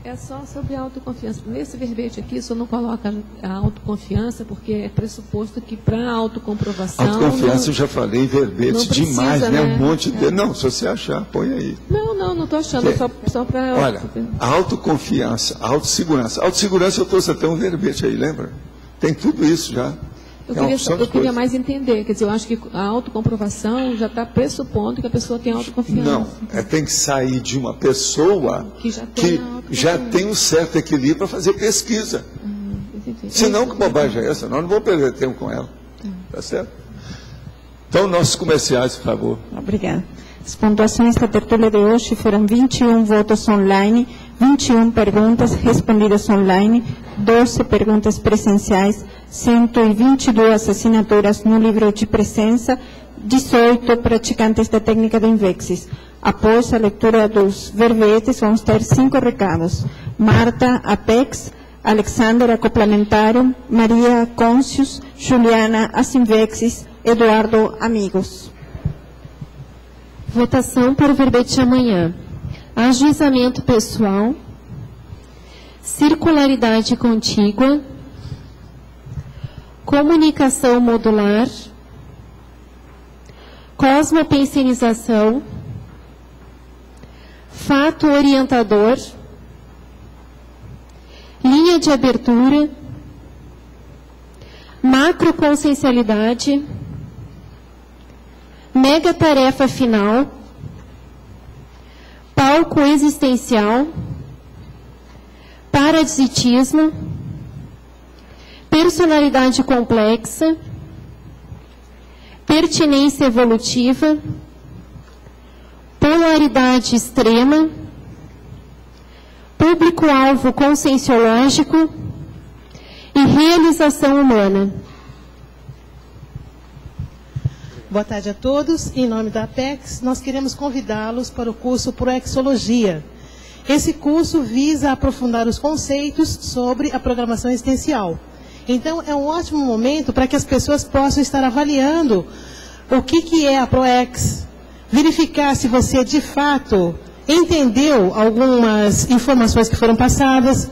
É só sobre a autoconfiança. Nesse verbete aqui, o senhor não coloca a autoconfiança, porque é pressuposto que para a autocomprovação... Autoconfiança, eu já falei, verbete demais, né? Um monte de... Não, se você achar, põe aí. Não estou achando, só para... Olha, autoconfiança, autossegurança. Autossegurança eu trouxe até um verbete aí, lembra? Tem tudo isso já. Eu queria mais entender, quer dizer, eu acho que a autocomprovação já está pressupondo que a pessoa tem autoconfiança. Não, tem que sair de uma pessoa que já tem um certo equilíbrio para fazer pesquisa. Senão, que bobagem é essa? Nós não vamos perder tempo com ela. Tá certo? Então, nossos comerciais, por favor. Obrigada. As pontuações da tertúlia de hoje foram 21 votos online, 21 perguntas respondidas online, 12 perguntas presenciais, 122 assinaturas no livro de presença, 18 praticantes da técnica de Invexis. Após a leitura dos verbetes, vamos ter 5 recados. Marta, Apex, Alexander, Acoplamentário, Maria, Côncius, Juliana, Asinvexis, Eduardo, Amigos. Votação para o verbete de amanhã. Ajuizamento pessoal, circularidade contígua, comunicação modular, cosmopensinização, fato orientador, linha de abertura, macroconsciencialidade, mega tarefa final, palco existencial, parasitismo, personalidade complexa, pertinência evolutiva, polaridade extrema, público-alvo conscienciológico e realização humana. Boa tarde a todos. Em nome da Apex, nós queremos convidá-los para o curso Proexologia. Esse curso visa aprofundar os conceitos sobre a programação existencial. Então, é um ótimo momento para que as pessoas possam estar avaliando o que é a Proex, verificar se você, de fato, entendeu algumas informações que foram passadas.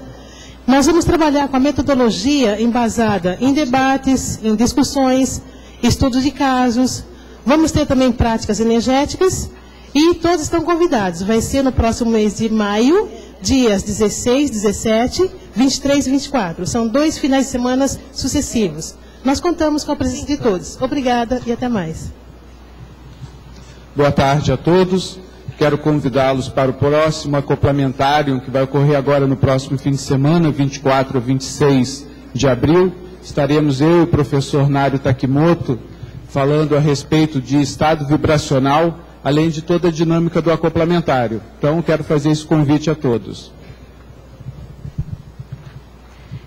Nós vamos trabalhar com a metodologia embasada em debates, em discussões, estudos de casos. Vamos ter também práticas energéticas e todos estão convidados. Vai ser no próximo mês de maio, dias 16, 17, 23 e 24. São 2 finais de semana sucessivos. Nós contamos com a presença de todos. Obrigada e até mais. Boa tarde a todos. Quero convidá-los para o próximo acoplamentário, que vai ocorrer agora no próximo fim de semana, 24 a 26 de abril. Estaremos eu e o professor Nário Takimoto falando a respeito de estado vibracional, além de toda a dinâmica do acoplamentário. Então, quero fazer esse convite a todos.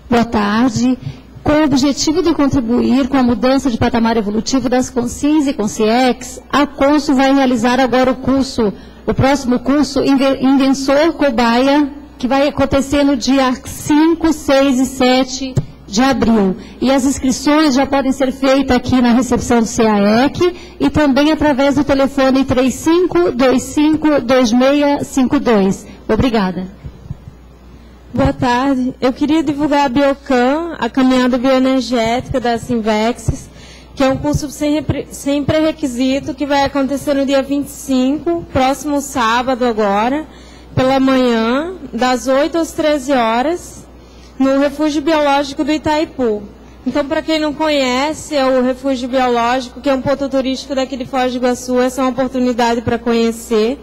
Boa tarde. Com o objetivo de contribuir com a mudança de patamar evolutivo das Consciências e Consciex, a Consul vai realizar agora o próximo curso Invensor Cobaia, que vai acontecer no dia 5, 6 e 7 de abril. E as inscrições já podem ser feitas aqui na recepção do CAEC e também através do telefone 35252652. Obrigada. Boa tarde. Eu queria divulgar a Biocan, a caminhada bioenergética da Sinvexis, que é um curso sem pré-requisito, que vai acontecer no dia 25, próximo sábado agora, pela manhã, das 8 às 13 horas, no Refúgio Biológico do Itaipu. Então, para quem não conhece, é o Refúgio Biológico, que é um ponto turístico daqui de Foz do Iguaçu, essa é uma oportunidade para conhecer.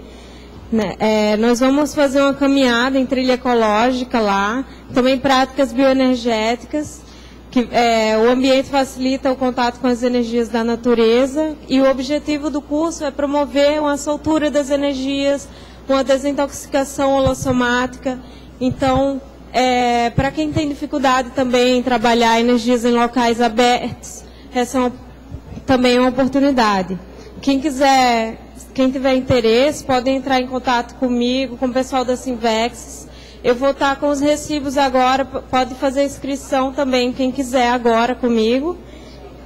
Nós vamos fazer uma caminhada em trilha ecológica lá, também práticas bioenergéticas. que o ambiente facilita o contato com as energias da natureza, e o objetivo do curso é promover uma soltura das energias, uma desintoxicação holossomática. Então, para quem tem dificuldade também em trabalhar energias em locais abertos, essa é também uma oportunidade. Quem tiver interesse, pode entrar em contato comigo, com o pessoal da Sinvex. Eu vou estar com os recibos agora, pode fazer inscrição também, quem quiser agora comigo.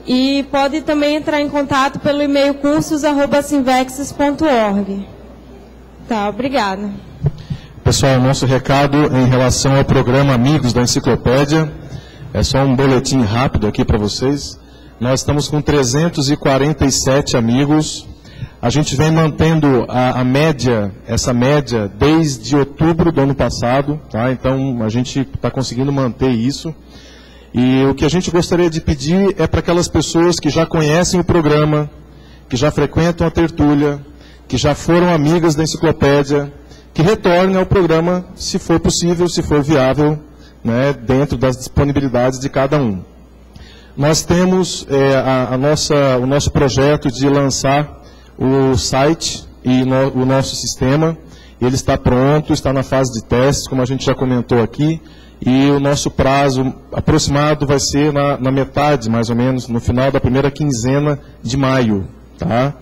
E pode também entrar em contato pelo e-mail cursos@sinvexes.org. Tá, obrigada. Pessoal, nosso recado em relação ao programa Amigos da Enciclopédia, é só um boletim rápido aqui para vocês. Nós estamos com 347 amigos. A gente vem mantendo a média, essa média, desde outubro do ano passado, tá? Então, a gente está conseguindo manter isso. E o que a gente gostaria de pedir é para aquelas pessoas que já conhecem o programa, que já frequentam a tertúlia, que já foram amigas da enciclopédia, que retornem ao programa, se for possível, se for viável, né, dentro das disponibilidades de cada um. Nós temos o nosso projeto de lançar o site e o nosso sistema. Ele está pronto, está na fase de testes, como a gente já comentou aqui, e o nosso prazo aproximado vai ser na metade, mais ou menos, no final da primeira quinzena de maio. Tá?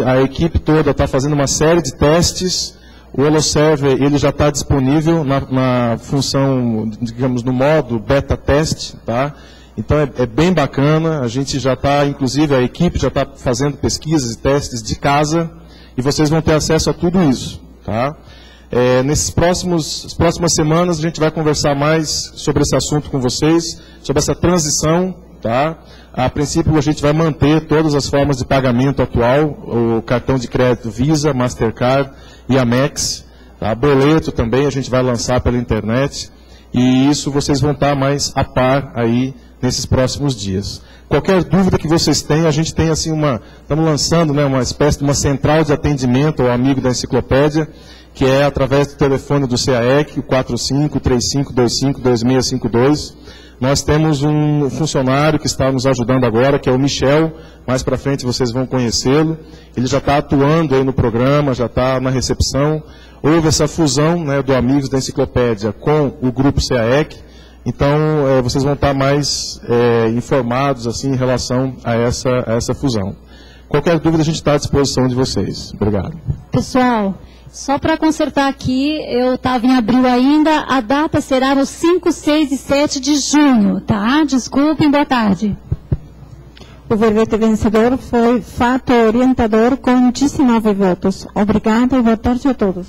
A equipe toda está fazendo uma série de testes. O HoloServer ele já está disponível na função, digamos, no modo beta teste, tá? Então é bem bacana. A gente já está, inclusive a equipe já está fazendo pesquisas e testes de casa, e vocês vão ter acesso a tudo isso, tá? Nas próximas semanas a gente vai conversar mais sobre esse assunto com vocês, sobre essa transição, tá? A princípio a gente vai manter todas as formas de pagamento atual, o cartão de crédito Visa, Mastercard e Amex, tá? Boleto também a gente vai lançar pela internet, e isso vocês vão estar mais a par aí nesses próximos dias. Qualquer dúvida que vocês tenham, a gente tem assim estamos lançando, né, uma espécie de uma central de atendimento ao amigo da enciclopédia, que é através do telefone do CAEC, o 45-3525-2652. Nós temos um funcionário que está nos ajudando agora, que é o Michel. Mais para frente vocês vão conhecê-lo. Ele já está atuando aí no programa, já está na recepção. Houve essa fusão, né, do Amigos da Enciclopédia com o grupo CAEC. Então, vocês vão estar mais informados assim, em relação a essa fusão. Qualquer dúvida, a gente está à disposição de vocês. Obrigado. Pessoal, só para consertar aqui, eu estava em abril ainda, a data será no 5, 6 e 7 de junho, tá? Desculpem, boa tarde. O verbete vencedor foi Fato Orientador com 19 votos. Obrigada e boa tarde a todos.